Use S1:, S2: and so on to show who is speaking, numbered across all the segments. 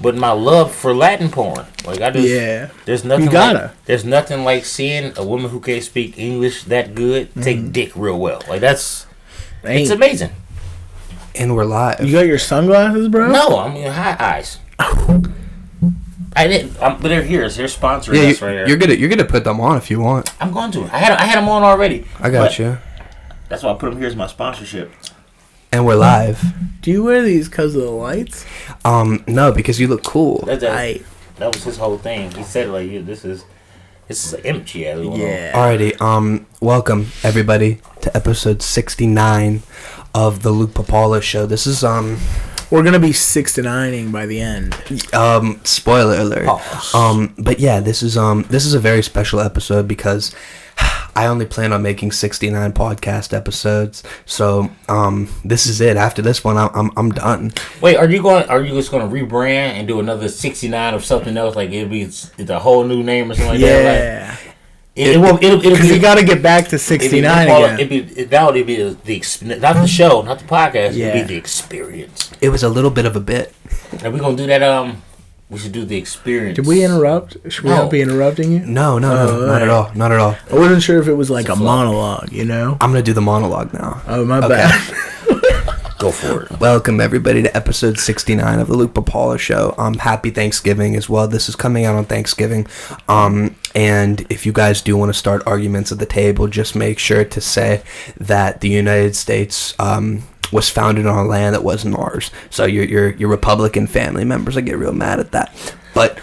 S1: but my love for Latin porn. Like, I just there's nothing.
S2: You gotta.
S1: There's nothing like seeing a woman who can't speak English that good take dick real well. Like, it's amazing.
S3: And we're live.
S2: You got your sunglasses, bro?
S1: No, I mean high eyes. I didn't. But they're here. They're sponsoring us right here.
S3: You're gonna put them on if you want.
S1: I'm going to. I had them on already.
S3: I got you.
S1: That's why I put them here as my sponsorship.
S3: And we're live.
S2: Do you wear these because of the lights?
S3: No, because you look cool.
S1: That was his whole thing. He said like, this is an image he has.
S2: Yeah.
S3: Alrighty. Welcome everybody to episode 69 of the Luke Papala Show. This is
S2: We're gonna be 69ing by the end.
S3: Spoiler alert. But yeah, this is a very special episode because I only plan on making 69 podcast episodes. So this is it. After this one, I'm done.
S1: Wait, are you just going to rebrand and do another 69 of something else? Like it's a whole new name or something like that?
S2: Like,
S1: It'll
S2: because you got to get back to 69 again.
S1: It'd be not the show, not the podcast. Yeah. It'd be the experience.
S3: It was a little bit of a bit.
S1: And we're going to do that. We should do the experience.
S2: Did we interrupt? Should we not be interrupting you?
S3: No, not at all. Not at all.
S2: I wasn't sure if it was like a monologue, you know?
S3: I'm going to do the monologue now.
S2: Oh, my bad.
S1: Go for it.
S3: Welcome, everybody, to episode 69 of the Luke Papala Show. Happy Thanksgiving as well. This is coming out on Thanksgiving. And if you guys do want to start arguments at the table, just make sure to say that the United States was founded on a land that wasn't ours. So your Republican family members, I get real mad at that. But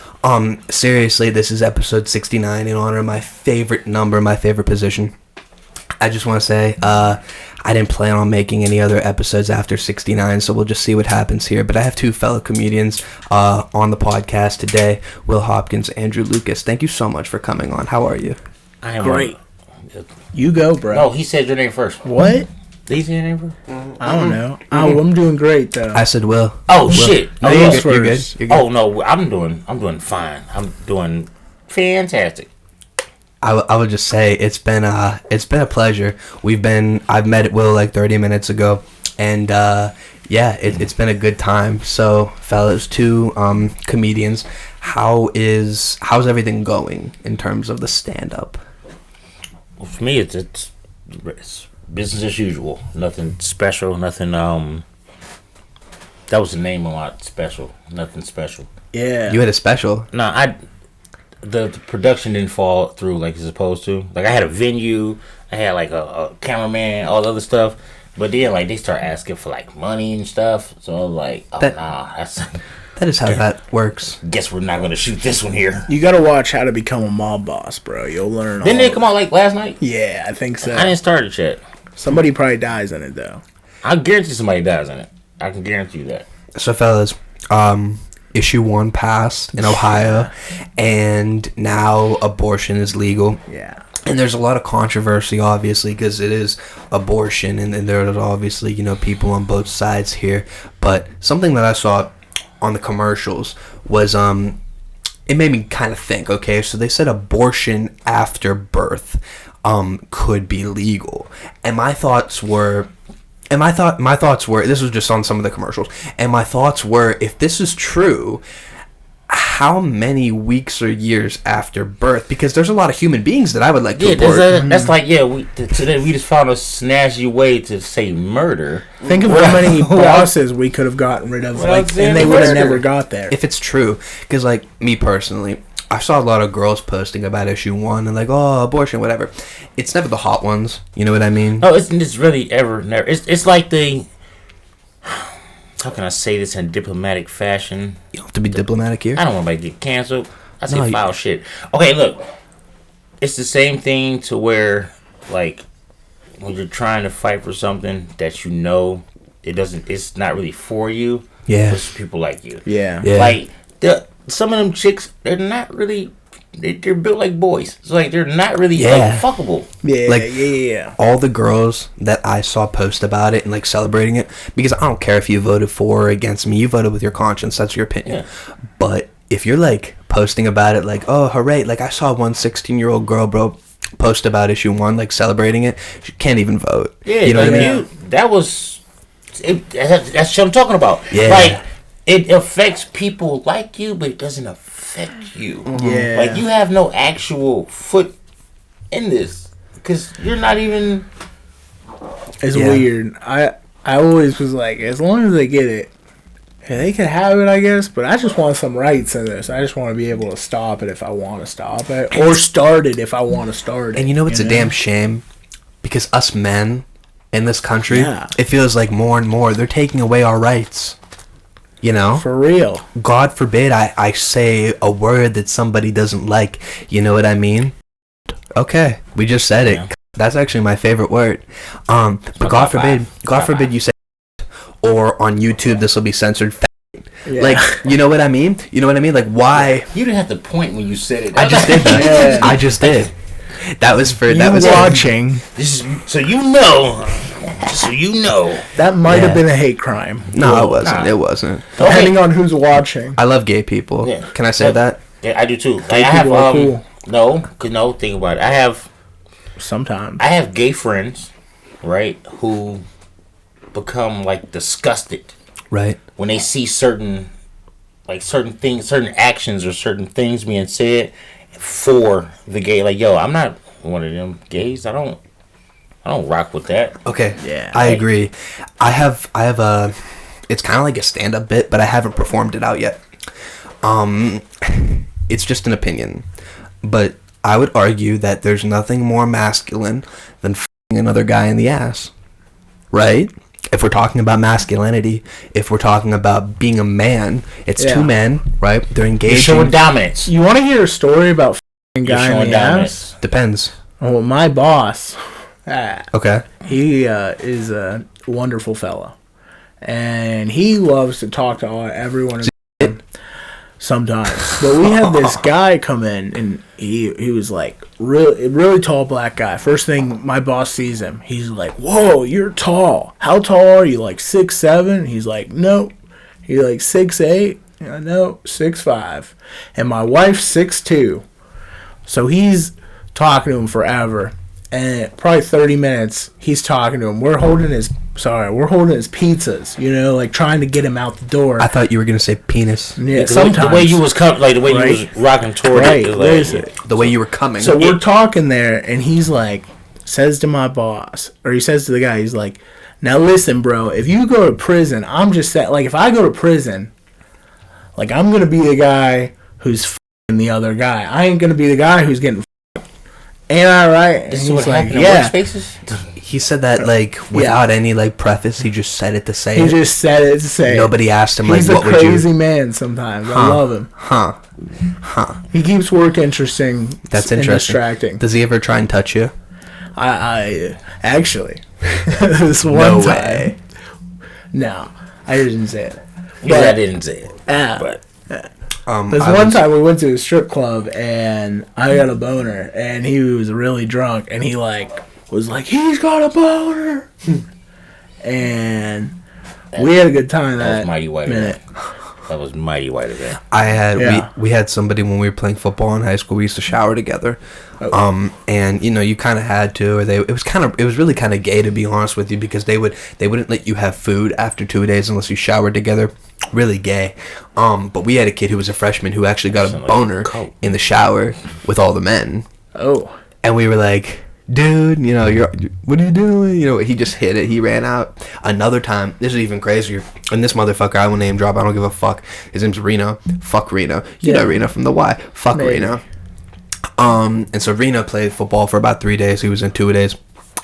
S3: seriously, this is episode 69 in honor of my favorite number, my favorite position. I just want to say I didn't plan on making any other episodes after 69, so we'll just see what happens here. But I have two fellow comedians on the podcast today, Will Hopkins, Andrew Lucas. Thank you so much for coming on. How are you?
S1: I am
S2: great. You go, bro.
S1: No, he said your name first.
S2: What?
S1: Did he say your name first?
S2: I don't know. I'm doing great though.
S3: I said Will.
S1: Oh,
S3: Will.
S1: shit.
S3: No, you're good. You're good.
S1: Oh no, I'm doing fine. I'm doing fantastic.
S3: I would just say it's been a pleasure. I've met Will like 30 minutes ago, and it's been a good time. So, fellas, two comedians, how's everything going in terms of the stand up?
S1: Well, for me, it's business as usual. Nothing special. Nothing. That was the name a lot. Special. Nothing special.
S3: Yeah. You had a special.
S1: No, The production didn't fall through like it's supposed to. Like, I had a venue, I had like a cameraman, all the other stuff. But then like they start asking for like money and stuff. So I was like,
S3: that is how that works.
S1: Guess we're not gonna shoot this one here.
S2: You gotta watch How to Become a Mob Boss, bro. You'll learn.
S1: Didn't it come out like last night?
S2: Yeah, I think so.
S1: I didn't start it yet.
S2: Somebody probably dies in it though.
S1: I guarantee somebody dies in it. I can guarantee you that.
S3: So fellas, Issue 1 passed in Ohio, and now abortion is legal.
S2: Yeah.
S3: And there's a lot of controversy, obviously, because it is abortion, and there's obviously, people on both sides here. But something that I saw on the commercials was, it made me kind of think, okay, so they said abortion after birth could be legal. And my thoughts were... this was just on some of the commercials, and my thoughts were, if this is true, how many weeks or years after birth? Because there's a lot of human beings that I would like to abort.
S1: That's like, today we just found a snazzy way to say murder.
S2: Think of how many bosses we could have gotten rid of, and they would have never got there.
S3: If it's true, because, like, me personally, I saw a lot of girls posting about issue 1 and like, oh, abortion, whatever. It's never the hot ones. You know what I mean?
S1: No, it's really never. It's like the... How can I say this in diplomatic fashion?
S3: You don't have to be diplomatic here.
S1: I don't want to get canceled. I say foul shit. Okay, look. It's the same thing to where, like, when you're trying to fight for something that you know it's not really for you.
S3: Yeah.
S1: It's people like you.
S2: Yeah.
S1: Like, some of them chicks, they're not really... They're built like boys. It's like they're not really like fuckable.
S2: Yeah,
S3: all the girls that I saw post about it and like celebrating it, because I don't care if you voted for or against me. You voted with your conscience. That's your opinion. Yeah. But if you're like posting about it, like, oh, hooray! Like I saw one 16-year-old girl, bro, post about issue 1, like celebrating it. She can't even vote.
S1: Yeah,
S3: you know what I mean?
S1: That's what I'm talking about.
S3: Yeah.
S1: Like, it affects people like you, but it doesn't affect you.
S2: Yeah.
S1: Like, you have no actual foot in this. Because you're not even...
S2: It's weird. I always was like, as long as they get it, they can have it, I guess, but I just want some rights in this. I just want to be able to stop it if I want to stop it, or start it if I want to start it.
S3: And you know it's a damn shame? Because us men in this country, it feels like more and more they're taking away our rights. You know?
S2: For real.
S3: God forbid I say a word that somebody doesn't like. You know what I mean? Okay, we just said it. Yeah. That's actually my favorite word. But God forbid you say, or on YouTube this will be censored. Yeah. Like, you know what I mean? Like, why?
S1: You didn't have to point when you said it.
S3: I just did that. Yeah. I just did. That was for
S2: that was watching.
S1: So you know.
S2: That might have been a hate crime.
S3: No, it wasn't. It wasn't.
S2: Depending on who's watching.
S3: I love gay people. Yeah. Can I say that?
S1: Yeah, I do too.
S2: Gay people are cool.
S1: No, think about it.
S2: Sometimes.
S1: I have gay friends, right, who become like disgusted,
S3: right,
S1: when they see certain things, certain actions, or certain things being said for the gay. Like, yo, I'm not one of them gays. I don't rock with that.
S3: Okay, yeah, I agree. I have a. It's kind of like a stand-up bit, but I haven't performed it out yet. It's just an opinion, but I would argue that there's nothing more masculine than f***ing another guy in the ass, right? If we're talking about masculinity, if we're talking about being a man, it's two men, right? They're engaging.
S1: You're showing dominance.
S2: You want to hear a story about f***ing guy in the ass?
S3: Depends.
S2: Oh, my boss.
S3: Okay.
S2: He is a wonderful fellow, and he loves to talk to everyone. Sometimes, but we had this guy come in, and he was like really tall black guy. First thing my boss sees him, he's like, "Whoa, you're tall. How tall are you? Like 6'7"?" He's like, "Nope." He's like 6'8". No, 6'5". And my wife's 6'2". So he's talking to him forever, and probably 30 minutes he's talking to him. We're holding his pizzas, like trying to get him out the door.
S3: I thought you were gonna say penis.
S2: Yeah, sometimes
S1: the way you was you was rocking toward it,
S3: the way you were coming.
S2: So we're talking there, and he's like, says to my boss, or he says to the guy, he's like, "Now listen, bro, if you go to prison, I'm just saying, like, if I go to prison, like, I'm gonna be the guy who's f***ing the other guy. I ain't gonna be the guy who's getting f***ed. Ain't I right?" And
S1: this is what happened in workspaces?
S3: He said that, like, without any, like, preface. He just said it to say it.
S2: He just said it to say it.
S3: Nobody asked him, like,
S2: what would you... He's a crazy man sometimes. I love him. He keeps work interesting.
S3: That's interesting.
S2: And distracting.
S3: Does he ever try and touch you?
S2: I actually, this one time. No, I didn't say it.
S1: I didn't say it. But...
S2: This one time we went to a strip club, and I got a boner, and he was really drunk, and he was like, "He's got a boner," and we had a good time. That was mighty white minute.
S1: That was mighty white of that.
S3: We had somebody when we were playing football in high school. We used to shower together, and you kind of had to, or it was really kind of gay, to be honest with you, because they wouldn't let you have food after 2 days unless you showered together. Really gay. But we had a kid who was a freshman who actually got a boner in the shower with all the men.
S2: Oh.
S3: And we were like, "Dude, what are you doing?" He just hit it. He ran out. Another time, this is even crazier. And this motherfucker, I will name drop. I don't give a fuck. His name's Reno. Fuck Reno. You know Reno from the Y. Fuck Maybe. Reno. And so Reno played football for about 3 days. He was in 2 days.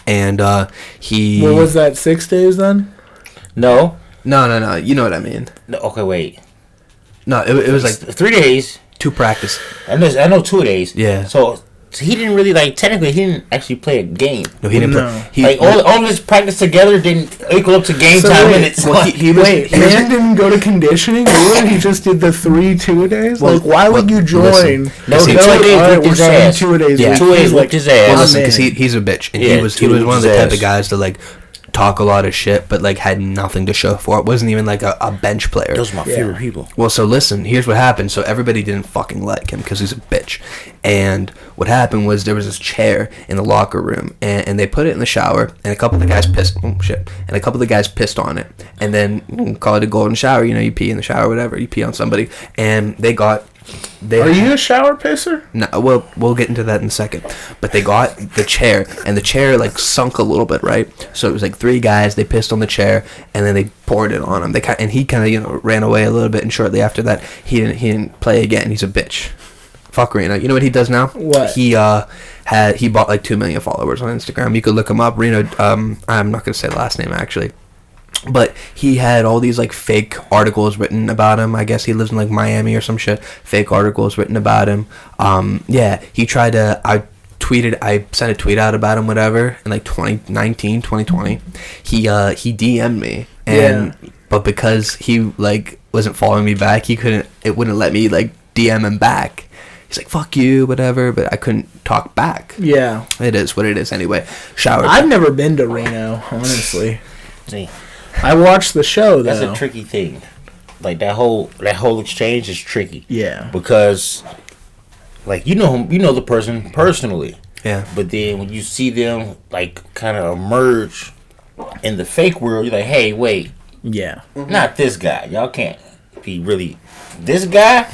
S3: And he...
S2: What was that, 6 days then?
S1: No.
S3: No. You know what I mean.
S1: No, okay, wait.
S3: No, it was like
S1: 3 days.
S3: 2 practice.
S1: I know 2 days.
S3: Yeah.
S1: So he didn't really, technically, he didn't actually play a game.
S3: No, he didn't play.
S1: All of his practice together didn't equal up to game time minutes.
S2: Well, he didn't go to conditioning? He just did the 3 2-a-days? Well, why would you join?
S1: No, 2 days with his ass.
S2: 2 days.
S3: Yeah.
S1: 2 days with his ass.
S3: Well, listen, because he's a bitch. And he was one of the type of guys to, talk a lot of shit, but like had nothing to show for it. Wasn't even like a bench player.
S1: Those are my favorite people.
S3: Well, so listen, here's what happened. So everybody didn't fucking like him because he's a bitch. And what happened was there was this chair in the locker room, and they put it in the shower, and a couple of the guys pissed. Oh shit! And a couple of the guys pissed on it, and then call it a golden shower. You pee in the shower, whatever. You pee on somebody, and they got.
S2: Are you a shower pisser?
S3: No, well, we'll get into that in a second. But they got the chair, and the chair like sunk a little bit, right? So it was like 3 guys. They pissed on the chair, and then they poured it on him. And he kind of ran away a little bit. And shortly after that, he didn't play again. He's a bitch. Fuck Reno. You know what he does now?
S2: What?
S3: He bought like 2 million followers on Instagram. You could look him up. Reno. I'm not gonna say the last name actually. But he had all these like fake articles written about him. I guess he lives in like Miami or some shit. Fake articles written about him. Yeah, he tried to. I sent a tweet out about him, whatever, in like 2019, 2020. He DM'd me, and but because he like wasn't following me back, it wouldn't let me like DM him back. He's like, fuck you, whatever, but I couldn't talk back.
S2: Yeah.
S3: It is what it is anyway. Shower.
S2: I've never been to Reno, honestly.
S1: See,
S2: I watched the show, though.
S1: that's a tricky thing. Like, that whole exchange is tricky.
S2: Yeah.
S1: Because, like, you know the person personally.
S3: Yeah.
S1: But then when you see them, like, kind of emerge in the fake world, you're like, hey, wait.
S2: Yeah.
S1: Not this guy. Y'all can't be really this guy.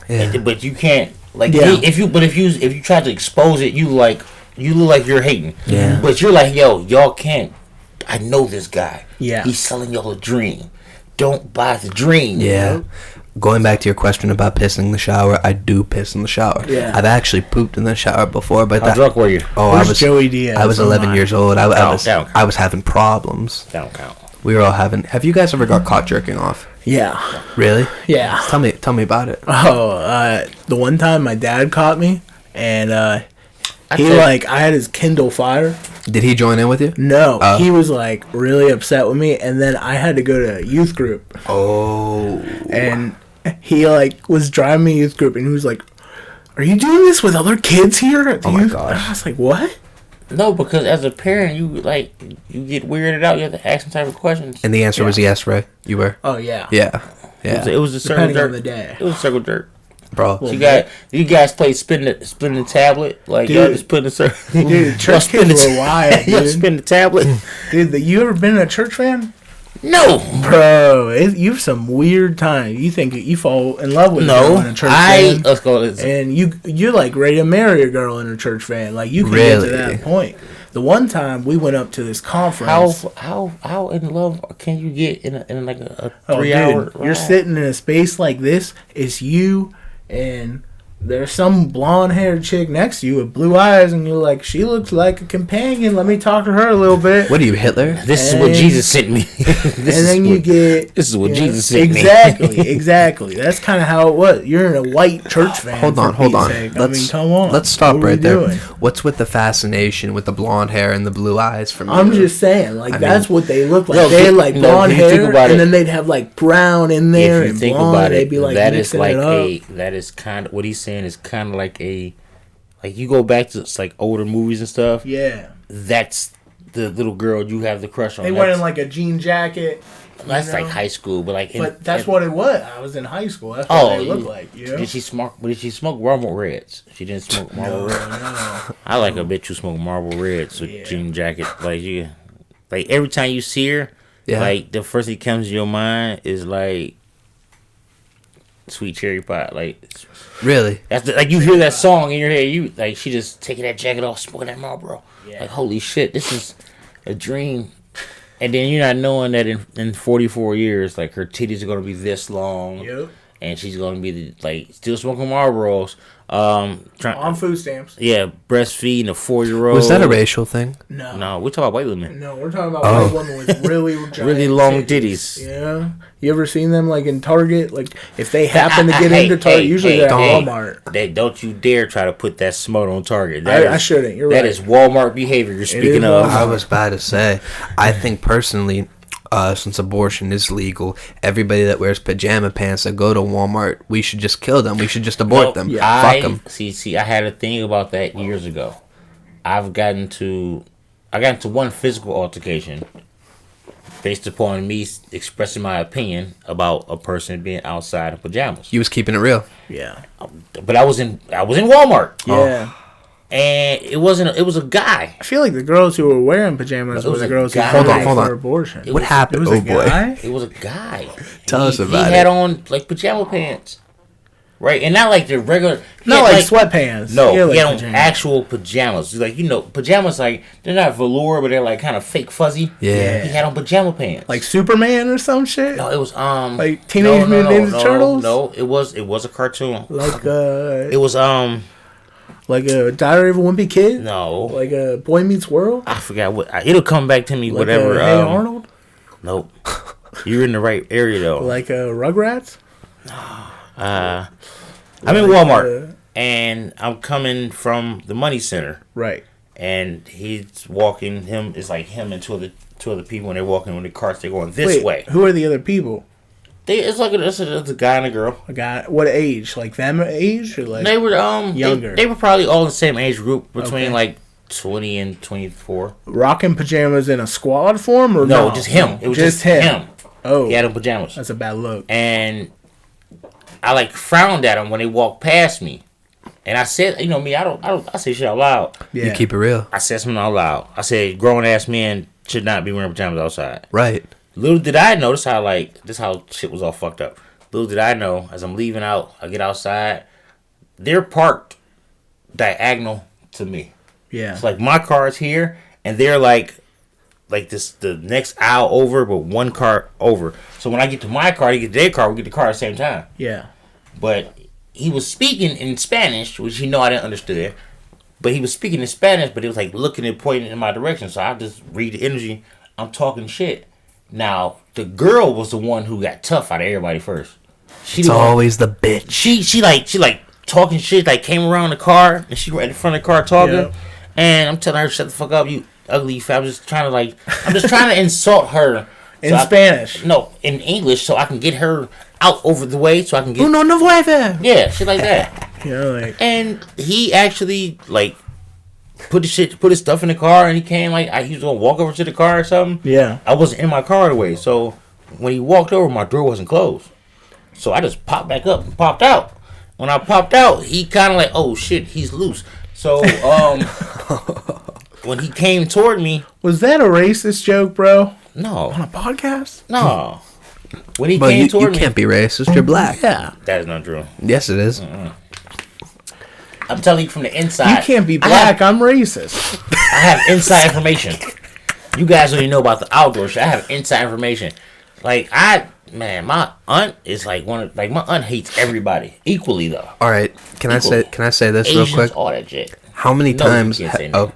S3: Yeah.
S1: But you can't. Like,
S2: Yeah.
S1: if you try to expose it, you look like you're hating.
S3: Yeah.
S1: But you're like, yo, y'all can't. I know this guy.
S2: Yeah.
S1: He's selling y'all a dream. Don't buy the dream.
S3: Yeah. Going back to your question about pissing in the shower, I do piss in the shower.
S2: Yeah.
S3: I've actually pooped in the shower before, but
S1: How drunk were you?
S3: Oh,
S2: Where's Joey Diaz?
S3: I was 11 years old. I was having problems.
S1: That don't count.
S3: We were all having. Have you guys ever got caught jerking off?
S2: Yeah.
S3: Really?
S2: Yeah.
S3: Tell me about it.
S2: Oh, the one time my dad caught me, and I had his Kindle Fire.
S3: Did he join in with you?
S2: No, he was like really upset with me, and then I had to go to youth group.
S3: Oh.
S2: And he like was driving me youth group, and he was like, "Are you doing this with other kids here?" At the
S3: Oh my
S2: youth-"
S3: gosh.
S2: And I was like, "What?"
S1: No, because as a parent, you get weirded out. You have to ask some type of questions.
S3: And the answer was yes, right? You were?
S2: Oh yeah.
S3: Yeah. Yeah.
S1: It was a circle
S2: Depending
S1: jerk.
S2: on the day.
S1: It was a circle jerk.
S3: Bro.
S1: You guys play spin the tablet, like
S2: Dude.
S1: y'all just put in the circle.
S2: Dude, church kids were wild,
S1: Y'all
S2: dude.
S1: spin the tablet.
S2: Dude, you ever been a church fan?
S1: No,
S2: Bro, you have some weird time. You think you fall in love with a girl in a church fan,
S1: let's go.
S2: and you're like ready to marry a girl in a church fan. Like you can get to that point. The one time we went up to this conference.
S1: How in love can you get in like a
S2: Oh,
S1: 3 hour?
S2: dude, you're sitting in a space like this. It's you and there's some blonde-haired chick next to you with blue eyes, and you're like, she looks like a companion. Let me talk to her a little bit.
S3: What are you, Hitler?
S1: This is what Jesus sent me. This is what Jesus sent me.
S2: Exactly. That's kind of how it was. You're in a white church fan.
S3: Hold on.
S2: Come on.
S3: Let's stop
S2: What are
S3: right
S2: we
S3: there.
S2: doing?
S3: What's with the fascination with the blonde hair and the blue eyes from
S2: I'm
S3: you?
S2: just saying, like, that's what they look like.
S1: No,
S2: they had like blonde
S1: if you think
S2: hair,
S1: about
S2: and
S1: it,
S2: then they'd have like brown in there
S1: If you
S2: and
S1: think
S2: blonde.
S1: about it,
S2: They'd be like
S1: that is
S2: mixing
S1: like
S2: it up.
S1: that is kind of what he's saying is kind of like you go back to like older movies and stuff.
S2: Yeah.
S1: That's the little girl you have the crush on.
S2: They went in like a jean jacket.
S1: That's like high school, but like.
S2: That's what it was. I was in high school. That's what they looked like. You know?
S1: Did she smoke Marlboro Reds? She didn't smoke Marlboro Reds.
S2: No.
S1: I like a bitch who smoke Marlboro Reds with jean jacket. Like every time you see her, like the first thing that comes to your mind is like Sweet Cherry Pie. Like
S3: Really?
S1: that's like you hear that song in your head. You like she just taking that jacket off, smoking that Marlboro. Yeah. Like holy shit, this is a dream. And then you're not knowing that in 44 years, like her titties are gonna be this long.
S2: Yep.
S1: And she's gonna be like still smoking Marlboros.
S2: On food stamps.
S1: Yeah, breastfeeding a 4-year-old.
S3: Was that a racial thing?
S1: No, we're talking about white women.
S2: No, we're talking about white women with really giant
S1: Really long titties.
S2: Yeah. You ever seen them like in Target? Like if they happen to get into Target, usually they're at Walmart.
S1: Don't you dare try to put that smut on Target.
S2: I shouldn't. You're right.
S1: That is Walmart behavior you're speaking of.
S3: I was about to say, I think personally, since abortion is legal, everybody that wears pajama pants that go to Walmart, we should just kill them. We should just abort them.
S2: Yeah.
S3: Fuck them.
S1: See, I had a thing about that years ago. I got into one physical altercation based upon me expressing my opinion about a person being outside in pajamas.
S3: You was keeping it real.
S2: Yeah.
S1: But I was in Walmart.
S2: Yeah.
S1: And it was a guy.
S2: I feel like the girls who were wearing pajamas were the girls who
S3: Hold on.
S2: for abortion.
S3: What happened?
S2: It was a guy?
S1: It was a guy.
S3: Tell us about it.
S1: He had on like pajama pants. Right? And not like the regular.
S2: Not like sweatpants.
S1: No, he
S2: like
S1: had on
S2: pajamas.
S1: actual pajamas. Like, pajamas, like, they're not velour, but they're like kind of fake fuzzy.
S3: Yeah.
S1: He had on pajama pants.
S2: Like Superman or some shit?
S1: No, it was
S2: like Teenage Mutant Ninja Turtles?
S1: No, it was a cartoon.
S2: Like
S1: it was
S2: like a Diary of a Wimpy Kid?
S1: No.
S2: Like a Boy Meets World?
S1: I forgot what it'll come back to me,
S2: Like
S1: whatever.
S2: Hey Arnold?
S1: Nope. You're in the right area though.
S2: Like Rugrats?
S1: I'm in Walmart and I'm coming from the money center.
S2: Right.
S1: And he's walking it's like him and two other people, and they're walking with the carts, they're going this way.
S2: Who are the other people?
S1: It's a guy and a girl.
S2: A guy, what age? Like them age or like
S1: They were
S2: younger?
S1: They were probably all in the same age group, between like 20 and 24.
S2: Rocking pajamas in a squad form or
S1: no? Just him. It was just him.
S2: Oh,
S1: he had on pajamas.
S2: That's a bad look.
S1: And I like frowned at him when they walked past me, and I said, me, I say shit out loud.
S2: Yeah.
S3: You keep it real.
S1: I said something out loud. I said, grown ass men should not be wearing pajamas outside.
S3: Right.
S1: Little did I know, this how shit was all fucked up. Little did I know, as I'm leaving out, I get outside, they're parked diagonal to me.
S2: Yeah.
S1: It's like my car's here, and they're like the next aisle over, but one car over. So when I get to my car, they get to their car, we get the car at the same time.
S2: Yeah.
S1: But he was speaking in Spanish, which I didn't understand. But he was speaking in Spanish, but it was like looking and pointing in my direction. So I just read the energy. I'm talking shit. Now, the girl was the one who got tough out of everybody first.
S3: It's always the bitch.
S1: She like talking shit, like came around the car, and she right in front of the car talking. Yeah. And I'm telling her, shut the fuck up, you ugly fat. I'm just trying to insult her.
S2: In Spanish.
S1: No, in English, so I can get her out over the way, so I can get...
S3: Uno no vuelve.
S1: Yeah, shit like that. And he actually, like, put his stuff in the car, and he came, like, he was going to walk over to the car or something.
S2: Yeah.
S1: I wasn't in my car anyway, so when he walked over, my door wasn't closed. So I just popped back up and popped out. When I popped out, he kind of like, oh, shit, he's loose. So, when he came toward me...
S2: Was that a racist joke, bro?
S1: No.
S2: On a podcast?
S1: No. When he came toward me...
S3: You can't be racist. You're black.
S2: Yeah.
S1: That is not true.
S3: Yes, it is.
S1: I'm telling you from the inside.
S2: You can't be black. I'm racist.
S1: I have inside information. You guys don't even know about the outdoor shit. I have inside information. Like, my aunt is like my aunt hates everybody equally, though.
S3: All right. Can I say this
S1: Asians,
S3: real quick?
S1: All that shit.
S3: How many times...
S1: You can't say no.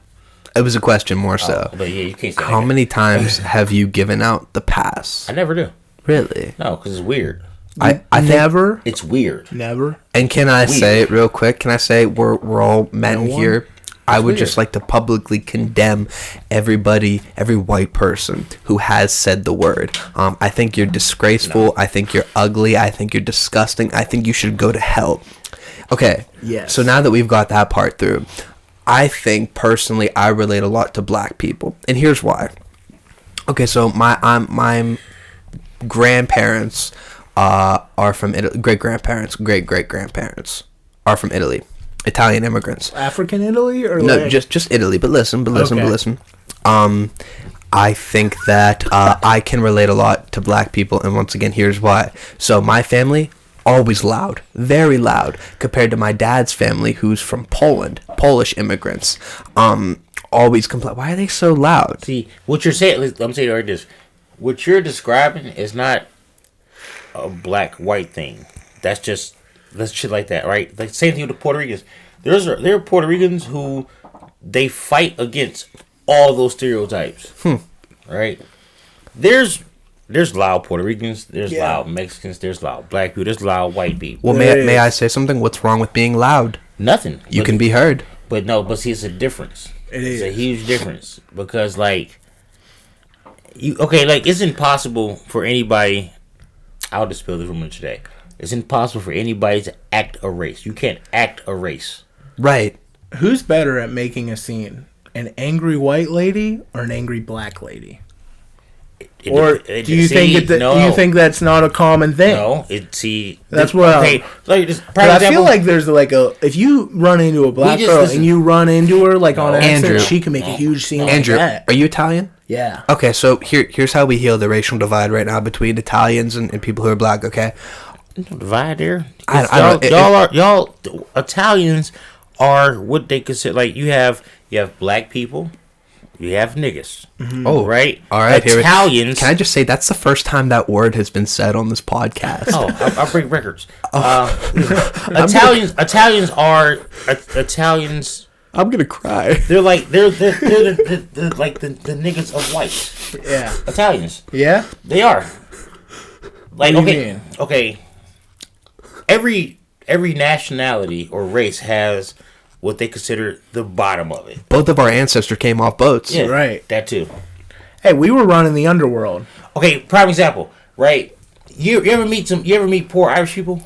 S3: It was a question more so.
S1: But yeah, you can't say
S3: How many times have you given out the pass?
S1: I never do.
S3: Really?
S1: No, because it's weird.
S3: I
S2: never.
S1: It's weird.
S2: Never.
S3: And can I say it real quick? Can I say we're all men here? I would just like to publicly condemn everybody, every white person who has said the word. I think you're disgraceful. No. I think you're ugly. I think you're disgusting. I think you should go to hell. Okay.
S2: Yes.
S3: So now that we've got that part through, I think personally I relate a lot to black people, and here's why. Okay, so my grandparents are from Italy. Great grandparents are from Italy. Italian immigrants.
S2: African Italy or
S3: no, just Italy. But listen. I think that I can relate a lot to black people, and once again, here's why. So my family, always loud, very loud, compared to my dad's family, who's from Poland, Polish immigrants. Always complain. Why are they so loud?
S1: See, what you're saying, I'm saying right this. What you're describing is not a black-white thing. That's shit like that, right? Like same thing with the Puerto Ricans. There are Puerto Ricans who they fight against all those stereotypes, right? There's loud Puerto Ricans, there's loud Mexicans, there's loud black people, there's loud white people.
S3: Well, may I say something? What's wrong with being loud?
S1: Nothing.
S3: You can be heard.
S1: But see, it's a difference. It's a huge difference because it's impossible for anybody. I'll dispel this rumor today. It's impossible for anybody to act a race. You can't act a race.
S3: Right.
S2: Who's better at making a scene? An angry white lady or an angry black lady? Or do you think do you think that's not a common thing?
S1: No,
S2: that's what.
S1: Okay, like
S2: I feel like there's like if you run into a black girl and you run into her like on accident, she can make a huge scene.
S3: Andrew,
S2: like that.
S3: Are you Italian?
S2: Yeah.
S3: Okay, so here's how we heal the racial divide right now between Italians and people who are black. Okay,
S1: divide there.
S3: Y'all
S1: Italians are what they consider like you have black people. You have niggas.
S3: Mm-hmm. Oh,
S1: right.
S3: All right.
S1: Italians.
S3: Can I just say that's the first time that word has been said on this podcast?
S1: Oh, I break records. Italians are Italians.
S3: I'm gonna cry.
S1: They're like they're like the niggas of white.
S2: Yeah.
S1: Italians.
S2: Yeah.
S1: They are. Like
S2: what do you mean?
S1: Okay. Every nationality or race has what they consider the bottom of it.
S3: Both of our ancestors came off boats.
S1: Yeah,
S2: right.
S1: That too.
S2: Hey, we were running the underworld.
S1: Okay, prime example, right? You ever meet poor Irish people?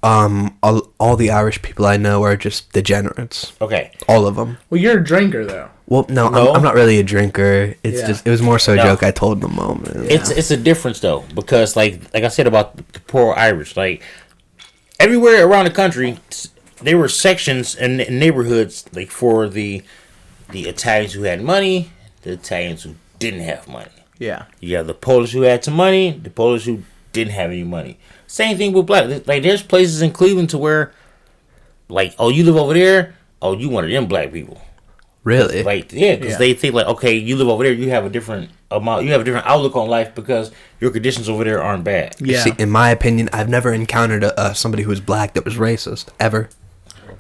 S3: All the Irish people I know are just degenerates.
S1: Okay.
S3: All of them.
S2: Well, you're a drinker though.
S3: Well, no. I'm not really a drinker. It's just it was more so a joke I told in the moment.
S1: It's a difference though, because like I said about the poor Irish, like everywhere around the country, there were sections and neighborhoods like for the Italians who had money, the Italians who didn't have money.
S2: Yeah.
S1: You have the Polish who had some money, the Polish who didn't have any money. Same thing with black. Like there's places in Cleveland to where, like, oh, you live over there, oh, you one of them black people.
S3: Really?
S1: Like, yeah, because they think like, okay, you live over there, you have a different outlook on life because your conditions over there aren't bad.
S2: Yeah.
S3: See, in my opinion, I've never encountered somebody who was black that was racist ever.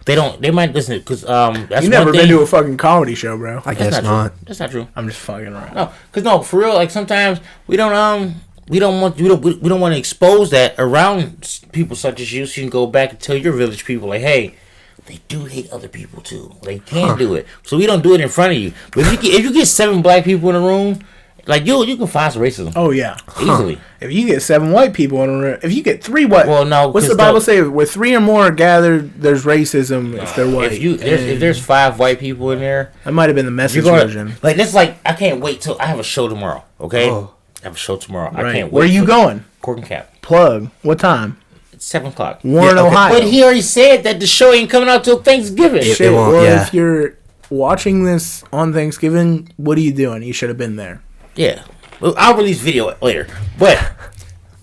S1: They might listen because that's
S2: you never been to a fucking comedy show, bro.
S3: I guess not.
S1: That's not true.
S2: I'm just fucking around.
S1: No, because for real, like sometimes we don't want to expose that around people such as you. So you can go back and tell your village people like, hey, they do hate other people too. They can't do it, so we don't do it in front of you. But if you get 7 black people in a room, like you can find some racism.
S2: Oh yeah,
S1: easily.
S2: If you get 7 white people in a room, if you get 3 white,
S1: well, no.
S2: What's the Bible say? Where 3 or more are gathered, there's racism if they're white.
S1: If there's 5 white people in there,
S2: that might have been the Message version.
S1: Like this, like I can't wait till I have a show tomorrow. Okay, I have a show tomorrow.
S2: Right.
S1: I can't wait.
S2: Where are you going?
S1: Cork and Cap.
S2: Plug. What time?
S1: It's 7 o'clock.
S2: Warren, Ohio.
S1: But he already said that the show ain't coming out till Thanksgiving.
S3: It won't,
S2: well, if you're watching this on Thanksgiving, what are you doing? You should have been there.
S1: Yeah. Well, I'll release video later. But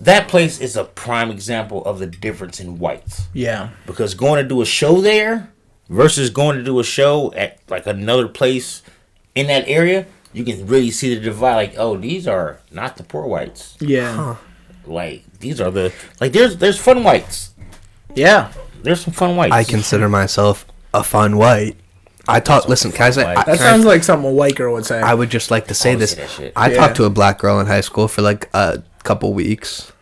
S1: that place is a prime example of the difference in whites.
S2: Yeah.
S1: Because going to do a show there versus going to do a show at like another place in that area, you can really see the divide. Like, oh, these are not the poor whites.
S2: Yeah.
S3: Huh.
S1: Like, these are the... Like, there's fun whites.
S2: Yeah.
S1: There's some fun whites.
S3: I consider myself a fun white. Listen, can I say...
S2: That sounds like something a white girl would say.
S3: I would just like to say this. I talked to a black girl in high school for like a couple weeks.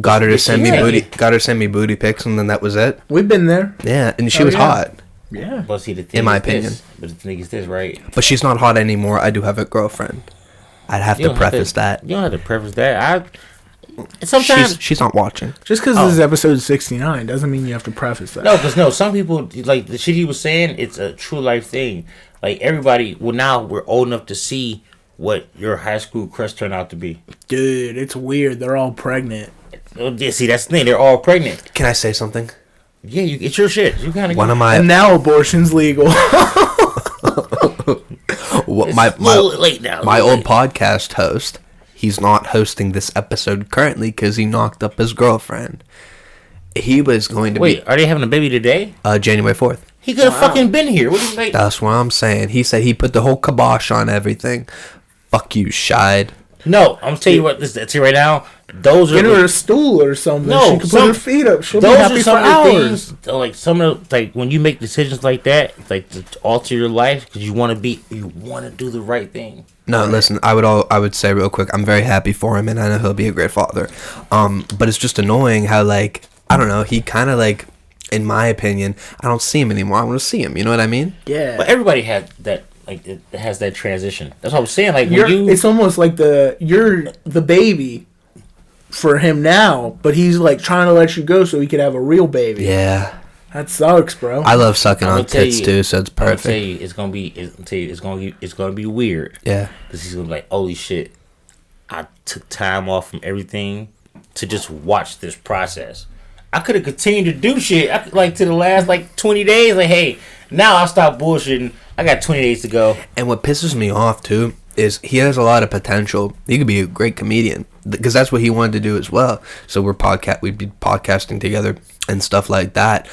S3: Got her to send me booty pics, and then that was it.
S2: We've been there.
S3: Yeah, and she was hot.
S2: Yeah.
S1: But see, the thing
S3: in my opinion.
S1: But the thing is this, right?
S3: But she's not hot anymore. I do have a girlfriend. I'd have to preface that.
S1: You don't have to preface that. Sometimes
S3: she's not watching.
S2: Just because this is episode 69 doesn't mean you have to preface that.
S1: No, because some people, like the shit he was saying, it's a true life thing. Like everybody, now we're old enough to see what your high school crush turned out to be.
S2: Dude, it's weird. They're all pregnant.
S1: Yeah, see, that's the thing. They're all pregnant.
S3: Can I say something?
S1: Yeah, it's your shit. You kind of
S2: and now abortion's legal.
S3: My old podcast host. He's not hosting this episode currently because he knocked up his girlfriend. He was going to
S1: Wait, are they having a baby today?
S3: January 4th.
S1: He could have fucking been here. What do you think?
S3: That's what I'm saying. He said he put the whole kibosh on everything. Fuck you, Shide.
S1: No, I'm telling you what. Let's see right now. Those
S2: Get her a stool or something.
S1: No,
S2: she can put her feet up. She'll be
S1: those
S2: happy
S1: are some
S2: for
S1: of the
S2: hours.
S1: things, like some of like when you make decisions like that, like to alter your life because you want to do the right thing.
S3: No, listen. I would say real quick. I'm very happy for him, and I know he'll be a great father. But it's just annoying how like I don't know. He kind of like, in my opinion, I don't see him anymore. I want to see him. You know what I mean?
S2: Yeah.
S1: But everybody had that. Like it has that transition. That's what I'm saying. Like
S2: it's almost like you're the baby for him now, but he's like trying to let you go so he could have a real baby.
S3: Yeah.
S2: That sucks, bro.
S3: I love sucking on tits too, so it's perfect.
S1: I'll tell you, it's gonna be weird.
S3: Yeah.
S1: Because he's gonna be like, holy shit, I took time off from everything to just watch this process. I could have continued to do shit like to the last like 20 days. Like, hey, now I'll stop bullshitting. I got 20 days to go.
S3: And what pisses me off too is he has a lot of potential. He could be a great comedian because that's what he wanted to do as well. So we'd be podcasting together and stuff like that.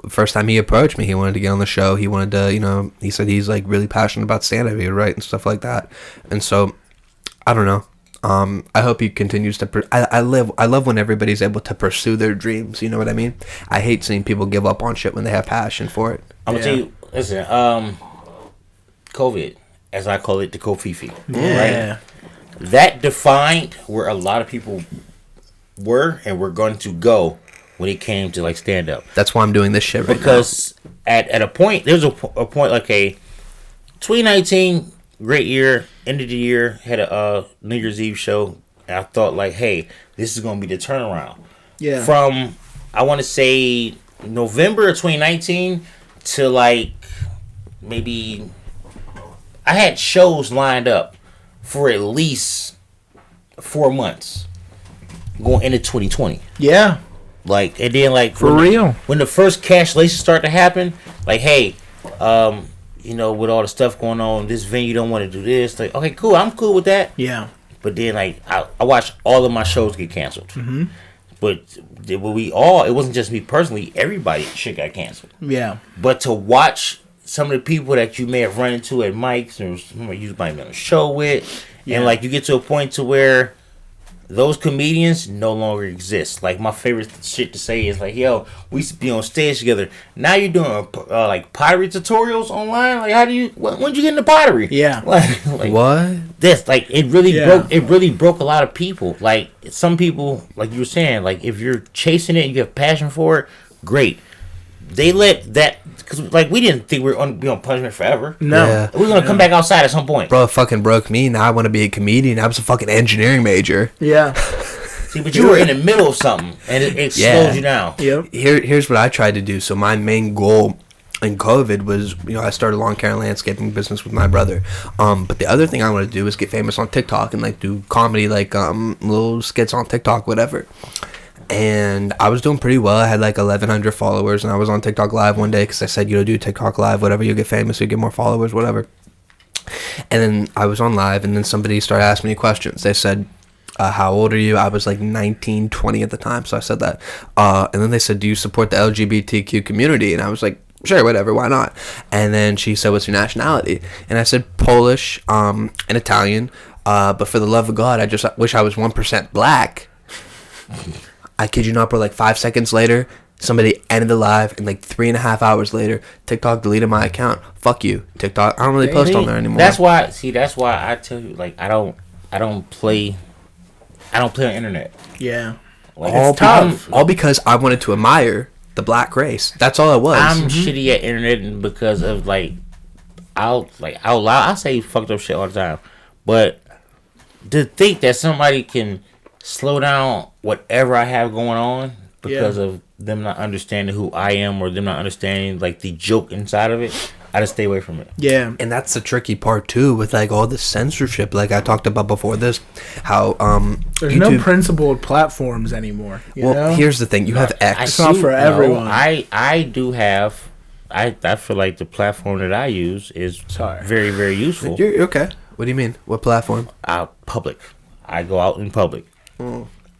S3: First time he approached me, he wanted to get on the show. He wanted to, he said he's like really passionate about stand-up. He would write and stuff like that. And so, I don't know. I hope he continues to. I love when everybody's able to pursue their dreams. You know what I mean? I hate seeing people give up on shit when they have passion for it.
S1: I'm gonna tell you. Listen, COVID, as I call it, the Kofifi.
S2: Yeah.
S1: Right? That defined where a lot of people were and were going to go when it came to like stand up.
S3: That's why I'm doing this shit right
S1: because at a point, there's a point like 2019. Great year, end of the year, had a New Year's Eve show, and I thought like, hey, this is gonna be the turnaround.
S2: Yeah.
S1: From I want to say November of 2019 to like maybe I had shows lined up for at least 4 months going into 2020.
S2: Yeah.
S1: Like and then like
S2: for real
S1: when the first cancellations start to happen, like hey, with all the stuff going on, this venue don't want to do this. Like, okay, cool, I'm cool with that.
S2: Yeah.
S1: But then, like, I watched all of my shows get canceled.
S2: Mm-hmm.
S1: But it wasn't just me personally, everybody shit got canceled.
S2: Yeah.
S1: But to watch some of the people that you may have run into at mics or you might be on a show with, and, like, you get to a point to where those comedians no longer exist. Like, my favorite shit to say is like, yo, we used to be on stage together. Now you're doing like pottery tutorials online. Like, when'd you get into pottery?
S2: Yeah.
S3: like what?
S1: This like it really broke a lot of people. Like some people, like you were saying, like if you're chasing it, and you have passion for it, great. They let that because like we didn't think we were going to be on punishment forever.
S2: No,
S1: we're going to come back outside at some point.
S3: Bro, it fucking broke me. Now I want to be a comedian. I was a fucking engineering major.
S2: Yeah.
S1: See, but you were in the middle of something, and it slows you down.
S2: Yep.
S3: Here's what I tried to do. So my main goal in COVID was, I started lawn care and landscaping business with my brother. But the other thing I want to do is get famous on TikTok and like do comedy, like little skits on TikTok, whatever. And I was doing pretty well. I had like 1,100 followers, and I was on TikTok Live one day because I said, do TikTok Live, whatever. You'll get famous, you'll get more followers, whatever. And then I was on live, and then somebody started asking me questions. They said, how old are you? I was like 19, 20 at the time, so I said that. And then they said, do you support the LGBTQ community? And I was like, sure, whatever, why not? And then she said, what's your nationality? And I said, Polish and Italian. But for the love of God, I just wish I was 1% black. I kid you not, bro, like 5 seconds later, somebody ended the live, and like 3.5 hours later, TikTok deleted my account. Fuck you, TikTok. I don't really post on there anymore.
S1: That's why I tell you, like, I don't play on internet.
S2: Yeah.
S1: Like,
S2: it's tough.
S3: All because I wanted to admire the black race. That's all it was.
S1: I'm shitty at internet because of like out loud. I say fucked up shit all the time, but to think that somebody can slow down whatever I have going on because of them not understanding who I am or them not understanding like the joke inside of it, I just stay away from it.
S2: Yeah.
S3: And that's the tricky part too with like all the censorship like I talked about before this, how
S2: there's
S3: YouTube,
S2: no principled platforms anymore. You know?
S3: Here's the thing, you have X.
S2: It's not for everyone.
S1: I do have I feel like the platform that I use is very, very useful.
S3: You're okay. What do you mean? What platform?
S1: Public. I go out in public.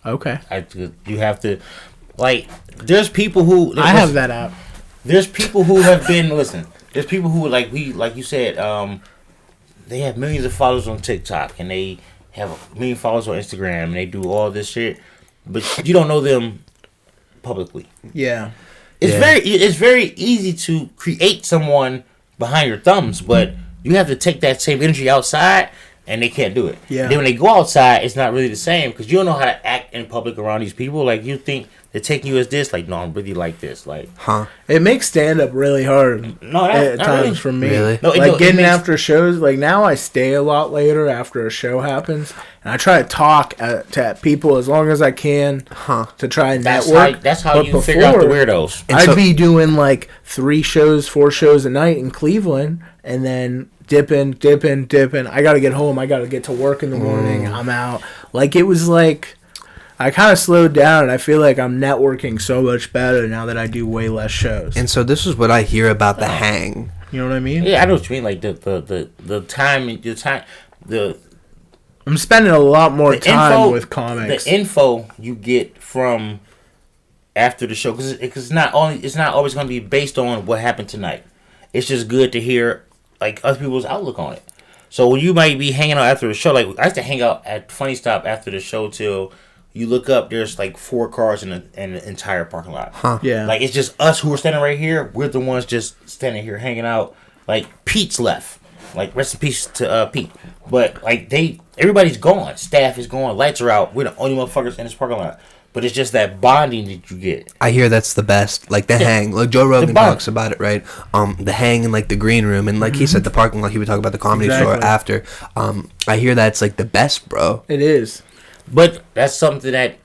S2: Okay.
S1: You have to, like, there's people who...
S2: I have that app.
S1: There's people who have been, listen, there's people who, like you said, they have millions of followers on TikTok, and they have 1 million followers on Instagram, and they do all this shit, but you don't know them publicly.
S2: Yeah.
S1: It's very easy to create someone behind your thumbs, but you have to take that same energy outside, and they can't do it.
S2: Yeah.
S1: Then when they go outside, it's not really the same because you don't know how to act in public around these people. Like, you think they're taking you as this. Like, no, I'm really like this. Like,
S2: It makes stand up really hard.
S1: No,
S2: at times
S1: really.
S2: for me.
S3: Really?
S1: No,
S2: like getting after shows. Like now, I stay a lot later after a show happens, and I try to talk to people as long as I can to try and network.
S1: That's how you figure out the weirdos.
S2: I'd be doing like 3 shows, 4 shows a night in Cleveland, and then dipping. I got to get home. I got to get to work in the morning. I'm out. Like, it was like, I kind of slowed down, and I feel like I'm networking so much better now that I do way less shows.
S3: And so this is what I hear about the hang.
S2: You know what I mean?
S1: Yeah, I know what you mean. Like
S2: I'm spending a lot more time with comics.
S1: The info you get from after the show, because it's not always going to be based on what happened tonight. It's just good to hear like other people's outlook on it. So when you might be hanging out after the show, like I used to hang out at Funny Stop after the show till you look up, there's like 4 cars in the entire parking lot.
S3: Huh.
S2: Yeah.
S1: Like it's just us who are standing right here. We're the ones just standing here hanging out. Like Pete's left. Like rest in peace to Pete. But like everybody's gone. Staff is gone. Lights are out. We're the only motherfuckers in this parking lot. But it's just that bonding that you get.
S3: I hear that's the best. Like the hang. Like Joe Rogan talks about it, right? The hang in like the green room, and like he said, the parking lot. He would talk about the comedy store after. I hear that's like the best, bro.
S2: It is.
S1: But that's something that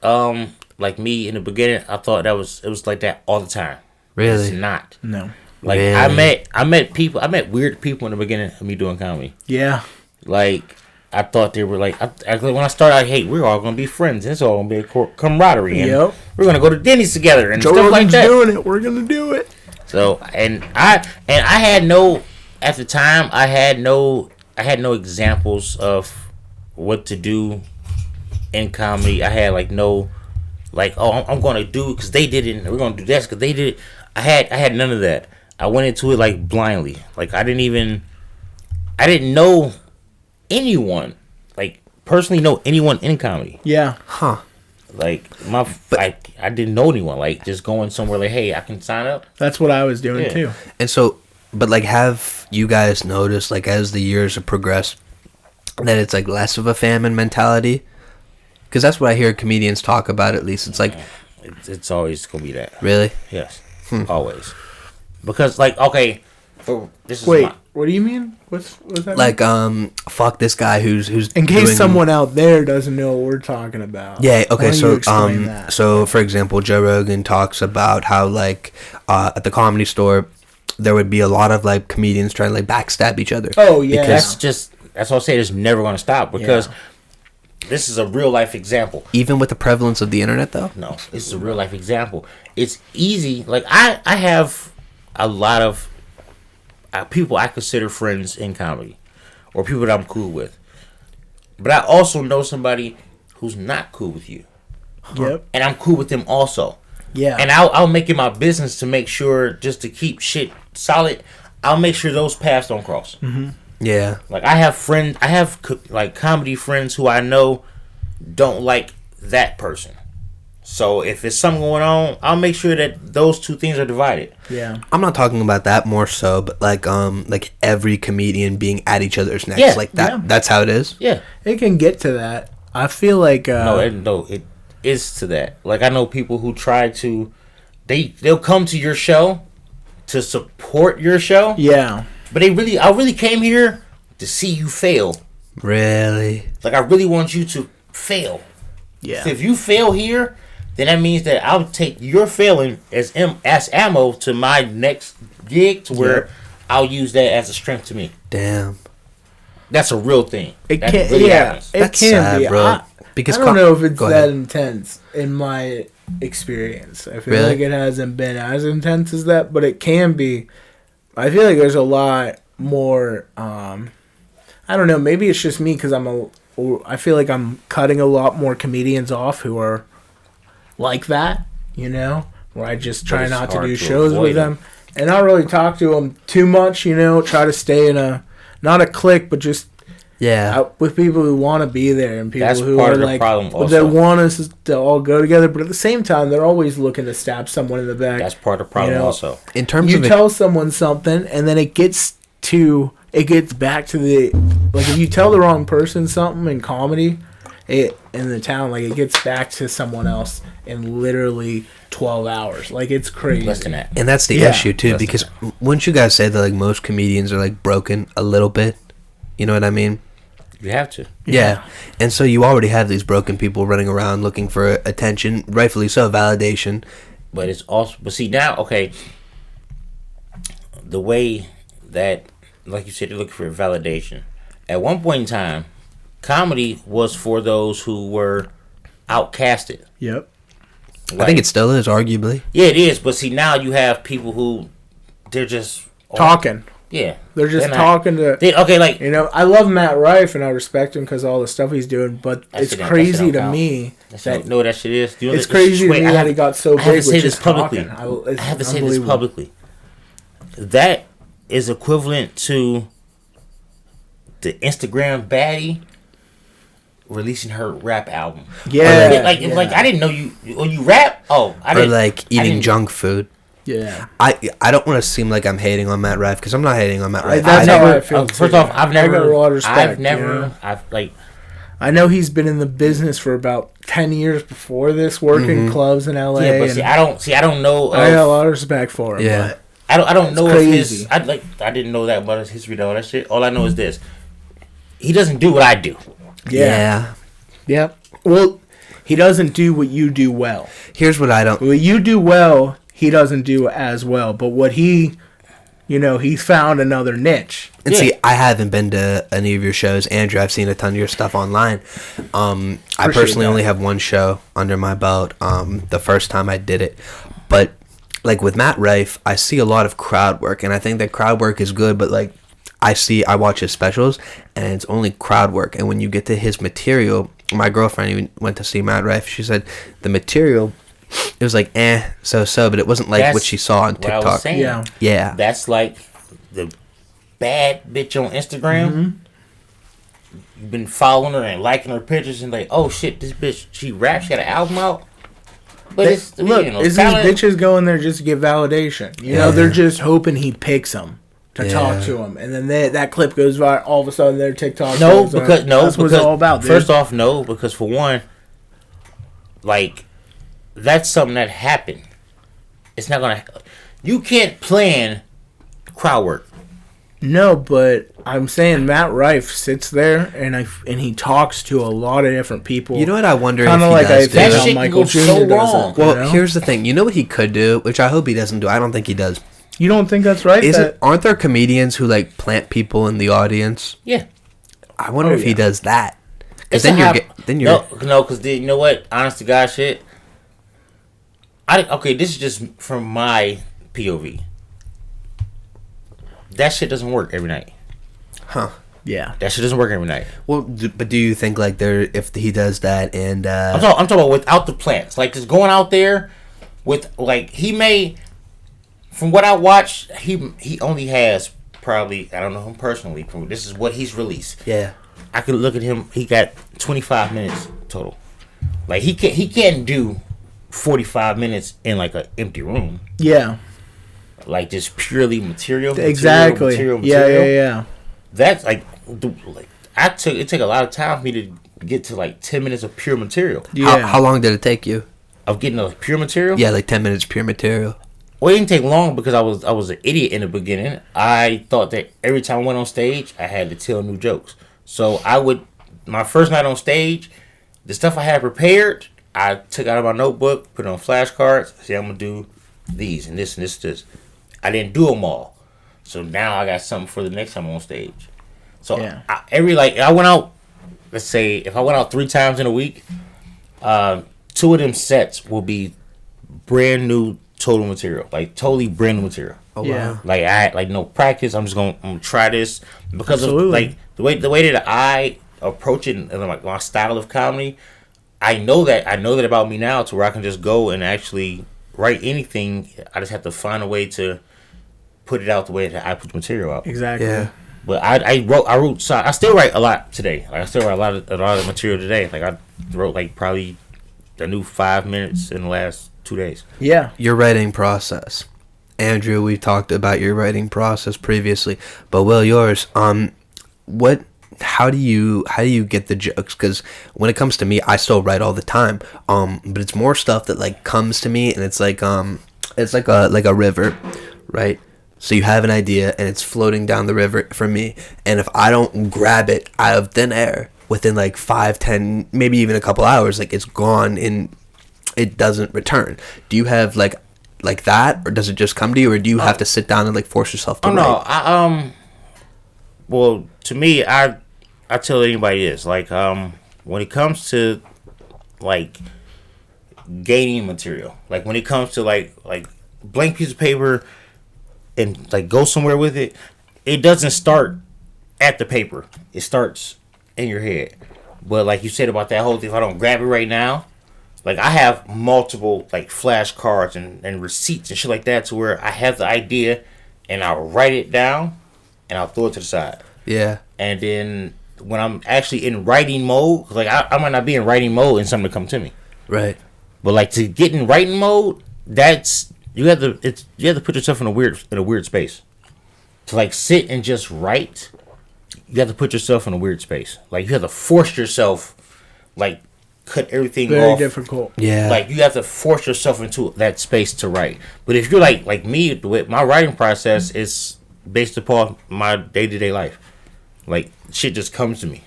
S1: like me in the beginning, I thought it was like that all the time.
S3: Really?
S1: It's not.
S2: No.
S1: Like really? I met weird people in the beginning of me doing comedy.
S2: Yeah.
S1: Like I thought they were like when I started out, hey, we're all gonna be friends. It's all gonna be a camaraderie. And we're gonna go to Denny's together and
S2: Joe
S1: stuff
S2: Rogan's
S1: like that.
S2: doing it. We're gonna do it.
S1: So I had no at the time I had no examples of what to do in comedy. I had like no like, oh, I'm gonna do it because they did it and we're gonna do this because they did it. I had none of that. I went into it like blindly. Like I didn't know anyone, like personally know anyone in comedy.
S2: Yeah.
S3: Huh.
S1: Like I didn't know anyone. Like just going somewhere like, hey, I can sign up.
S2: That's what I was doing too.
S3: And so, but like, have you guys noticed like as the years have progressed that it's like less of a famine mentality? Because that's what I hear comedians talk about. At least it's like
S1: it's always gonna be that.
S3: Really?
S1: Yes. Always. Because like this is
S2: Wait, what do you mean? What's that?
S3: Like
S2: mean?
S3: Fuck this guy who's
S2: in case someone out there doesn't know what we're talking about.
S3: Yeah, okay,
S2: so
S3: for example, Joe Rogan talks about how like at the Comedy Store there would be a lot of like comedians trying to like backstab each other.
S2: Oh yeah.
S1: That's what I say, it's never gonna stop because this is a real life example.
S3: Even with the prevalence of the internet though?
S1: No, this is a real life example. It's easy. Like I have a lot of people I consider friends in comedy, or people that I'm cool with. But I also know somebody who's not cool with you.
S2: Yep.
S1: And I'm cool with them also.
S2: Yeah.
S1: And I'll make it my business to make sure, just to keep shit solid, I'll make sure those paths don't cross.
S2: Mm-hmm.
S3: Yeah.
S1: Like I have like comedy friends who I know don't like that person. So if there's something going on, I'll make sure that those two things are divided.
S2: Yeah.
S3: I'm not talking about that more so, but like every comedian being at each other's necks like that. Yeah. That's how it is.
S1: Yeah.
S2: It can get to that. I feel like
S1: it is to that. Like I know people who try to they'll come to your show to support your show.
S2: Yeah.
S1: But I really came here to see you fail.
S3: Really?
S1: Like I really want you to fail.
S2: Yeah.
S1: So if you fail here, then that means that I'll take your failing as ammo to my next gig, to where I'll use that as a strength to me.
S3: Damn.
S1: That's a real thing.
S2: It can, really happens. It
S3: That's
S2: can
S3: sad,
S2: be,
S3: bro.
S2: Because I don't know if it's that intense in my experience. I feel like it hasn't been as intense as that, but it can be. I feel like there's a lot more. I don't know. Maybe it's just me because I feel like I'm cutting a lot more comedians off who are like that, you know, where I just try not to do shows with them and not really talk to them too much, you know, try to stay in not a clique, but just with people who want to be there and people who are like, that want us to all go together, but at the same time, they're always looking to stab someone in the back.
S1: That's part of the problem, you know? Also.
S3: In terms
S2: of tell someone something and then it gets back to the, like if you tell the wrong person something in comedy, in the town, like it gets back to someone else in literally 12 hours. Like it's crazy.
S1: Less than that.
S3: And that's the issue too, because wouldn't you guys say that like most comedians are like broken a little bit? You know what I mean?
S1: You have to.
S3: Yeah. And so you already have these broken people running around looking for attention, rightfully so, validation.
S1: But it's also, but see now, okay, the way that like you said, they're looking for validation. At one point in time, comedy was for those who were outcasted.
S2: Yep.
S3: I think it still is, arguably.
S1: Yeah, it is. But see, now you have people who they're just
S2: talking.
S1: Yeah,
S2: they're just talking to.
S1: Like
S2: I love Matt Rife and I respect him because of all the stuff he's doing. But it's crazy to me that
S1: know what that shit is.
S2: It's crazy to me that he got so big.
S1: I have to say this publicly. I have to say this publicly. That is equivalent to the Instagram baddie releasing her rap album.
S2: Yeah,
S1: like I didn't know you rap. Oh, I didn't.
S3: Or like eating junk food.
S2: Yeah,
S3: I don't want to seem like I'm hating on Matt Rife because I'm not hating on Matt Rife.
S2: That's how I feel.
S1: First off, I've never.
S2: I got a lot of respect,
S1: I
S2: know he's been in the business for about 10 years before this, working clubs in LA.
S1: Yeah, but I don't know.
S2: I got a lot of respect for him.
S3: Yeah,
S2: but
S1: I don't know if
S2: crazy.
S1: I didn't know that about his history though. That shit. All I know is this: he doesn't do what I do.
S3: Yeah.
S2: Yep. Well, he doesn't do what you do well.
S3: Here's what I don't.
S2: What you do well, he doesn't do as well. But what he found another niche.
S3: And see, I haven't been to any of your shows. Andrew, I've seen a ton of your stuff online. I personally only have one show under my belt. The first time I did it. But, like, with Matt Rife, I see a lot of crowd work. And I think that crowd work is good. But, like, I watch his specials, and it's only crowd work. And when you get to his material, my girlfriend even went to see Matt Rife. She said the material, it was like, so, but it wasn't like what she saw on TikTok.
S1: What I was saying.
S3: Yeah.
S1: That's like the bad bitch on Instagram. Mm-hmm. You've been following her and liking her pictures and like, oh shit, this bitch, she raps, she got an album out. But
S2: is these bitches going there just to get validation? You know, they're just hoping he picks them to talk to him, and then that clip goes viral. All of a sudden, their TikTok.
S1: That's what it's all about. Dude.
S2: First
S1: off, no, because for one, like, that's something that happened. It's not gonna. You can't plan crowd work.
S2: No, but I'm saying Matt Rife sits there and he talks to a lot of different people.
S3: You know what I wonder if
S2: he
S3: like
S2: does?
S1: That shit Michael Jr. So wrong.
S3: Well, here's the thing. You know what he could do, which I hope he doesn't do. I don't think he does.
S2: You don't think that's right?
S3: Aren't there comedians who like plant people in the audience?
S1: Yeah.
S3: I wonder if he does that. Because then you're
S1: no, because you know what? Honest to God, shit. This is just from my POV. That shit doesn't work every night.
S3: Huh.
S2: Yeah.
S1: That shit doesn't work every night.
S3: Well, but do you think like if he does that and
S1: I'm talking about without the plants, like just going out there with like he may, from what I watched, he only has probably, I don't know him personally, this is what he's released.
S3: Yeah.
S1: I could look at him. He got 25 minutes total. Like he can't do 45 minutes in like an empty room.
S2: Yeah.
S1: Like just purely material.
S2: Exactly.
S1: Material.
S2: Yeah.
S1: That's like it took a lot of time for me to get to like 10 minutes of pure material.
S3: Yeah. How long did it take you?
S1: Of getting a pure material?
S3: Yeah, like 10 minutes pure material.
S1: Well, it didn't take long because I was an idiot in the beginning. I thought that every time I went on stage, I had to tell new jokes. So my first night on stage, the stuff I had prepared, I took out of my notebook, put it on flashcards. See, I'm gonna do these and this and this. I didn't do them all, so now I got something for the next time I'm on stage. So I went out. Let's say if I went out 3 times in a week, 2 of them sets will be brand new total material, like totally brand new material.
S3: Oh wow!
S1: Like I like no practice. I'm gonna try this because of like the way that I approach it and like my style of comedy. I know that about me now to where I can just go and actually write anything. I just have to find a way to put it out the way that I put the material out.
S2: Exactly. Yeah.
S1: But I wrote. So I still write a lot today. Like I still write a lot of material today. Like I wrote like probably a new 5 minutes in the last 2 days.
S2: Yeah.
S3: Your writing process, Andrew. We talked about your writing process previously, but Will, yours. How do you get the jokes? Because when it comes to me, I still write all the time. But it's more stuff that like comes to me, and it's like a river, right? So you have an idea, and it's floating down the river for me. And if I don't grab it out of thin air within like 5, 10, maybe even a couple hours, like it's gone and it doesn't return. Do you have like that, or does it just come to you, or do you have to sit down and like force yourself to write?
S1: No, Well, to me, I tell anybody this. Like, when it comes to like gaining material, like when it comes to like blank piece of paper and like go somewhere with it, it doesn't start at the paper. It starts in your head. But like you said about that whole thing, if I don't grab it right now, like I have multiple like flashcards and receipts and shit like that to where I have the idea and I'll write it down and I'll throw it to the side.
S3: Yeah.
S1: And then when I'm actually in writing mode, 'cause like I might not be in writing mode and something to come to me.
S3: Right.
S1: But like to get in writing mode, that's you have to put yourself in a weird space. To like sit and just write, you have to put yourself in a weird space. Like you have to force yourself, like cut everything
S2: Very
S1: off.
S2: difficult.
S3: Yeah.
S1: Like you have to force yourself into that space to write. But if you're like me, my writing process is based upon my day-to-day life. Like shit just comes to me.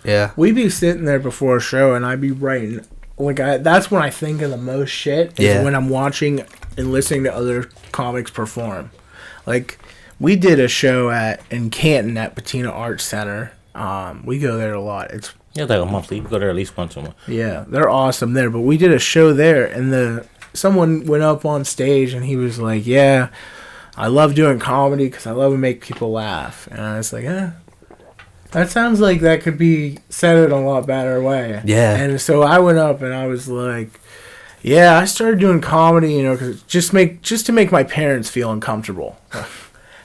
S3: Yeah.
S2: We be sitting there before a show, and I be writing. Like that's when I think of the most shit. Is when I'm watching and listening to other comics perform. Like we did a show in Canton at Patina Arts Center. We go there a lot. It's
S1: like a monthly. You go there at least once a month.
S2: Yeah, they're awesome there. But we did a show there, and someone went up on stage, and he was like, "Yeah, I love doing comedy because I love to make people laugh." And I was like, that sounds like that could be said in a lot better way.
S3: Yeah.
S2: And so I went up and I was like, yeah, I started doing comedy, cause just to make my parents feel uncomfortable.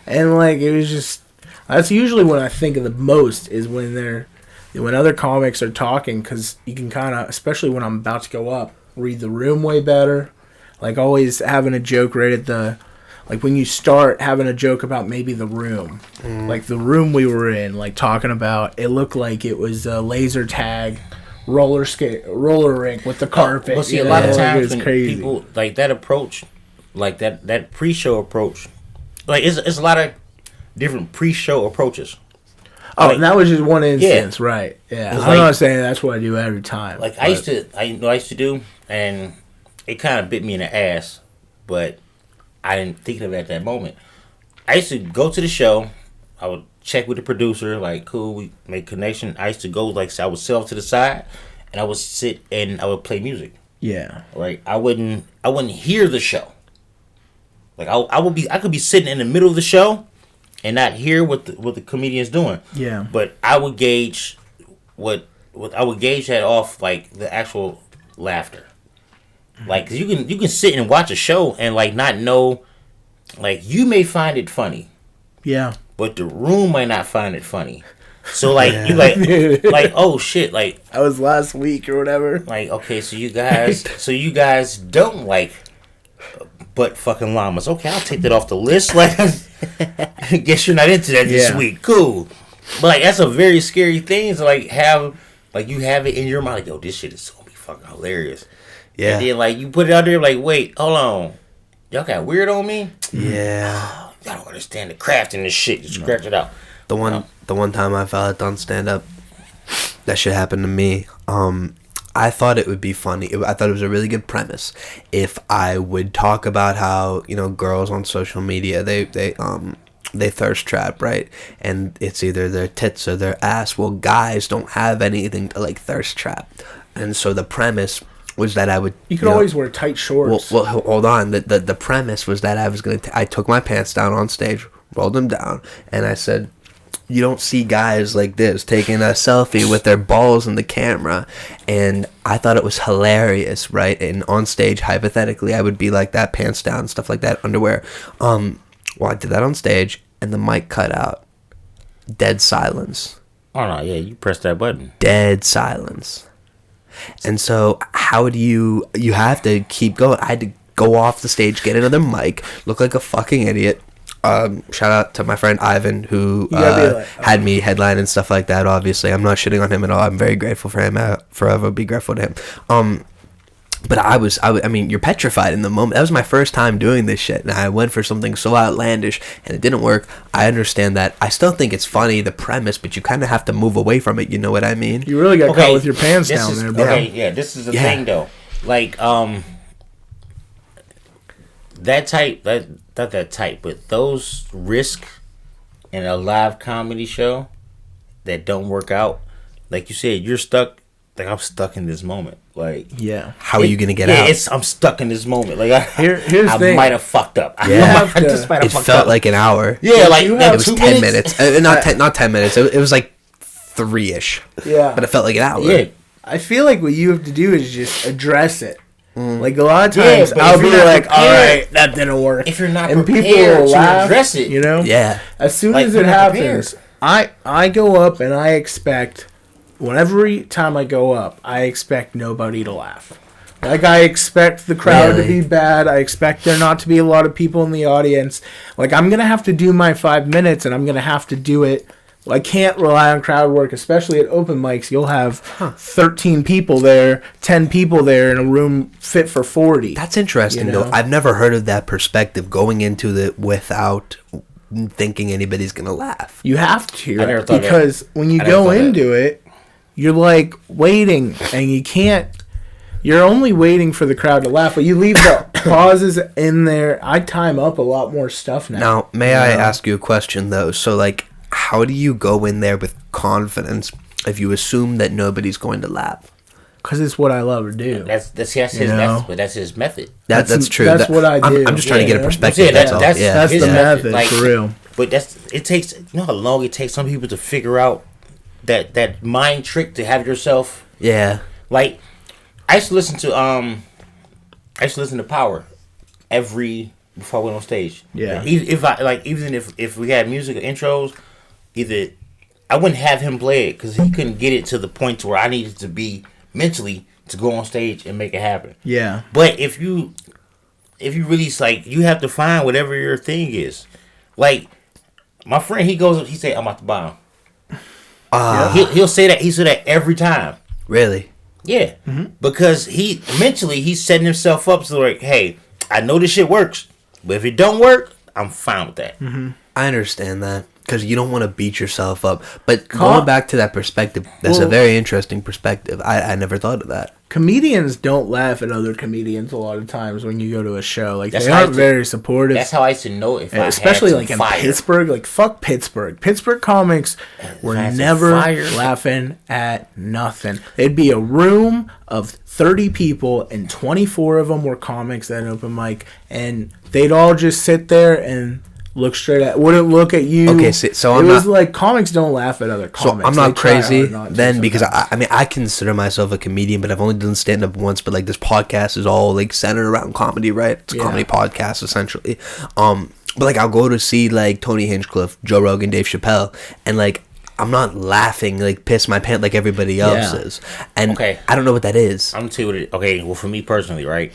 S2: And like, it was just, that's usually when I think of the most is when other comics are talking, cause you can kind of, especially when I'm about to go up, read the room way better. Like always having a joke right at like when you start having a joke about maybe the room, like the room we were in, like talking about, it looked like it was a laser tag roller rink with the carpet.
S1: Well, see, a lot of times
S2: it's
S1: when
S2: crazy.
S1: people like that approach, like that pre-show approach, like it's a lot of different pre-show approaches.
S2: Oh,
S1: like,
S2: and that was just one instance, right? Yeah, I'm not saying that's what I do every time.
S1: Like I used to do, and it kind of bit me in the ass, but I didn't think of it at that moment. I used to go to the show. I would check with the producer, like, cool, we make connection. I used to go, like, so I would sit off to the side, and I would sit and I would play music.
S2: Yeah.
S1: Right. I wouldn't hear the show. Like I could be sitting in the middle of the show, and not hear what the comedian's doing.
S2: Yeah.
S1: But I would gauge what I would gauge that off like the actual laughter. Like, 'cause you can sit and watch a show and like not know, like you may find it funny,
S2: Yeah.
S1: but the room might not find it funny. So like you like oh shit, like
S2: That was last week or whatever.
S1: like okay, so you guys don't like butt fucking llamas. Okay, I'll take that off the list. Like, guess you're not into that this week. Cool, but like that's a very scary thing to like have, like you have it in your mind. Like, yo, this shit is gonna be fucking hilarious. Yeah. And then like you put it out there, like, wait, hold on, y'all got weird on me.
S3: Yeah.
S1: Y'all don't understand the craft in this shit. Just scratch it out.
S3: The one time I felt it done stand up, that shit happened to me. I thought it would be funny. I thought it was a really good premise if I would talk about how, girls on social media, they thirst trap, right? And it's either their tits or their ass. Well, guys don't have anything to like thirst trap. And so the premise was that I would...
S2: You could always wear tight shorts.
S3: Well, hold on. The premise was that I took my pants down on stage, rolled them down, and I said, you don't see guys like this taking a selfie with their balls in the camera. And I thought it was hilarious, right? And on stage, hypothetically, I would be like that, pants down, stuff like that, underwear. Well, I did that on stage, and the mic cut out. Dead silence.
S1: Oh no, yeah, you press that button.
S3: Dead silence. And so how do you have to keep going. I had to go off the stage, get another mic, look like a fucking idiot. Shout out to my friend Ivan, who had me headline and stuff like that. Obviously, I'm not shitting on him at all. I'm very grateful for him. I'll forever be grateful to him. But I mean, you're petrified in the moment. That was my first time doing this shit, and I went for something so outlandish, and it didn't work. I understand that. I still think it's funny, the premise, but you kind of have to move away from it. You know what I mean?
S2: You really got caught with your pants down there, bro.
S1: Okay, yeah, this is the thing, though. Like, that type, not that type, but those risk in a live comedy show that don't work out, like you said, you're stuck. Like, I'm stuck in this moment. Like,
S3: how are you gonna get out?
S1: I'm stuck in this moment. Like,
S2: here's the thing.
S1: might have fucked up.
S3: Yeah.
S1: I just might have
S3: It
S1: fucked
S3: felt
S1: up.
S3: like an hour.
S1: Yeah, like
S3: It was 10 minutes. Not 10 minutes. It was like 3-ish.
S2: Yeah.
S3: But it felt like an hour.
S1: Yeah.
S2: I feel like what you have to do is just address it. Like, a lot of times,
S1: but
S2: I'll
S1: if
S2: be
S1: you're not
S2: like, all
S1: prepared-
S2: right, that didn't work.
S1: If you're not
S2: and people
S1: prepared
S2: will
S1: to
S2: laugh,
S1: address it,
S2: you know?
S3: Yeah.
S2: As soon
S1: Like,
S2: as
S1: you're
S2: it
S1: not
S2: happens, I go up and I expect, whenever time I go up, I expect nobody to laugh. Like, I expect the crowd to be bad. I expect there not to be a lot of people in the audience. Like, I'm going to have to do my 5 minutes, and I'm going to have to do it. I can't rely on crowd work, especially at open mics. You'll have 13 people there, 10 people there in a room fit for 40.
S3: That's interesting,
S2: You know?
S3: though. I've never heard of that perspective, going into it without thinking anybody's going to laugh.
S2: You have to.
S1: I never thought
S2: because when you go into it, you're like waiting, and you can't. You're only waiting for the crowd to laugh, but you leave the pauses in there. I time up a lot more stuff now.
S3: Now, may I ask you a question, though? So, like, how do you go in there with confidence if you assume that nobody's going to laugh?
S2: Because it's what I love to do.
S1: That's his method.
S3: That's true.
S2: That's what I do.
S3: I'm just trying to get a
S1: Yeah.
S3: perspective.
S1: Yeah,
S3: that's all.
S1: that's-
S3: Yeah.
S2: That's
S1: his
S2: the
S1: method,
S2: method, for real.
S1: But it takes, you know how long it takes some people to figure out that mind trick to have yourself.
S3: Yeah.
S1: Like, I used to listen to Power before I went on stage.
S2: Yeah.
S1: Even if we had music or intros, either I wouldn't have him play it because he couldn't get it to the point to where I needed to be mentally to go on stage and make it happen.
S2: Yeah.
S1: But if you really, like, you have to find whatever your thing is. Like, my friend, he say, I'm about to bomb. He'll say that. He said that every time.
S3: Really?
S1: Yeah. Because he's setting himself up so, like, hey, I know this shit works, but if it don't work, I'm fine with that.
S3: I understand that. Because you don't want to beat yourself up. But going back to that perspective, that's a very interesting perspective. I never thought of that.
S2: Comedians don't laugh at other comedians a lot of times when you go to a show. Like,
S1: That's
S2: they
S1: how
S2: aren't very supportive.
S1: That's how I used to know if I
S2: Especially
S1: had
S2: like in
S1: fire.
S2: Pittsburgh. Like, fuck Pittsburgh. Pittsburgh comics were
S1: Had some
S2: never
S1: fire.
S2: laughing at nothing. It'd be a room of 30 people, and 24 of them were comics at an open mic, and they'd all just sit there and look straight at, wouldn't look at you.
S3: Okay, so I'm
S2: it was
S3: not,
S2: like, comics don't laugh at other
S3: so
S2: comics.
S3: I'm not
S2: They try
S3: crazy
S2: hard not to
S3: then, because
S2: sometimes.
S3: I mean, I consider myself a comedian, but I've only done stand up once. But like, this podcast is all like centered around comedy, right? It's a comedy podcast essentially. But like, I'll go to see like Tony Hinchcliffe, Joe Rogan, Dave Chappelle, and like, I'm not laughing like piss my pants like everybody else is. And I don't know what that is.
S1: I'm gonna tell you what well, for me personally, right?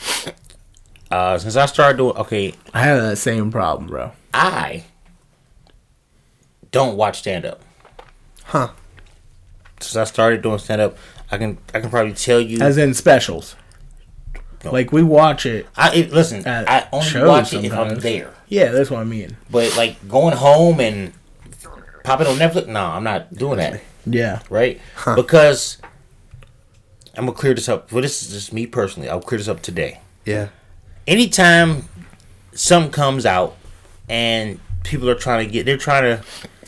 S1: Since I started doing
S2: I have that same problem, bro.
S1: I don't watch stand up.
S3: Huh.
S1: Since I started doing stand up, I can probably tell you,
S2: As in specials.
S1: No.
S2: Like, we watch it.
S1: listen,
S2: At
S1: I only
S2: shows
S1: watch it if I'm
S2: sometimes.
S1: there.
S2: Yeah, that's what I mean.
S1: But like going home and popping on Netflix, no, I'm not doing that.
S2: Yeah.
S1: Right? Because I'm gonna clear this up. Well, this is just me personally. I'll clear this up today.
S3: Yeah.
S1: Anytime something comes out and people are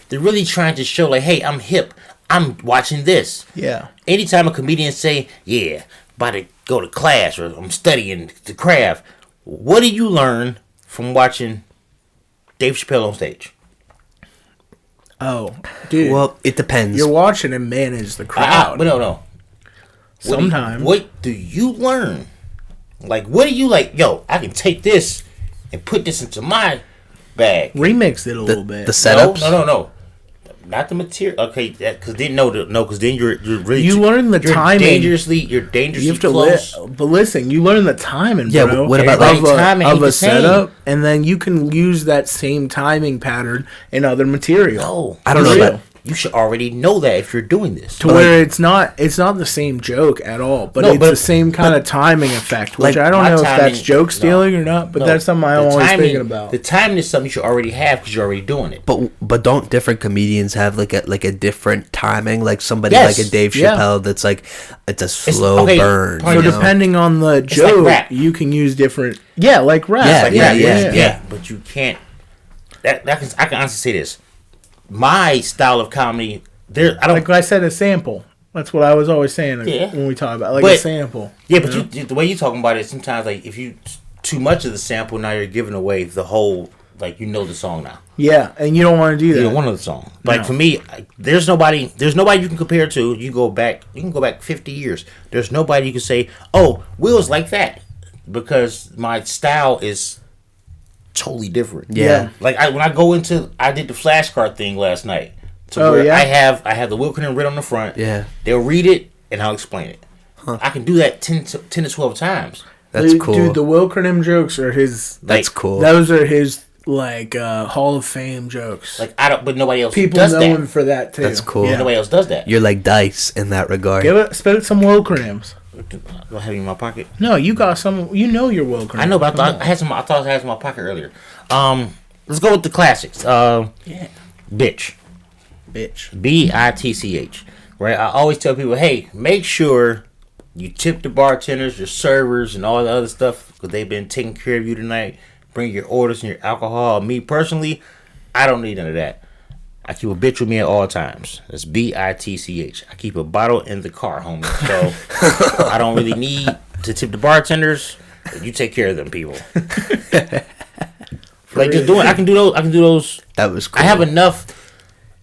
S1: they're really trying to show, like, hey, I'm hip. I'm watching this.
S2: Yeah.
S1: Anytime a comedian say, yeah, about to go to class or I'm studying the craft, what do you learn from watching Dave Chappelle on stage?
S2: Oh, dude.
S3: Well, it depends.
S2: You're watching him manage the crowd.
S1: But no.
S2: Sometimes.
S1: What do you learn? Like, what do you like? Yo, I can take this and put this into my bag.
S2: Remix it a little bit.
S3: The setups.
S1: No. Not the material. Okay, because then because then you're really
S2: You learn the timing.
S1: You're dangerously
S2: you have to
S1: close.
S2: but listen, you learn the timing,
S3: Yeah,
S2: bro.
S3: what about,
S1: like,
S2: of
S1: timing ain't
S2: a
S1: the same.
S2: setup, and then you can use that same timing pattern in other material.
S1: No,
S3: I don't know
S1: you
S3: that.
S1: should- You should already know that if you're doing this.
S2: To where it's not the same joke at all, but
S1: No,
S2: it's the same kind of timing effect, which
S3: like,
S2: I don't
S1: my
S2: know if
S1: timing-
S2: that's joke stealing or not, but
S1: No,
S2: that's something I'm
S1: the
S2: always
S1: timing-
S2: thinking about.
S1: The timing is something you should already have because you're already doing it.
S3: But don't different comedians have like a different timing? Like somebody
S1: Yes,
S3: like a Dave
S2: yeah.
S3: Chappelle that's like it's a slow
S1: okay,
S3: burn.
S1: part
S2: So
S1: of
S3: you know?
S2: depending on the
S1: like
S2: joke,
S1: rap.
S2: you can use different. Yeah, like rap.
S3: Yeah,
S1: Like,
S3: yeah.
S1: yeah. But you can't. I can honestly say this. my style of comedy, there I don't
S2: like I said, a sample. That's what I was always saying when we talk about a sample.
S1: Yeah, but the way you talking about it, sometimes like if you too much of the sample, now you're giving away the whole. Like the song now.
S2: Yeah, and you don't want to do that.
S1: You don't want the song. Like for me, there's nobody you can compare to. You can go back 50 years. There's nobody you can say, "Oh, Will's like that," because my style is totally different.
S3: Yeah.
S1: Like I did the flashcard thing last night. I have the Will Cunningham written on the front.
S3: Yeah.
S1: They'll read it and I'll explain it. Huh. I can do that 10 to 12 times.
S3: That's cool.
S2: Dude, the Will Cunningham jokes are his.
S3: That's cool.
S2: Those are his. Like Hall of Fame jokes.
S1: Like but nobody else
S2: people
S1: does
S2: know
S1: that.
S2: Him for that too.
S3: That's cool.
S1: Yeah. Nobody else does that.
S3: You're like Dice in that regard.
S2: Spit some Will Cunninghams.
S1: Do I have you in my pocket?
S2: No, you got some. You know your Will Cunningham.
S1: I know, but I thought I had some. I thought I had some in my pocket earlier. Let's go with the classics. Bitch. BITCH. Right. I always tell people, hey, make sure you tip the bartenders, your servers, and all the other stuff because they've been taking care of you tonight. Bring your orders and your alcohol. Me personally, I don't need none of that. I keep a bitch with me at all times. That's BITCH. I keep a bottle in the car, homie. So I don't really need to tip the bartenders. You take care of them people. Like just doing, I can do those.
S3: That was cool.
S1: I have enough.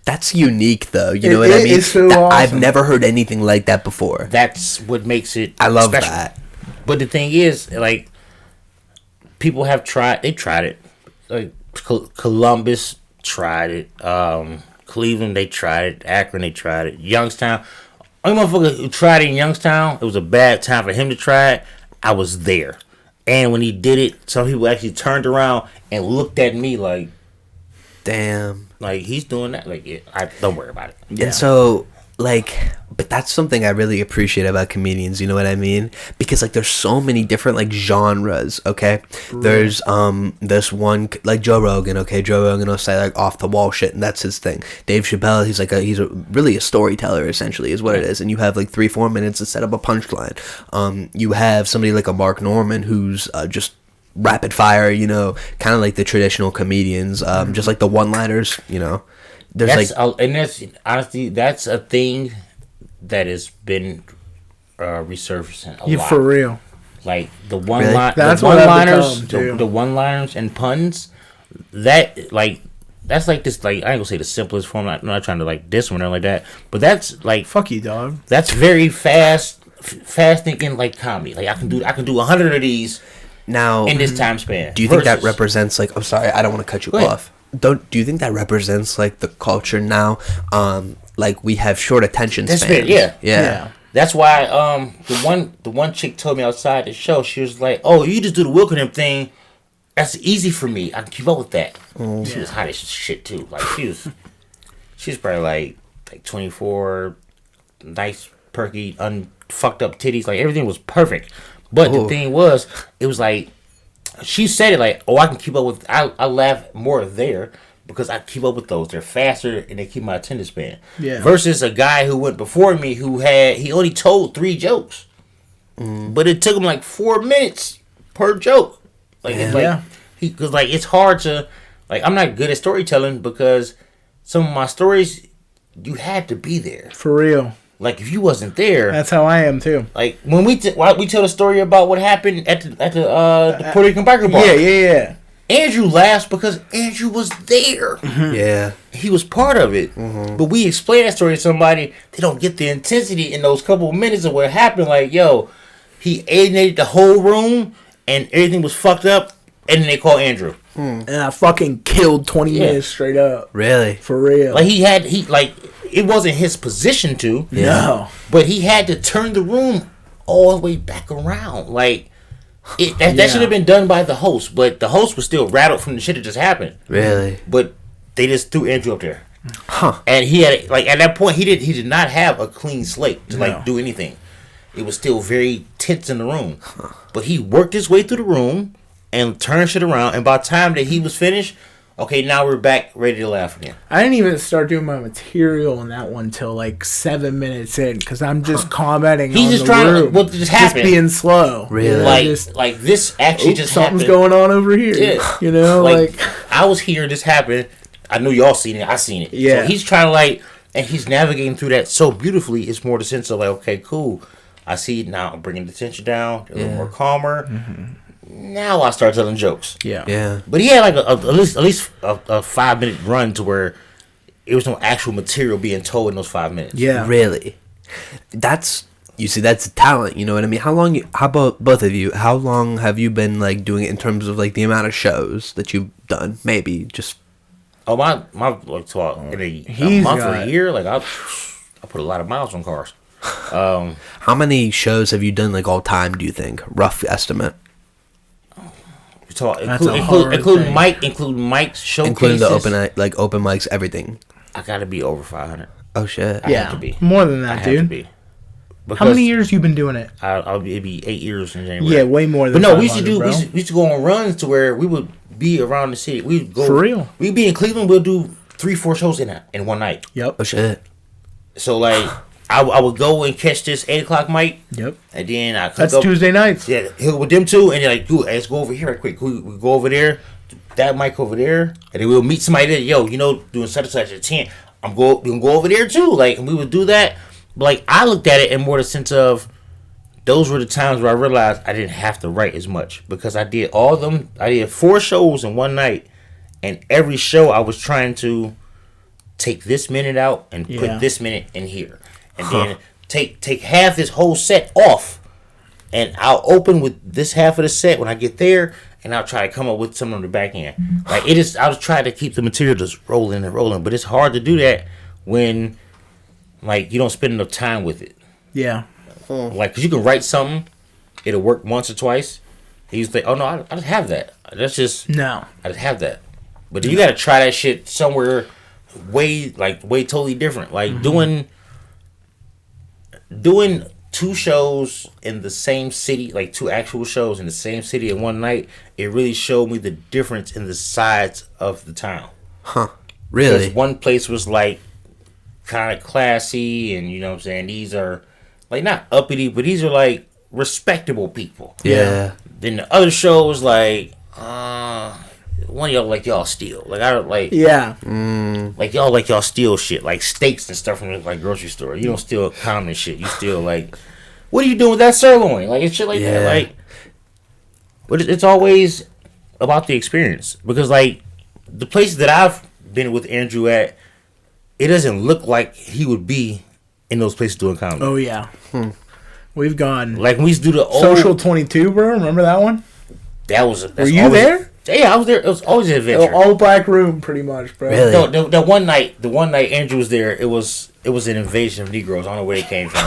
S3: That's unique, though. You know what I mean?
S2: It's so awesome.
S3: I've never heard anything like that before.
S1: That's what makes it.
S3: I love
S1: special.
S3: that.
S1: But the thing is, like. People have tried. They tried it. Like Columbus tried it. Cleveland, they tried it. Akron, they tried it. Youngstown. Only motherfucker who tried it in Youngstown, it was a bad time for him to try it. I was there, and when he did it, some people actually turned around and looked at me like,
S3: "Damn,
S1: like he's doing that." Like, yeah, don't worry about it.
S3: Yeah. And so, like, but that's something I really appreciate about comedians, you know what I mean? Because like there's so many different like genres, okay? There's this one like Joe Rogan, okay? Joe Rogan will say like off the wall shit and that's his thing. Dave Chappelle, he's really a storyteller essentially is what it is. And you have like 3-4 minutes to set up a punchline. You have somebody like a Mark Norman who's just rapid fire, you know, kind of like the traditional comedians, just like the one-liners, you know. There's
S1: and that's honestly that's a thing that has been resurfacing a lot.
S2: For real.
S1: Like the
S2: That's
S1: the one-liners, the one-liners and puns. That's like this. Like I ain't gonna say the simplest form. I'm not trying to like diss one or like that. But that's like
S2: fuck you, dog.
S1: That's very fast thinking like comedy. Like I can do 100 of these
S3: now
S1: in this time span.
S3: Do you think that represents like? I'm sorry, I don't want to cut you off. Do you think that represents like the culture now? Like we have short attention spans. Yeah.
S1: That's why the one chick told me outside the show, she was like, "Oh, you just do the Will Cunningham thing. That's easy for me. I can keep up with that." She was hot as shit too. Like she was probably like 24, nice, perky, unfucked up titties. Like everything was perfect. But the thing was, it was like. She said it like, "Oh, I can keep up with." I laugh more there because I keep up with those. They're faster and they keep my attention span.
S2: Yeah.
S1: Versus a guy who went before me he only told 3 jokes, but it took him like 4 minutes per joke. Like because like it's hard to like I'm not good at storytelling because some of my stories you had to be there
S2: for real.
S1: Like if you wasn't there,
S2: that's how I am too.
S1: Like when we tell the story about what happened at the Puerto Rican biker bar.
S2: Yeah.
S1: Andrew laughs because Andrew was there.
S3: Mm-hmm. Yeah,
S1: he was part of it. Mm-hmm. But we explain that story to somebody, they don't get the intensity in those couple of minutes of what happened. Like, yo, he alienated the whole room and everything was fucked up, and then they call Andrew.
S2: And I fucking killed 20 minutes straight up.
S3: Really?
S2: For real.
S1: Like it wasn't his position to.
S2: Yeah. No.
S1: But he had to turn the room all the way back around. Like that should have been done by the host, but the host was still rattled from the shit that just happened.
S3: Really?
S1: But they just threw Andrew up there.
S3: Huh.
S1: And he had like at that point he did not have a clean slate to like do anything. It was still very tense in the room. Huh. But he worked his way through the room and turned shit around, and by the time that he was finished, okay, now we're back ready to laugh again.
S2: I didn't even start doing my material in that one till like 7 minutes in because I'm just commenting.
S1: He's
S2: on
S1: just
S2: the
S1: trying
S2: room.
S1: What just happened?
S2: Just being slow.
S3: Really?
S1: Like this actually just
S2: something's
S1: happened.
S2: going on over here.
S1: Yeah.
S2: You know, like
S1: I was here. This happened. I knew y'all seen it. I seen it.
S2: Yeah.
S1: So he's trying to like, and he's navigating through that so beautifully. It's more the sense of like, okay, cool. I see it now. I'm bringing the tension down. A little more calmer. Mm-hmm. Now I start telling jokes.
S3: Yeah.
S1: But he had like at least a 5-minute run to where it was no actual material being told in those 5 minutes.
S2: Yeah.
S3: Really. That's talent, you know what I mean? How about both of you? How long have you been like doing it in terms of like the amount of shows that you've done? Maybe just
S1: my like in a month or a year, like I put a lot of miles on cars.
S3: How many shows have you done like all time, do you think? Rough estimate.
S1: Including Mike's showcases,
S3: including the open mics, everything.
S1: I gotta be over 500.
S3: Oh shit!
S2: I have to be more than that, dude. How many years you been doing it?
S1: It'll be 8 years in January.
S2: Yeah, way more than.
S1: But no, we used to go on runs to where we would be around the city. We'd go
S2: for real.
S1: We'd be in Cleveland. We'll do 3-4 shows in one night.
S2: Yep.
S3: Oh shit!
S1: So like. I would go and catch this 8 o'clock mic.
S2: Yep.
S1: And then
S2: that's Tuesday nights.
S1: Yeah, with them two, and you're like, dude, let's go over here right quick. We go over there, that mic over there, and then we'll meet somebody there. Yo, doing such and such at 10. We can go over there too. Like, and we would do that. But like, I looked at it in more the sense of those were the times where I realized I didn't have to write as much because I did all of them. I did 4 shows in one night, and every show I was trying to take this minute out and put this minute in here. And then take half this whole set off, and I'll open with this half of the set when I get there, and I'll try to come up with something on the back end. Like I'll try to keep the material just rolling and rolling, but it's hard to do that when, like, you don't spend enough time with it.
S2: Yeah.
S1: Like, cause you can write something, it'll work once or twice. And you think, oh no, I just have that. That's just
S2: no.
S1: I just have that. But then you got to try that shit somewhere, way totally different. Like doing 2 shows in the same city, like 2 actual shows in the same city in one night, it really showed me the difference in the sides of the town.
S3: Huh. Really?
S1: Because one place was like kind of classy, and you know what I'm saying, these are like not uppity, but these are like respectable people.
S3: Yeah.
S1: Then the other show was like, one of y'all like y'all steal. Like I don't like.
S2: Yeah.
S1: Like y'all steal shit, like steaks and stuff from the like grocery store. You don't steal common shit. You steal like, what are you doing with that sirloin? Like it's shit like that. Like, but it's always about the experience because like the places that I've been with Andrew at, it doesn't look like he would be in those places doing comedy.
S2: Oh yeah. We've gone
S1: like when we used to do the old
S2: Social 22, bro. Remember that one?
S1: Were
S2: you there?
S1: Yeah, I was there. It was always an adventure.
S2: All black room, pretty much, bro.
S3: Really?
S1: No, the one night Andrew was there. It was an invasion of Negroes. I don't know where they came from.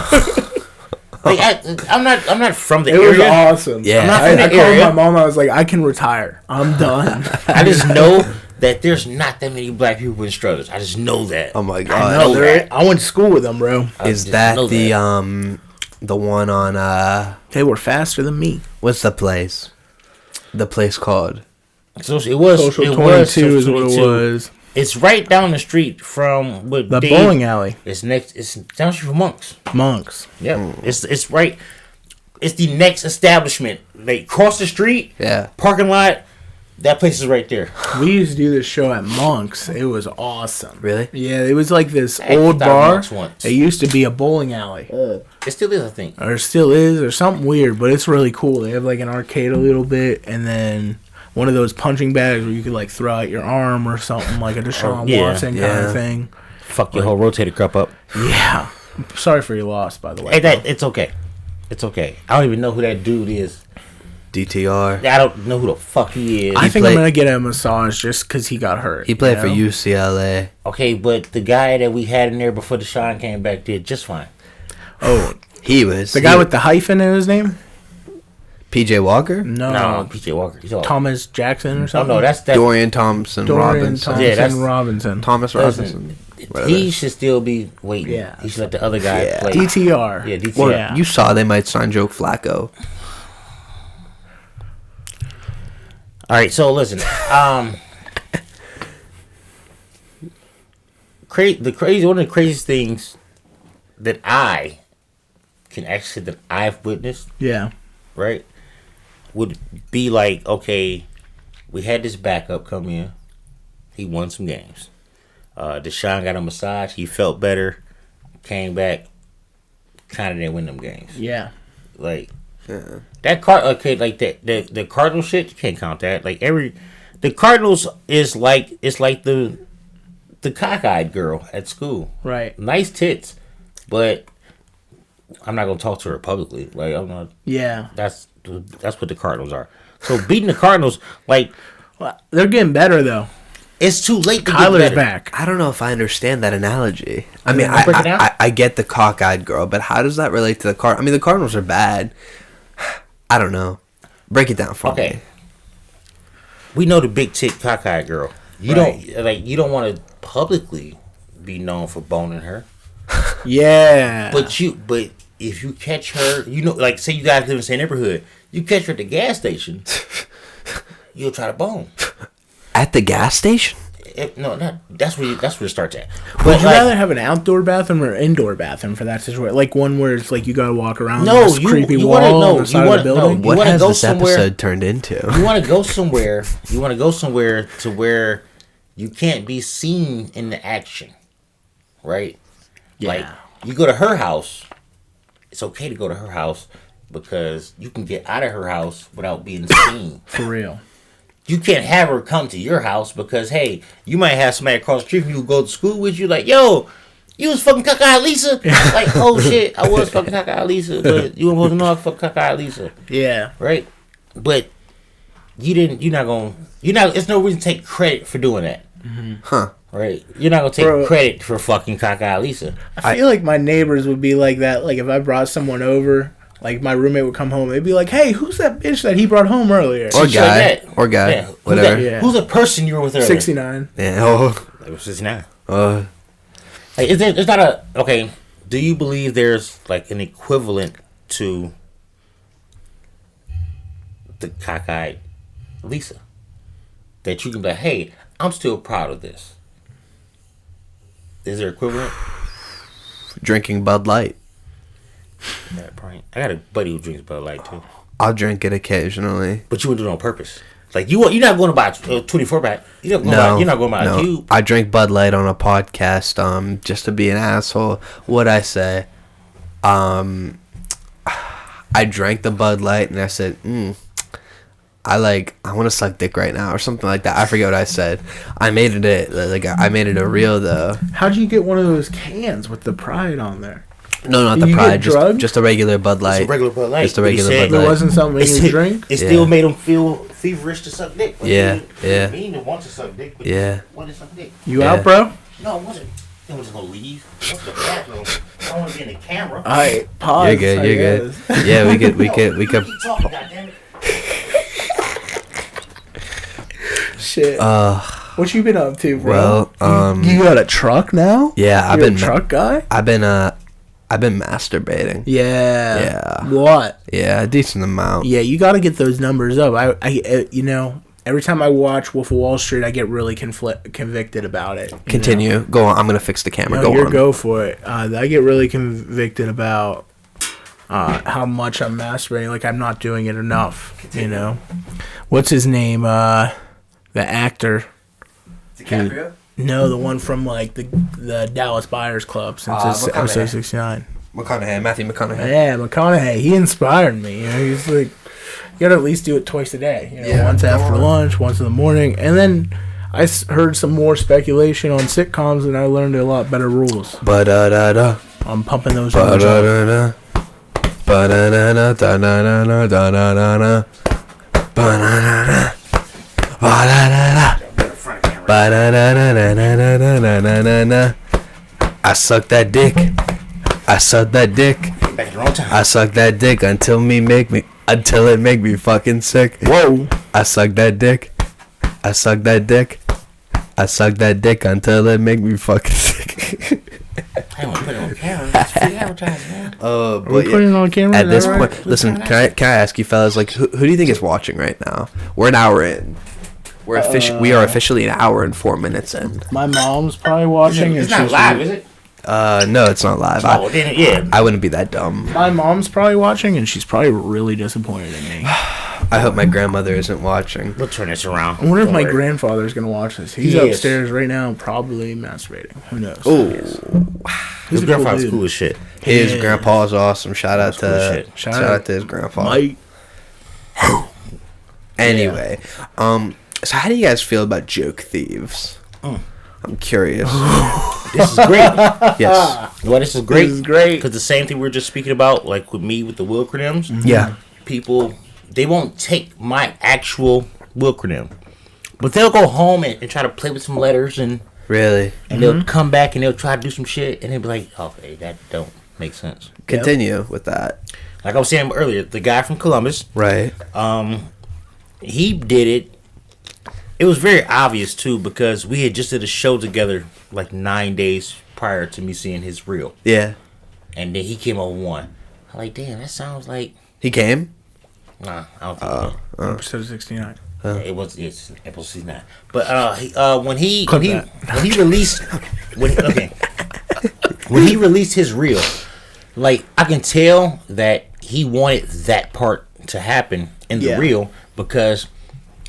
S1: Like I'm not from the area.
S2: It was awesome.
S3: Yeah,
S2: I called my mom. I was like, I can retire. I'm done.
S1: I just know that there's not that many black people in Struthers. I just know that.
S3: Oh my god!
S2: I know that. I went to school with them, bro.
S3: Is that the one on?
S2: They were faster than me.
S3: What's the place? The place called?
S1: So it was
S2: Social 22 is what it was.
S1: It's right down the street from
S2: the bowling alley.
S1: It's down the street from
S2: Monks.
S1: Yeah, it's right. It's the next establishment. Like cross the street.
S3: Yeah.
S1: Parking lot. That place is right there.
S2: We used to do this show at Monks. It was awesome.
S3: Really?
S2: Yeah, it was like this old bar. It used to be a bowling alley.
S1: It still is, I think.
S2: Or still is, or something weird, but it's really cool. They have like an arcade a little bit, and then one of those punching bags where you could like throw out your arm or something, like a Deshaun Watson kind of thing.
S1: Fuck your whole rotator cuff up.
S2: Yeah. Sorry for your loss, by the way.
S1: Hey, it's okay. It's okay. I don't even know who that dude is.
S3: DTR.
S1: I don't know who the fuck he is.
S2: I think I'm gonna get a massage just because he got hurt.
S3: He played for UCLA.
S1: Okay, but the guy that we had in there before Deshaun came back did just fine.
S2: Oh,
S3: he was
S2: the guy with the hyphen in his name.
S3: PJ Walker?
S1: No, PJ Walker.
S2: Thomas Jackson or something.
S1: Oh no, that's
S3: Dorian Thompson Robinson.
S2: Robinson.
S3: Thomas Robinson.
S1: He should still be waiting.
S2: Yeah,
S1: he should let the other guy play.
S2: DTR.
S1: Yeah, DTR.
S3: Well, you saw they might sign Joe Flacco.
S1: All right, so listen. One of the craziest things that I've witnessed.
S2: Yeah.
S1: Right. Would be like, okay, we had this backup come in, He won some games. Deshaun got a massage. He felt better. Came back. Kind of didn't win them games.
S2: Yeah.
S1: Like that the Cardinal shit. You can't count that. Like the Cardinals is like the cockeyed girl at school.
S2: Right.
S1: Nice tits, but I'm not gonna talk to her publicly. Like I'm not.
S2: Yeah.
S1: That's what the Cardinals are. So beating the Cardinals, like,
S2: well, they're getting better though.
S1: It's too late to
S2: Kyler's
S1: get better.
S2: back.
S3: I don't know if I understand that analogy. I mean,
S1: break it down?
S3: I get the cockeyed girl, but how does that relate to the Cardinals? I mean, the Cardinals are bad. I don't know. Break it down for me.
S1: We know the big tit cockeyed girl. You
S2: Right.
S1: you don't want to publicly be known for boning her.
S2: Yeah.
S1: But if you catch her, like say you guys live in the same neighborhood, you catch her at the gas station, you'll try to bone.
S3: At the gas station?
S1: That's where it starts at.
S2: Would you rather have an outdoor bathroom or indoor bathroom for that situation? Like one where it's like you gotta walk around this creepy wall on the side of the building?
S3: What has this episode turned into?
S1: You want to go somewhere. You want to go somewhere to where you can't be seen in the action, right?
S2: Yeah.
S1: Like you go to her house. It's okay to go to her house because you can get out of her house without being seen.
S2: For real.
S1: You can't have her come to your house because, hey, you might have somebody across the street from you who go to school with you, like, yo, you was fucking Kaka Lisa. Like, oh shit, I was fucking Kaka Lisa, but you weren't supposed to know I fucking Kaka Lisa.
S2: Yeah.
S1: Right? But it's no reason to take credit for doing that.
S2: Mm-hmm.
S3: Huh.
S1: Right? You're not going to take credit for fucking Kaka Lisa.
S2: I feel like my neighbors would be like that. Like if I brought someone over, like my roommate would come home, they'd be like, hey, who's that bitch that he brought home earlier?
S3: Or guy. Yeah. Whatever.
S1: Who's the person you were with earlier?
S2: 69.
S3: Yeah. Oh.
S1: It was 69.
S3: Like,
S1: it's not a... Okay, do you believe there's like an equivalent to the cockeyed Lisa? That you can be like, hey, I'm still proud of this. Is there equivalent?
S3: drinking Bud Light.
S1: Yeah, Brian. I got a buddy who drinks Bud Light too.
S3: I'll drink it occasionally.
S1: But you would do it on purpose. Like you're not going to buy a 24 pack. You're not going to buy a cube.
S3: I drink Bud Light on a podcast. Just to be an asshole. What'd I say? I drank the Bud Light and I said, I want to suck dick right now or something like that. I forget what I said. I made it a reel though.
S2: How'd you get one of those cans with the Pride on there?
S3: No, not the Pride. Just a regular Bud Light.
S1: Just a regular Bud Light.
S3: Just a regular Bud Light.
S2: There wasn't something in your drink?
S1: It still made him feel feverish to suck dick.
S3: Yeah.
S1: I mean, it wants to suck dick. But wanted to suck dick.
S2: You out, bro?
S1: No, I wasn't. I wasn't gonna leave. I was in the bathroom. I don't want to be in the camera.
S2: All right, pause.
S3: You're good. Yeah, we could.
S1: Keep talking, goddammit.
S2: Shit. What you been up to, bro?
S3: Well,
S2: you got a truck now?
S3: Yeah,
S2: You're a truck guy.
S3: I've been masturbating.
S2: Yeah.
S3: Yeah.
S2: What?
S3: Yeah, a decent amount.
S2: Yeah, you got to get those numbers up. I every time I watch Wolf of Wall Street, I get really convicted about it.
S3: Continue. Go on. I'm gonna fix the camera.
S2: Go for it. I get really convicted about how much I'm masturbating. Like I'm not doing it enough.
S1: Continue.
S2: You know, what's his name? The actor.
S3: DiCaprio?
S2: No, the one from like the Dallas Buyers Club since it's episode 69.
S3: Matthew McConaughey.
S2: Yeah, McConaughey. He inspired me. You know, he's like, you gotta at least do it twice a day. You know, once after lunch, once in the morning, and then I heard some more speculation on sitcoms, and I learned a lot better rules. I'm pumping those.
S3: I suck that dick. I suck that dick until it make me fucking sick.
S2: Whoa.
S3: I suck that dick. I suck that dick until it make me fucking sick.
S1: I don't put it on camera. That's free advertising, man.
S2: We're putting it on camera.
S3: At this point, listen, can I ask you fellas, like, who do you think is watching right now? We're an hour in. We are officially an hour and 4 minutes in.
S2: My mom's probably watching.
S1: It's not live, is it?
S3: No, it's not live. I wouldn't be that dumb.
S2: My mom's probably watching, and she's probably really disappointed in me.
S3: I hope my grandmother isn't watching.
S1: We'll turn this around.
S2: I wonder if
S1: Don't
S2: my
S1: worry.
S2: grandfather's gonna watch this. He's upstairs right now, probably masturbating. Who knows?
S3: Oh,
S1: His
S2: a
S1: grandfather's
S2: dude.
S1: cool as shit.
S3: his
S2: Yeah.
S3: grandpa's awesome. Shout out
S1: That's cool
S3: to
S1: shit.
S3: shout out to his grandpa.
S2: Mike.
S3: Anyway, so how do you guys feel about joke thieves? I'm curious.
S1: This is great.
S3: Yes.
S1: Well, this is great.
S2: This is great.
S1: Because the same thing we were just speaking about, like with me with the Wilcronyms,
S3: Yeah.
S1: people, they won't take my actual Wilcronym. But they'll go home and try to play with some letters and
S3: Really.
S1: they'll come back and they'll try to do some shit and they'll be like, oh, hey, that don't make sense.
S3: Continue with that.
S1: Like I was saying earlier, the guy from Columbus,
S3: Right.
S1: he did it. It was very obvious too because we had just did a show together like 9 days prior to me seeing his reel,
S3: Yeah.
S1: and then he came over one. I'm like, damn, that sounds like
S3: He came.
S1: nah. I don't think
S2: Episode 69.
S1: it's episode 9. But when he
S2: Clip
S1: released when he released his reel, like I can tell that he wanted that part to happen in the
S2: Yeah.
S1: reel because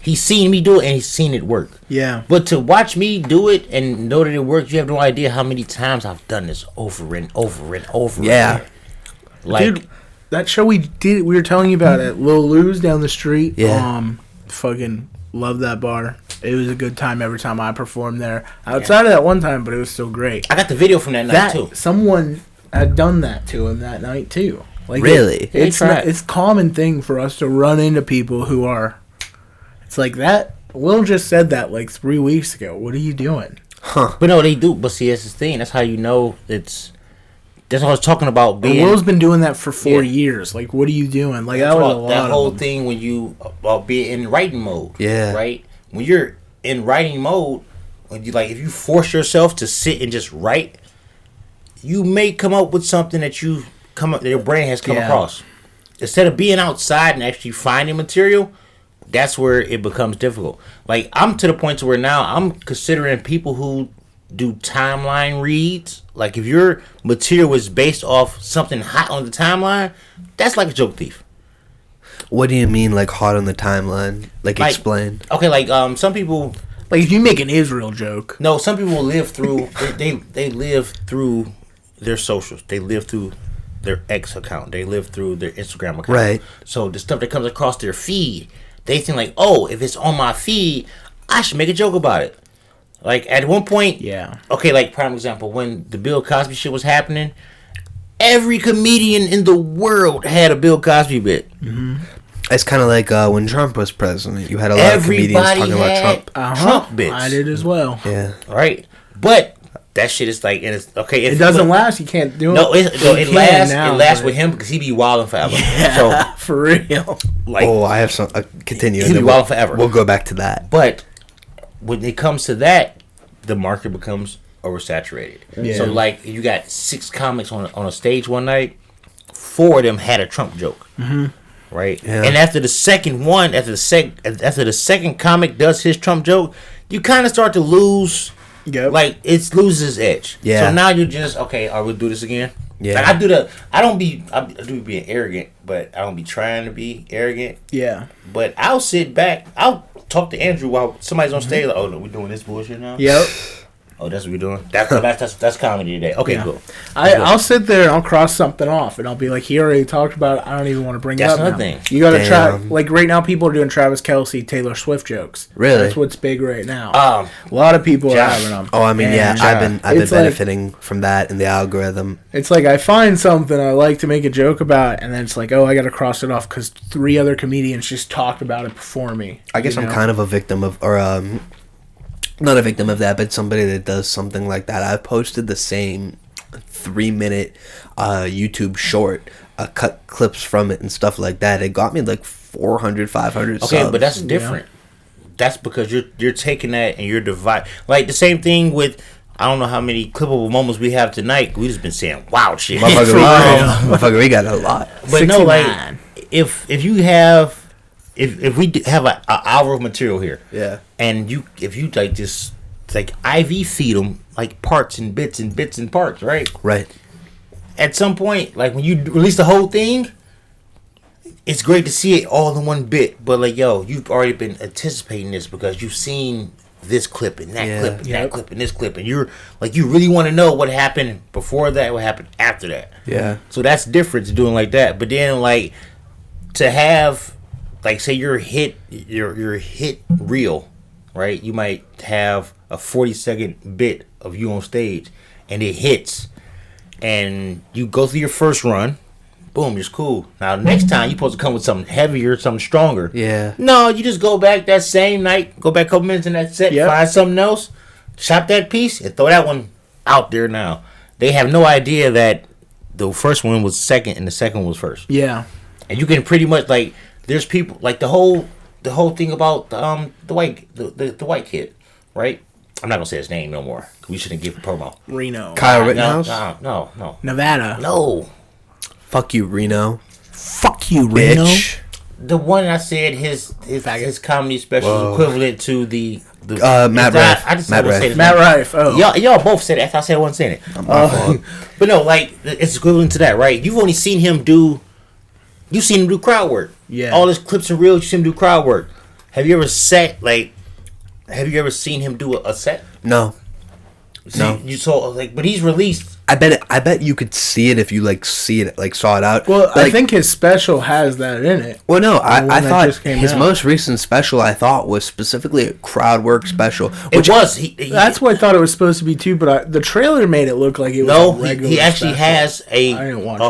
S1: he's seen me do it and he's seen it work.
S2: Yeah.
S1: But to watch me do it and know that it works, you have no idea how many times I've done this over and over and over.
S3: Yeah.
S1: Again. Like,
S2: Dude, that show we were telling you about at Lil Lou's down the street.
S3: Yeah.
S2: Fucking love that bar. It was a good time every time I performed there. Outside of that one time, but it was still great.
S1: I got the video from that night
S2: That
S1: too.
S2: someone had done that to him that night too. Like
S3: Really?
S2: it's
S1: They tried.
S2: it's a common thing for us to run into people who are. It's like that. Will just said that like 3 weeks ago. What are you doing?
S1: But no, they do. But see, that's the thing. That's how you know it's. That's what I was talking about.
S2: And
S1: Being
S2: Will's been doing that for 4
S1: Yeah.
S2: years. Like, what are you doing? Like that was a lot.
S1: that whole
S2: of them.
S1: thing when you about being in writing mode.
S3: Yeah.
S1: Right. When you're in writing mode, when you like, if you force yourself to sit and just write, you may come up with something that your brain has come
S2: Yeah.
S1: across. Instead of being outside and actually finding material, that's where it becomes difficult. Like I'm to the point to where now I'm considering people who do timeline reads. Like if your material is based off something hot on the timeline, that's like a joke thief.
S3: What do you mean, like hot on the timeline? Like explain.
S1: Okay, like some people.
S2: Like if you make an Israel joke.
S1: No, some people live through. they live through their socials. They live through their X account. They live through their Instagram account.
S3: Right.
S1: So the stuff that comes across their feed, they think like, oh, if it's on my feed, I should make a joke about it. Like at one point,
S2: Yeah.
S1: Okay, like prime example, when the Bill Cosby shit was happening, every comedian in the world had a Bill Cosby bit.
S3: It's kind of like when Trump was president. You had a lot of comedians
S1: Everybody
S3: talking about
S1: had
S3: Trump.
S1: Trump bits.
S2: I did as well.
S3: Yeah.
S1: Right, but that shit is like, and it's okay.
S2: It doesn't last. You can't do it.
S1: No, it
S2: You
S1: lasts.
S2: can now,
S1: It lasts
S2: but-
S1: with him because he be wilding forever.
S2: Yeah, for real.
S1: So like,
S3: Oh, I have some. Continue.
S1: He'll
S3: and
S1: be
S3: then
S1: wild forever.
S3: We'll go back to that.
S1: but when it comes to that, the market becomes oversaturated.
S2: Yeah.
S1: So like, you got 6 comics on a stage one night. 4 of them had a Trump joke. Mm-hmm. Right,
S3: Yeah.
S1: and after the second one, after the second comic does his Trump joke, you kind of start to lose.
S2: Yep.
S1: Like it loses its edge.
S3: Yeah.
S1: So now you just okay. Are we do this again?
S3: Yeah.
S1: Like I do being arrogant, but I don't be trying to be arrogant.
S2: Yeah.
S1: But I'll sit back. I'll talk to Andrew while somebody's on stage. Like, oh no, we're doing this bullshit now.
S2: Yep.
S1: Oh, that's what we're doing. That's comedy today. Okay,
S2: Yeah.
S1: cool.
S2: I'll sit there and I'll cross something off and I'll be like, he already talked about it. I don't even want to bring
S1: That's
S2: it up.
S1: another
S2: now.
S1: thing.
S2: You got to try.
S3: Damn.
S2: Like right now, people are doing Travis Kelce, Taylor Swift jokes.
S3: Really?
S2: That's what's big right now.
S1: Um,
S2: A lot of people are
S1: Josh.
S2: having them.
S3: Oh, I mean, yeah,
S2: And,
S3: I've been
S2: it's like-
S3: benefiting from that in the algorithm.
S2: It's like I find something I like to make a joke about, and then it's like, oh, I got to cross it off because 3 other comedians just talked about it before me.
S3: I guess I'm kind of a victim of, or not a victim of that, but somebody that does something like that. I posted the same 3-minute YouTube short, cut clips from it and stuff like that. It got me like 400, 500
S1: okay,
S3: subs.
S1: but that's different. That's because you're taking that and you're dividing. Like the same thing with. I don't know how many clippable moments we have tonight. We just been saying wild shit.
S3: Motherfucker, we got a lot.
S1: But no,
S2: 69.
S1: like if you have if we have an hour of material here,
S3: Yeah.
S1: and if you like just like IV feed them like parts and bits and parts, right?
S3: Right.
S1: At some point, like when you release the whole thing, it's great to see it all in one bit. But like, yo, you've already been anticipating this because you've seen this clip and that clip and that clip and this clip, and you're like, you really want to know what happened before that, what happened after that.
S3: Yeah.
S1: So that's different to doing like that. But then like to have, like, say your hit reel, right? You might have a 40-second bit of you on stage, and it hits, and you go through your first run. Boom, it's cool. Now, next time, you're supposed to come with something heavier, something stronger.
S3: Yeah.
S1: No, you just go back that same night, go back a couple minutes in that set, find something else, chop that piece, and throw that one out there now. They have no idea that the first one was second and the second one was first.
S2: Yeah.
S1: And you can pretty much, like, there's people, like, the whole thing about the white kid, right? I'm not going to say his name no more. We shouldn't give promo.
S2: Reno.
S3: Kyle Rittenhouse?
S1: No.
S2: Nevada.
S1: No.
S3: Fuck you, Reno.
S2: Fuck you, Reno.
S3: Bitch.
S1: The one I said his comedy special is equivalent to the
S3: Matt Rife.
S1: I just
S3: Matt
S1: want to say
S3: Rife.
S1: Matt
S2: Rife. Oh,
S1: y'all both said it. I thought I said I wasn't saying it. But no, like, it's equivalent to that, right? You've only seen him do. You've seen him do crowd work.
S2: Yeah.
S1: All his clips and reels, you've seen him do crowd work. Have you ever seen him do a set?
S3: No.
S1: No. You saw, like, but he's released.
S3: I bet you could see it if you like see it, like saw it out.
S2: Well,
S3: like,
S2: I think his special has that in it.
S3: Well, no, I thought his
S2: out.
S3: most recent special was specifically a crowd work special.
S1: Which was
S2: that's what I thought it was supposed to be too. But the trailer made it look like it was.
S1: No,
S2: a regular
S1: he actually has a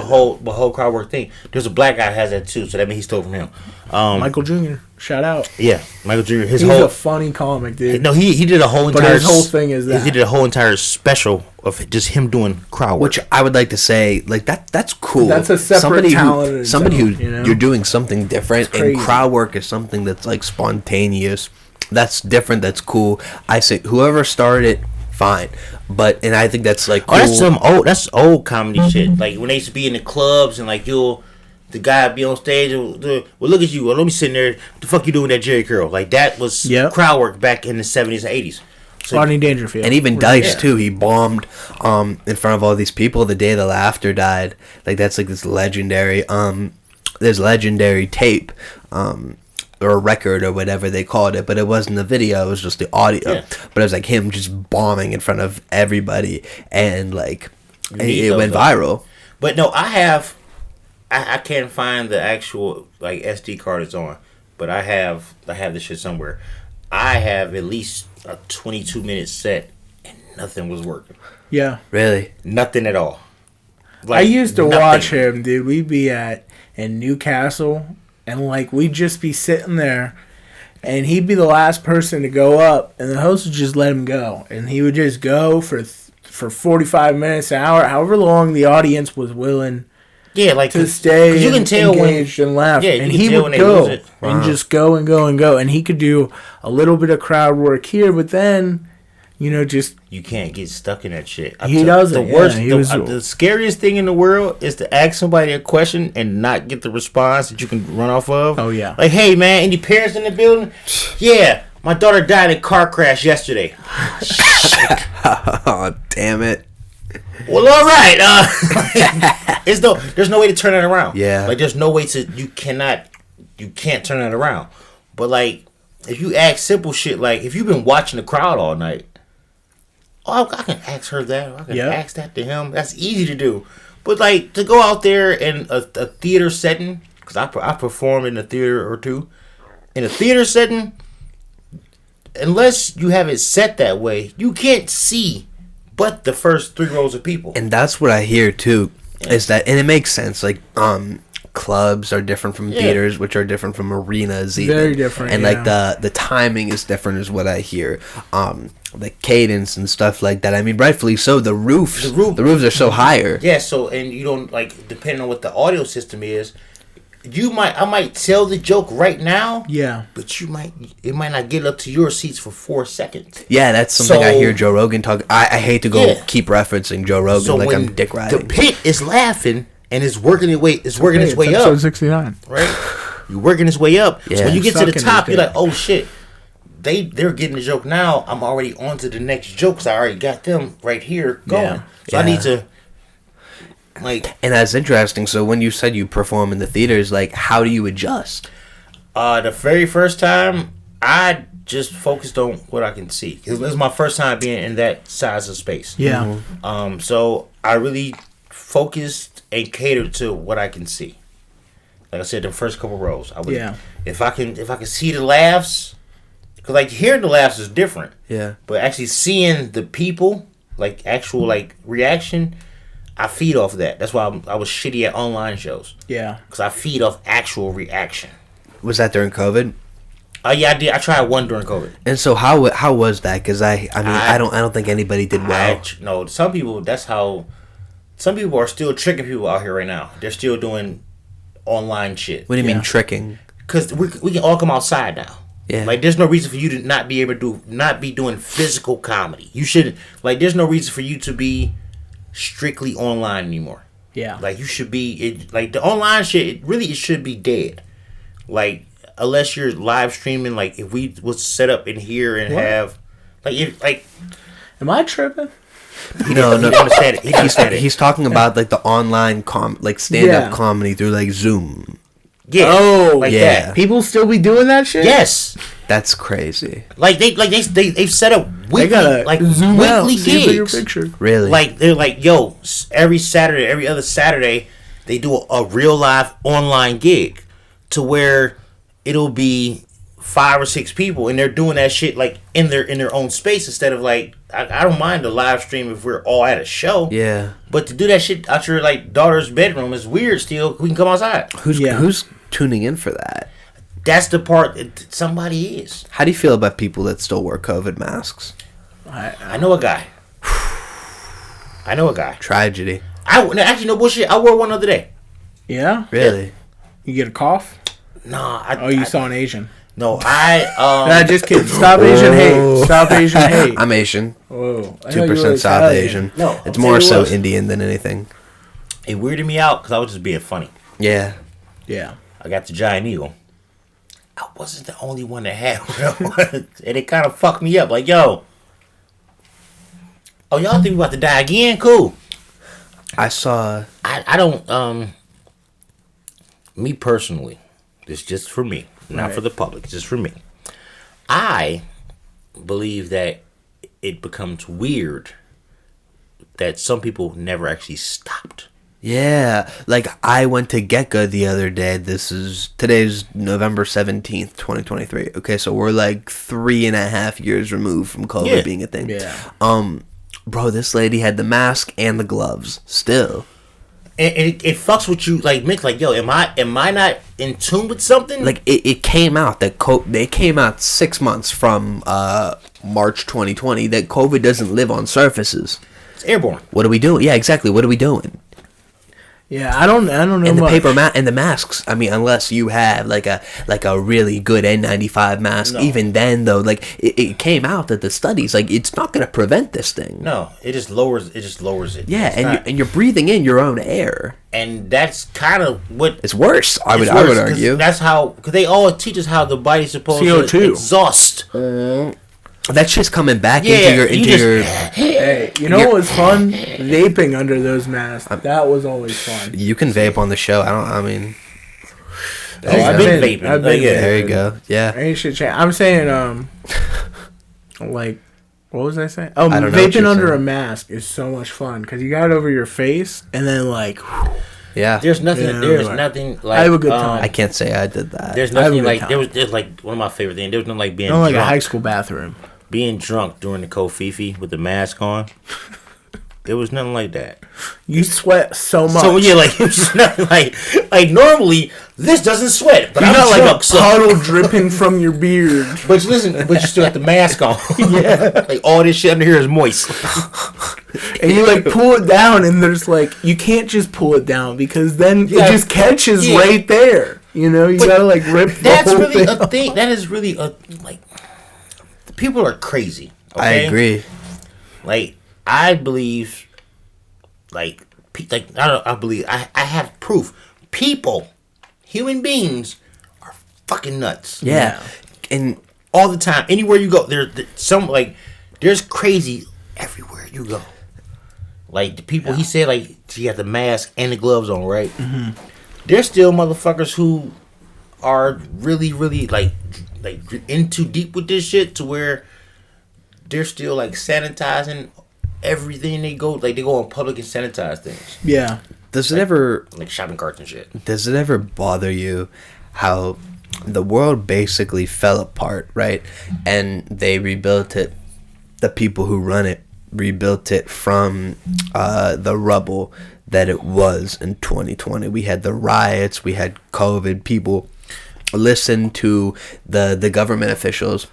S1: whole crowd work thing. There's a black guy that has that too, so that means he stole from him.
S2: Michael Jr. Shout out.
S1: Yeah, Michael Jr.
S2: He's a funny comic, dude.
S1: No, he did a whole entire.
S2: But his whole thing is that
S1: he did a whole entire special of just him doing crowd work.
S3: Which I would like to say, like that's cool.
S2: That's a separate talent.
S3: Somebody who you're doing something different, and crowd work is something that's like spontaneous. That's different. That's cool. I say whoever started it, fine. But I think that's like cool.
S1: That's old comedy shit. Like when they used to be in the clubs and like the guy be on stage and well, look at you. Well, let me sit there. What the fuck you doing with that Jerry curl? Like that was crowd work back in the 70s and 80s.
S2: So, Rodney Dangerfield.
S3: And even Dice too. He bombed in front of all these people the day the Laughter died. Like that's like this legendary tape or record or whatever they called it, but it wasn't the video, it was just the audio. Yeah. But it was like him just bombing in front of everybody, and like it went viral.
S1: But no, I can't find the actual like SD card it's on, but I have this shit somewhere. I have at least a 22-minute set and nothing was working.
S2: Yeah.
S3: Really?
S1: Nothing at all.
S2: Like, I used to watch him, dude. We'd be in Newcastle, and like we'd just be sitting there, and he'd be the last person to go up, and the host would just let him go, and he would just go for 45 minutes, an hour, however long the audience was willing.
S1: Yeah, like
S2: to stay
S1: you can tell
S2: engaged and laugh.
S1: Yeah,
S2: and he would go and just go and go and go, and he could do a little bit of crowd work here, but then, just
S1: you can't get stuck in that shit.
S2: He doesn't.
S1: The scariest thing in the world is to ask somebody a question and not get the response that you can run off of.
S2: Oh yeah.
S1: Like, hey man, any parents in the building? Yeah, my daughter died in a car crash yesterday.
S3: Oh damn it.
S1: Well, all right. There's no way to turn it around.
S3: Yeah.
S1: Like, there's no way you can't turn it around. But like, if you ask simple shit, like if you've been watching the crowd all night, I can ask her that. Or I can ask that to him. That's easy to do. But like to go out there in a theater setting, because I performed in a theater or two, in a theater setting, unless you have it set that way, you can't see but the first 3 rows of people.
S3: And that's what I hear too, is that, and it makes sense, like clubs are different from theaters, which are different from arenas even.
S2: Very different.
S3: And like the timing is different is what I hear. The cadence and stuff like that. I mean, rightfully so. The roofs are so higher.
S1: Yeah, so, and you don't, like, depending on what the audio system is, I might tell the joke right now.
S2: Yeah.
S1: But it might not get up to your seats for 4 seconds.
S3: Yeah, that's something I hear Joe Rogan talk. I hate to keep referencing Joe Rogan like I'm dick riding.
S1: The pit is laughing and it's working its way. It's working its way up.
S2: Episode 69.
S1: Right. You're working its way up.
S3: Yeah.
S1: So when you get to the top, you're like, oh shit. They're getting the joke now. I'm already on to the next joke because I already got them right here going.
S3: Yeah.
S1: So I need to. Like,
S3: and that's interesting. So when you said you perform in the theaters, like, how do you adjust?
S1: the very first time, I just focused on what I can see. It was my first time being in that size of space.
S2: Yeah.
S1: So I really focused and catered to what I can see. Like I said, the first couple rows, I would.
S2: Yeah.
S1: If I can see the laughs, because like hearing the laughs is different.
S3: Yeah.
S1: But actually seeing the people, like actual like reaction, I feed off of that. That's why I was shitty at online shows.
S2: Yeah.
S1: Because I feed off actual reaction.
S3: Was that during COVID?
S1: Yeah, I did. I tried one during COVID.
S3: And so how was that? Because I mean I don't think anybody did well.
S1: No, some people. That's how. Some people are still tricking people out here right now. They're still doing online shit.
S3: What do you mean tricking?
S1: Because we can all come outside now.
S3: Yeah.
S1: Like there's no reason for you to not be able to not be doing physical comedy. You should like. There's no reason for you to be strictly online anymore.
S2: Yeah.
S1: Like you should be like the online shit. It should be dead. Like unless you're live streaming. Like if we was set up in here and have like.
S2: Am I tripping?
S3: No.
S1: He understand it. He understand it.
S3: He's talking about like the online stand-up
S2: Yeah.
S3: comedy through like Zoom.
S1: Yeah.
S2: Oh,
S1: like
S3: yeah.
S1: that.
S2: People still be doing that shit?
S1: Yes.
S3: That's crazy.
S1: They've set up
S2: They gotta
S1: weekly
S2: zoom out,
S1: weekly
S2: see a bigger
S1: gigs.
S2: picture.
S3: Really?
S1: Like they're like, yo, every Saturday, every other Saturday, they do a real live online gig, to where it'll be 5 or 6 people, and they're doing that shit like in their own space instead of like I don't mind the live stream if we're all at a show.
S3: Yeah.
S1: But to do that shit out your like daughter's bedroom is weird. Still, we can come outside.
S3: Who's tuning in for that?
S1: That's the part that somebody is.
S3: How do you feel about people that still wear COVID masks?
S1: I know a guy.
S3: Tragedy.
S1: Actually, no bullshit. I wore one the other day.
S2: Yeah?
S3: Really?
S2: You get a cough?
S1: Nah.
S2: You saw an Asian.
S1: No,
S2: Nah, just kidding. Stop Asian hate. Stop Asian hate.
S3: I'm Asian.
S2: Whoa.
S3: 2% South Asian.
S1: No,
S3: it's
S1: I'll
S3: more
S1: tell you
S3: so
S1: what.
S3: Indian than anything.
S1: It weirded me out because I was just being funny.
S3: Yeah.
S2: Yeah.
S1: I got the giant eagle. I wasn't the only one that had one. And it kind of fucked me up. Like, yo. Oh, y'all think we about to die again? Cool.
S3: I saw...
S1: I don't, me personally, this just for me, not for the public, just for me. I believe that it becomes weird that some people never actually stopped.
S3: Yeah, like I went to Gecko the other day. Today's November 17th, 2023. Okay, so we're like 3.5 years removed from COVID being a thing.
S2: Yeah.
S3: Bro, this lady had the mask and the gloves still.
S1: And it fucks with you, like, Mick, like, yo, am I not in tune with something?
S3: Like it came out that they came out 6 months from March 2020 that COVID doesn't live on surfaces.
S1: It's airborne.
S3: What are we doing? Yeah, exactly. What are we doing?
S2: Yeah, I don't know
S3: And the
S2: much.
S3: paper and the masks. I mean, unless you have like a really good N95 mask.
S1: No.
S3: Even then, though, like it came out that the studies like it's not going to prevent this thing.
S1: No, it just lowers it.
S3: Yeah,
S1: It's not.
S3: you're breathing in your own air.
S1: And that's kind of what
S3: It's worse. I would
S1: 'cause
S3: argue.
S1: that's how, because they all teach us how the body's supposed
S2: CO2.
S1: to exhaust.
S3: That shit's coming back
S1: Yeah,
S3: into your.
S2: Hey, you know what was fun? Vaping under those masks. That was always fun.
S3: You can vape on the show. I mean. There you
S1: I've
S3: go.
S1: been vaping.
S2: I've been
S1: Yeah.
S3: There you go. Yeah.
S2: Ain't shit change. I'm saying, like, what was I saying? Oh,
S3: I don't know what
S2: vaping
S3: you're
S2: under
S3: saying.
S2: a mask is so much fun because you got it over your face and then like,
S3: Yeah.
S1: There's nothing.
S2: Yeah,
S1: There's
S2: right.
S1: nothing like.
S2: I have a good time.
S3: I can't say I did that.
S1: There's
S2: I have a
S1: nothing
S2: good
S1: like
S2: time.
S1: there's like one of my favorite things. There was nothing like being
S2: like a
S1: drunk.
S2: high school bathroom.
S1: Being drunk during the Kofifi with the mask on. There was nothing like that.
S2: You sweat so much.
S1: So yeah, like it was just nothing like normally this doesn't sweat, but
S2: you
S1: I'm
S2: got like
S1: drunk,
S2: a
S1: so.
S2: puddle dripping from your beard.
S1: But listen, but you still have the mask on. Yeah, like all this shit under here is moist.
S2: And you like pull it down, and there's like you can't just pull it down because then
S1: Yeah.
S2: it just catches
S1: Yeah.
S2: right there. You know, you
S1: But
S2: gotta like rip.
S1: That's
S2: the whole
S1: really
S2: thing
S1: a thing. That is really a like. People are crazy.
S3: I
S1: Okay?
S3: agree.
S1: Like I believe, like I don't. I believe I have proof. People, human beings, are fucking nuts.
S3: Yeah. And
S1: All the time, anywhere you go, there's some like there's crazy everywhere you go. Like the people he said, like he had the mask and the gloves on, right? Mm-hmm. There's still motherfuckers who are really, really like in too deep with this shit to where they're still like sanitizing everything they go. Like they go in public and sanitize things.
S2: Yeah.
S3: Does it ever
S1: like shopping carts and shit?
S3: Does it ever bother you how the world basically fell apart, right? And they rebuilt it. The people who run it rebuilt it from the rubble that it was in 2020. We had the riots, we had COVID. People listened to the government officials.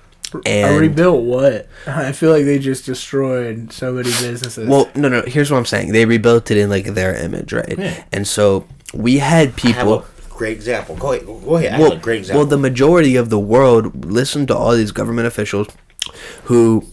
S3: And
S2: rebuilt what? I feel like they just destroyed so many businesses.
S3: Well, no. Here's what I'm saying. They rebuilt it in like their image, right? Yeah. And so we had people.
S1: I have a great example. Go ahead. I have a great example.
S3: Well, the majority of the world listened to all these government officials who.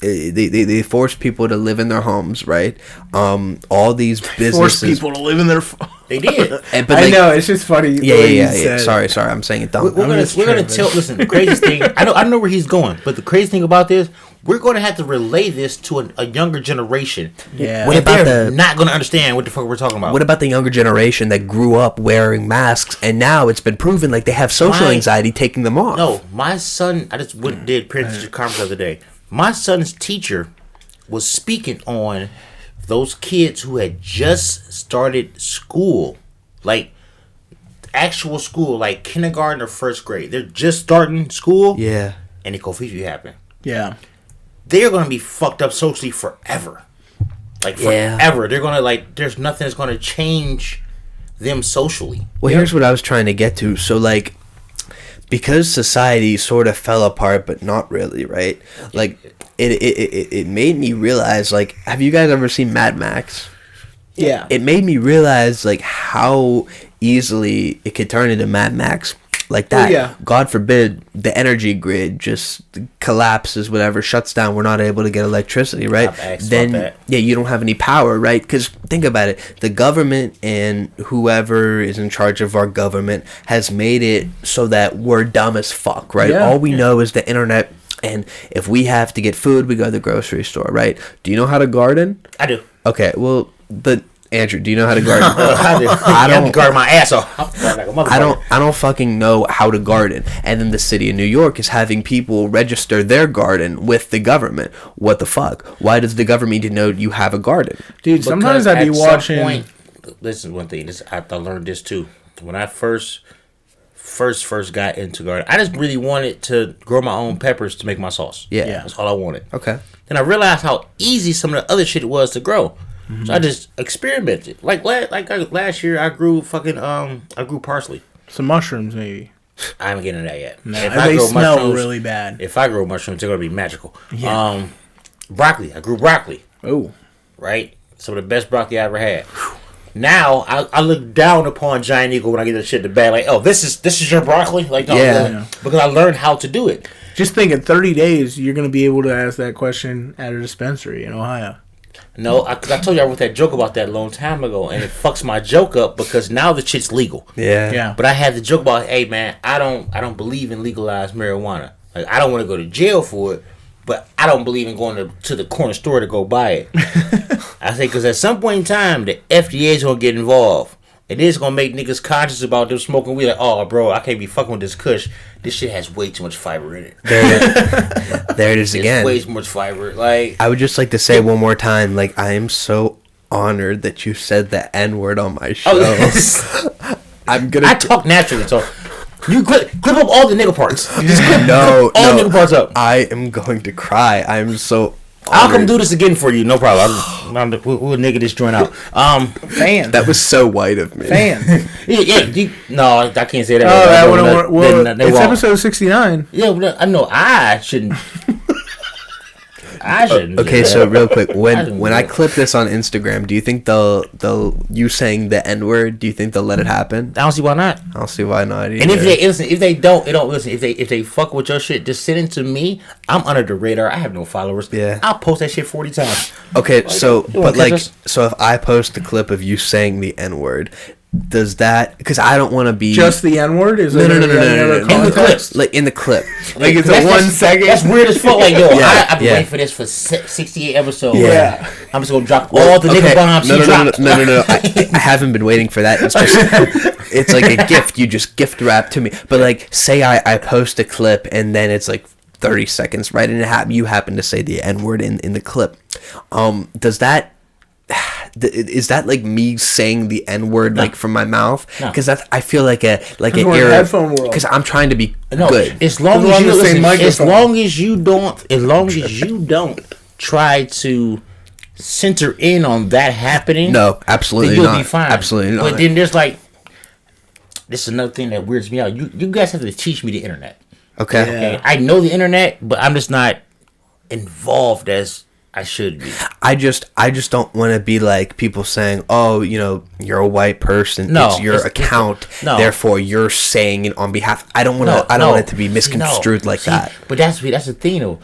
S3: They force people to live in their homes, right? All these businesses
S2: force people to live in their.
S1: They did.
S2: But I know it's just funny.
S3: Yeah. Sorry. I'm saying it dumb.
S1: We're gonna tell. Listen, the craziest thing. I know where he's going, but the crazy thing about this, we're going to have to relay this to a younger generation.
S2: Yeah.
S3: What about
S1: they're not going to understand what the fuck we're talking about?
S3: What about the younger generation that grew up wearing masks and now it's been proven like they have social anxiety taking them off?
S1: No, my son. I just did parent-teacher conference the other day. My son's teacher was speaking on those kids who had just started school, like actual school, like kindergarten or first grade. They're just starting school.
S3: Yeah.
S1: And the COVID happened.
S2: Yeah.
S1: They're going to be fucked up socially forever. Like, forever. They're going to, like, there's nothing that's going to change them socially.
S3: Well, here's what I was trying to get to. So, like, because society sort of fell apart, but not really, right? Like, it made me realize, like, have you guys ever seen Mad Max?
S2: Yeah.
S3: It made me realize, like, how easily it could turn into Mad Max like that.
S2: Yeah.
S3: God forbid the energy grid just collapses, whatever, shuts down. We're not able to get electricity, right? Then, yeah, you don't have any power, right? Because think about it. The government and whoever is in charge of our government has made it so that we're dumb as fuck, right?
S2: Yeah.
S3: All we know is the internet. And if we have to get food, we go to the grocery store, right? Do you know how to garden?
S1: I do.
S3: Okay, well, but Andrew, do you know how to garden?
S1: I don't garden my ass off.
S3: I don't fucking know how to garden. And then the city of New York is having people register their garden with the government. What the fuck? Why does the government need to know you have a garden?
S2: Dude, sometimes I'd be watching.
S1: Listen, one thing. I learned this too. When I first got into gardening, I just really wanted to grow my own peppers to make my sauce.
S3: Yeah.
S1: That's all I wanted.
S3: Okay.
S1: Then I realized how easy some of the other shit was to grow. Mm-hmm. So I just experimented. Last year, I grew parsley.
S2: Some mushrooms, maybe.
S1: I haven't getting into that yet.
S2: No, they smell really bad.
S1: If I grow mushrooms, they're gonna be magical. Yeah. Broccoli. I grew broccoli.
S2: Oh.
S1: Right. Some of the best broccoli I ever had. Now I look down upon Giant Eagle when I get that shit in the bag. Like, oh, this is your broccoli. Like, no,
S3: yeah.
S1: Because I learned how to do it.
S2: Just think, in 30 days, you're gonna be able to ask that question at a dispensary in Ohio.
S1: No, I told you I wrote that joke about that a long time ago, and it fucks my joke up because now the shit's legal.
S3: Yeah.
S1: But I had the joke about, hey man, I don't believe in legalized marijuana. Like, I don't want to go to jail for it, but I don't believe in going to the corner store to go buy it. I say because at some point in time, the FDA is gonna get involved, and it's gonna make niggas conscious about them smoking weed. Like, oh, bro, I can't be fucking with this kush. This shit has way too much fiber in it.
S3: There it is again.
S1: Way too much fiber. Like,
S3: I would just like to say one more time, like, I am so honored that you said the N-word on my show.
S1: I talk naturally, so you clip up all the nigga parts. You just clip
S3: all
S1: the nigga parts up.
S3: I am going to cry. I am so
S1: I'll come do this again for you, no problem. We'll nigga this joint out.
S2: Fan.
S3: That was so white of me.
S2: Fan.
S1: No, I can't say that.
S2: Oh, that wouldn't work. Well, it's episode 69.
S1: Yeah, I know. I shouldn't.
S3: Okay, so real quick, when I clip this on Instagram, do you think they'll you saying the N-word? Do you think they'll let it happen?
S1: I don't see why not.
S3: I don't see why not either.
S1: And if they don't listen. If they fuck with your shit, just send it to me. I'm under the radar. I have no followers.
S3: Yeah,
S1: I'll post that shit 40 times.
S3: Okay, so if I post the clip of you saying the N-word, does that, because I don't want to be
S2: just the N-word? Is
S3: no.
S2: in the clip?
S3: Like in the clip,
S2: like it's a 1 second.
S1: That's weird as fuck. Like yo,
S3: Yeah,
S1: I've been waiting for this for 68 episodes.
S2: Yeah.
S1: I'm just gonna drop all the nigga bombs he dropped.
S3: No. I haven't been waiting for that. It's just, it's like a gift. You just gift wrap to me. But like, say I post a clip and then it's like 30 seconds, right? And you happen to say the N-word in the clip. Does that, is that like me saying the N-word like from my mouth? Because I feel like an error. Because I'm trying to be good.
S1: As long as you don't try to center in on that happening.
S3: No, absolutely
S1: then
S3: not.
S1: You'll be fine.
S3: Absolutely not.
S1: But then there's like, this is another thing that weirds me out. You guys have to teach me the internet.
S3: Okay.
S1: I know the internet, but I'm just not involved as I should be.
S3: I just don't want to be like people saying, "Oh, you're a white person.
S1: No,
S3: it's your account.
S1: No.
S3: Therefore, you're saying it on behalf." I don't want to. I don't want it to be misconstrued that.
S1: But that's the thing, though.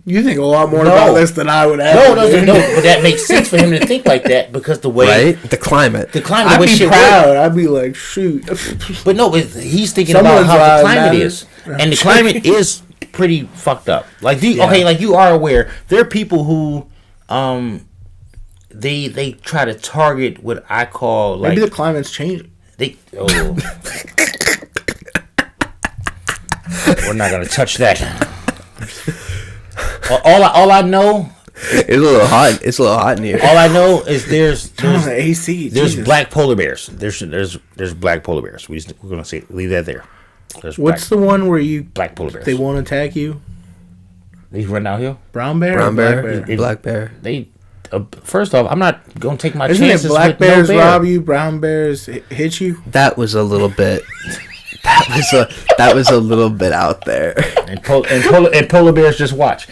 S2: You think a lot more about this than I would have.
S1: No. But that makes sense for him to think like that because the way
S3: the climate.
S2: I'd be proud. I'd be like, shoot.
S1: But no, he's thinking about how the climate is, and the climate is pretty fucked up. Like like you are aware, there are people who, they try to target what I call like
S2: maybe the climate's changing.
S1: We're not gonna touch that. All I know,
S3: it's a little hot. It's a little hot in here.
S1: All I know is there's
S2: AC.
S1: There's black polar bears. There's black polar bears. We're gonna leave that there.
S2: What's the one where
S1: black polar bears?
S2: They won't attack you.
S1: They run downhill.
S2: Brown bear.
S3: Black bear.
S1: They first off, I'm not gonna take my
S2: Isn't
S1: chances.
S2: It black
S1: with
S2: bears
S1: no bear.
S2: rob you, brown bears hit you.
S3: That was a little bit. That was a little bit out there.
S1: And polar bears just watch.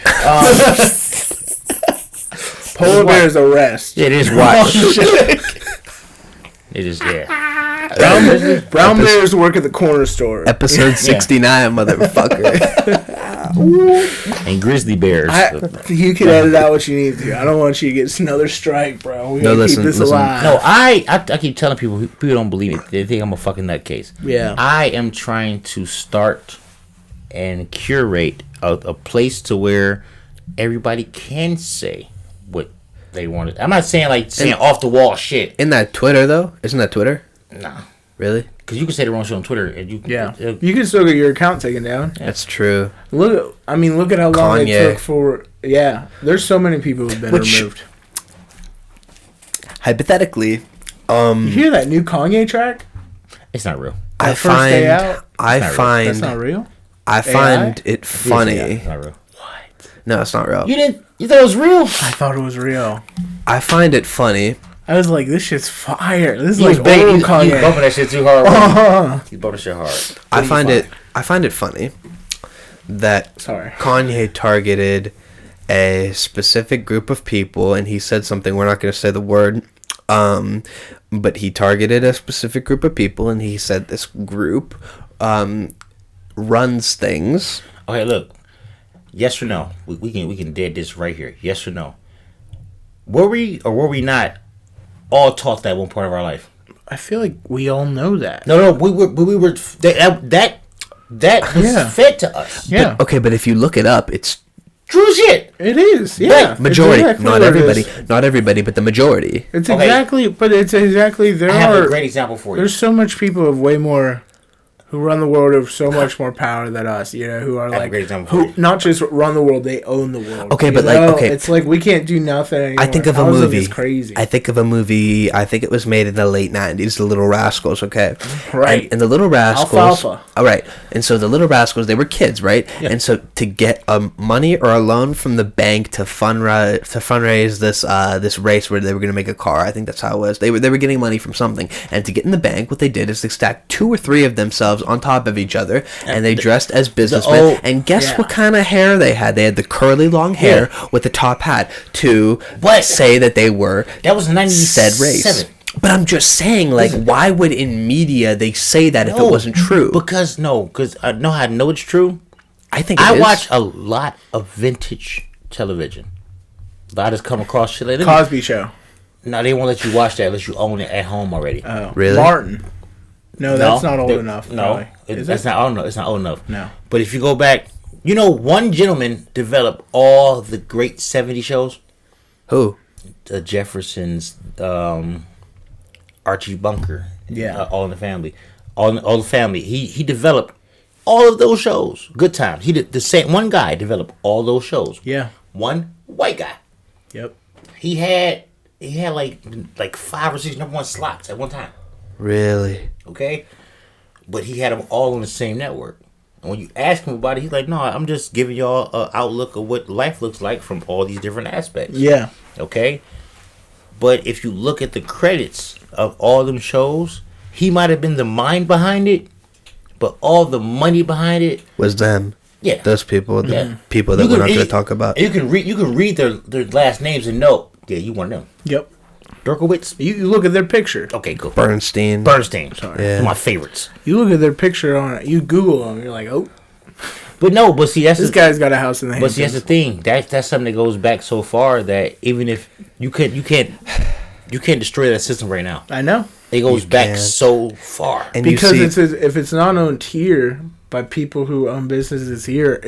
S2: Polar bears arrest.
S1: It is watch. It is
S2: Brown bears work at the corner store.
S3: Episode 69, motherfucker.
S1: And grizzly bears.
S2: You can edit out what you need to. I don't want you to get another strike, bro. We gotta keep this alive.
S1: No, I keep telling people don't believe it. They think I'm a fucking nutcase.
S2: Yeah.
S1: I am trying to start and curate a place to where everybody can say what they wanted. I'm not saying off the wall shit.
S3: In that Twitter though, isn't that Twitter?
S1: Nah.
S3: Really?
S1: Because you can say the wrong shit on Twitter, and you
S2: can still get your account taken down.
S3: Yeah. That's true.
S2: Look at how long it took for. Yeah, there's so many people who've been removed.
S3: Hypothetically,
S2: you hear that new Kanye track?
S1: It's not real.
S2: First day out.
S3: That's
S2: not real.
S3: I find it funny.
S1: It's not real.
S3: What? No, it's not real.
S1: You thought it was real?
S2: I thought it was real.
S3: I find it funny.
S2: I was like, this shit's fire. This is like old Kanye.
S1: He's bumping that shit too hard. He's bumping shit hard.
S3: I find it funny that Kanye targeted a specific group of people, and he said something. We're not going to say the word, but he targeted a specific group of people, and he said this group runs things.
S1: Okay, look. Yes or no? We can dead this right here. Yes or no? Were we or were we not all taught that one part of our life?
S2: I feel like we all know that.
S1: No, we were that was fed to us.
S2: Yeah.
S3: But if you look it up, it's
S1: true shit.
S2: It is. Yeah.
S3: Majority, not everybody, but the majority.
S2: It's exactly. There
S1: I have a great example for you.
S2: There's so much people with way more. Who run the world have so much more power than us, who are like, who not just run the world, they own the world.
S3: Okay, but
S2: it's like we can't do nothing anymore.
S3: I think of a movie.
S2: It's crazy.
S3: I think of a movie. I think it was made in the late 90s, The Little Rascals, okay?
S2: Right.
S3: And the Little Rascals.
S2: Alfalfa.
S3: All right. And so the Little Rascals, they were kids, right?
S1: Yeah.
S3: And so to get money or a loan from the bank to fundraise this race where they were going to make a car, I think that's how it was. They were getting money from something. And to get in the bank, what they did is they stacked 2 or 3 of themselves on top of each other, and they dressed as businessmen. And guess what kind of hair they had? They had the curly long hair with the top hat to say that they were
S1: that was 97
S3: said race. But I'm just saying, why would in media they say that if it wasn't true?
S1: Because I know how I know it's true.
S3: I think
S1: I watch a lot of vintage television. A lot has come across shit like
S2: Cosby Show.
S1: No, they won't let you watch that unless you own it at home already.
S2: Oh,
S3: Really?
S2: Martin. No, that's not old enough.
S1: No, that's not old enough. It's not old enough.
S2: No.
S1: But if you go back, one gentleman developed all the great 70 shows.
S3: Who?
S1: The Jeffersons, Archie Bunker.
S2: Yeah.
S1: All in the Family. All the Family. He developed all of those shows. Good Times. He did the same. One guy developed all those shows.
S2: Yeah.
S1: One white guy.
S2: Yep.
S1: He had like 5 or 6 number 1 slots at one time.
S3: Really?
S1: Okay, but he had them all on the same network. And when you ask him about it, he's like, "No, I'm just giving y'all an outlook of what life looks like from all these different aspects."
S2: Yeah.
S1: Okay, but if you look at the credits of all them shows, he might have been the mind behind it, but all the money behind it
S3: Was them.
S1: Yeah,
S3: Those people, the
S1: Yeah.
S3: people that we're not going to talk about.
S1: You can read their last names and know, yeah, you one of them.
S2: Yep.
S1: Derkowitz.
S2: You look at their picture.
S1: Okay, cool.
S3: Bernstein.
S1: Sorry,
S3: Yeah.
S1: one of my favorites.
S2: You look at their picture on it. You Google them. You're like, oh,
S1: But see, that's
S2: this guy's got a house in the
S1: But
S2: Hamptons.
S1: see, that's the thing. That's something that goes back so far that even if you can't destroy that system right now.
S2: I know.
S1: It goes
S3: You
S1: back
S3: can't.
S1: so far.
S3: And you
S2: Because
S3: see,
S2: if it's not owned here by people who own businesses here,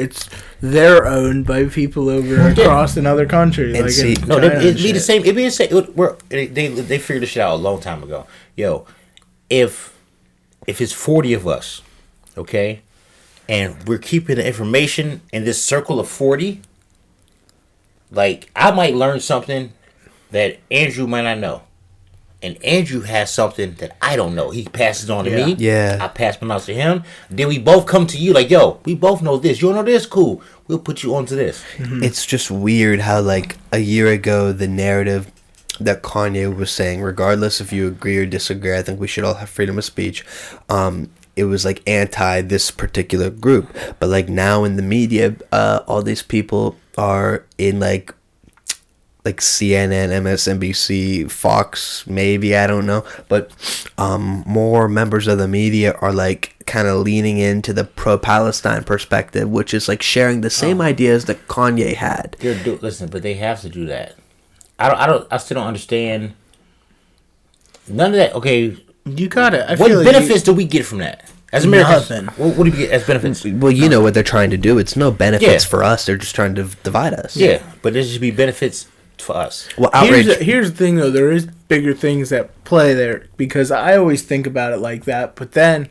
S2: they're owned by people over across in other countries.
S3: And
S2: Like
S3: see-
S2: in
S1: No,
S2: China
S1: it'd
S2: and
S1: be the
S2: shit.
S1: same. It'd be the same. They figured this shit out a long time ago. Yo, if it's 40 of us, okay, and we're keeping the information in this circle of 40, like I might learn something that Andrew might not know. And Andrew has something that I don't know. He passes on to me.
S3: Yeah.
S1: I pass mine on to him. Then we both come to you like, yo, we both know this. You don't know this? Cool. We'll put you onto this.
S3: it's just weird how, like, a year ago, the narrative that Kanye was saying, regardless if you agree or disagree, I think we should all have freedom of speech. It was like anti this particular group. But like now in the media, all these people are in like CNN, MSNBC, Fox, maybe, I don't know, but more members of the media are like kind of leaning into the pro-Palestine perspective, which is like sharing the same ideas that Kanye had.
S1: Listen, but they have to do that. I still don't understand none of that. Okay,
S2: You got it.
S1: what benefits do we get from that as Americans?
S2: Nothing.
S1: What do we get as benefits?
S3: Well, you know what they're trying to do. It's no benefits
S1: Yeah.
S3: for us. They're just trying to divide us.
S1: Yeah, but there should be benefits for us.
S3: Well, outrage.
S2: Here's the thing, though. There is bigger things at play there because I always think about it like that, but then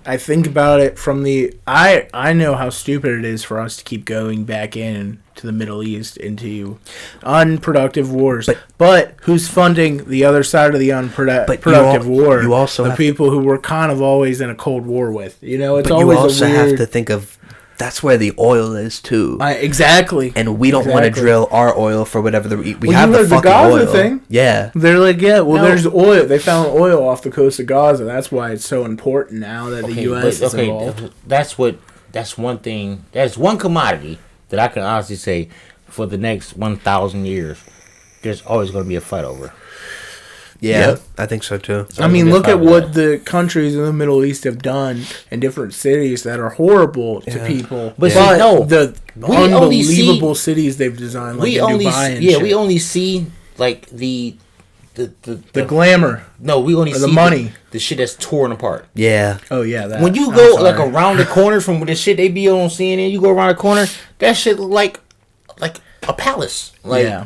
S2: I think about it from I know how stupid it is for us to keep going back in to the Middle East into unproductive wars. But who's funding the other side of the productive war?
S3: you also
S2: the
S3: have
S2: people who we're kind of always in a cold war with. You know, it's
S3: but
S2: always
S3: you also
S2: a weird.
S3: have to think of that's where the oil is too.
S2: Exactly.
S3: And we don't want to drill our oil for whatever we
S2: Well,
S3: have
S2: you
S3: the
S2: heard the
S3: fucking
S2: Gaza
S3: oil.
S2: thing?
S3: Yeah.
S2: They're like, yeah, well,
S1: No.
S2: there's oil. They found oil off the coast of Gaza. That's why it's so important now that the U.S. is involved.
S1: That's one thing. That's one commodity that I can honestly say for the next 1,000 years, there's always going to be a fight over.
S3: Yeah,
S2: Yep.
S3: I think so too.
S2: I mean, look at what the countries in the Middle East have done in different cities that are horrible to people.
S1: But
S2: But
S1: see, no,
S2: the
S1: we only see-
S2: unbelievable cities they've designed, like
S1: we
S2: in
S1: only
S2: Dubai and
S1: see,
S2: shit.
S1: we only see like the
S2: glamour.
S1: no, we only
S2: or
S1: see
S2: the money.
S1: the shit that's torn apart.
S3: Yeah.
S2: Oh yeah, that.
S1: When you
S2: I'm
S1: go
S2: sorry.
S1: like around the corner from the shit they be on CNN, you go around the corner, that shit look like a palace. Like
S2: yeah,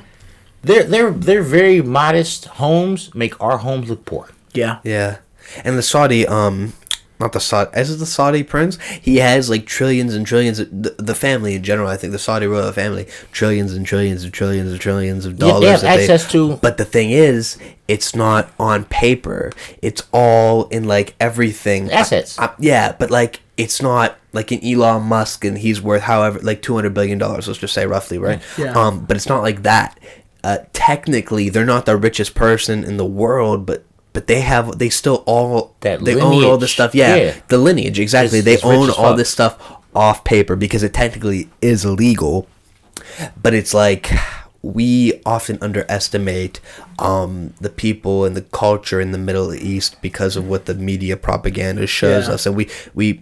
S1: they're very modest homes make our homes look poor.
S2: yeah.
S3: Yeah. And the Saudi, not the Saudi, is it the Saudi prince? He has like trillions and trillions, the family in general, I think the Saudi royal family, trillions and trillions and trillions and trillions of dollars.
S1: They have
S3: that
S1: access to.
S3: But the thing is, it's not on paper. It's all in like everything.
S1: Assets.
S3: Yeah, but like it's not like an Elon Musk and he's worth however like $200 billion. Let's just say roughly, right?
S2: Yeah.
S3: But it's not like that. Technically, they're not the richest person in the world, but they still all
S1: That
S3: they own all
S1: lineage.
S3: this stuff. Yeah, the lineage exactly.
S1: It's
S3: They
S1: rich
S3: own
S1: as
S3: all
S1: fuck.
S3: this stuff off paper because it technically is illegal. But it's like we often underestimate the people and the culture in the Middle East because of what the media propaganda shows
S2: Yeah.
S3: us, and we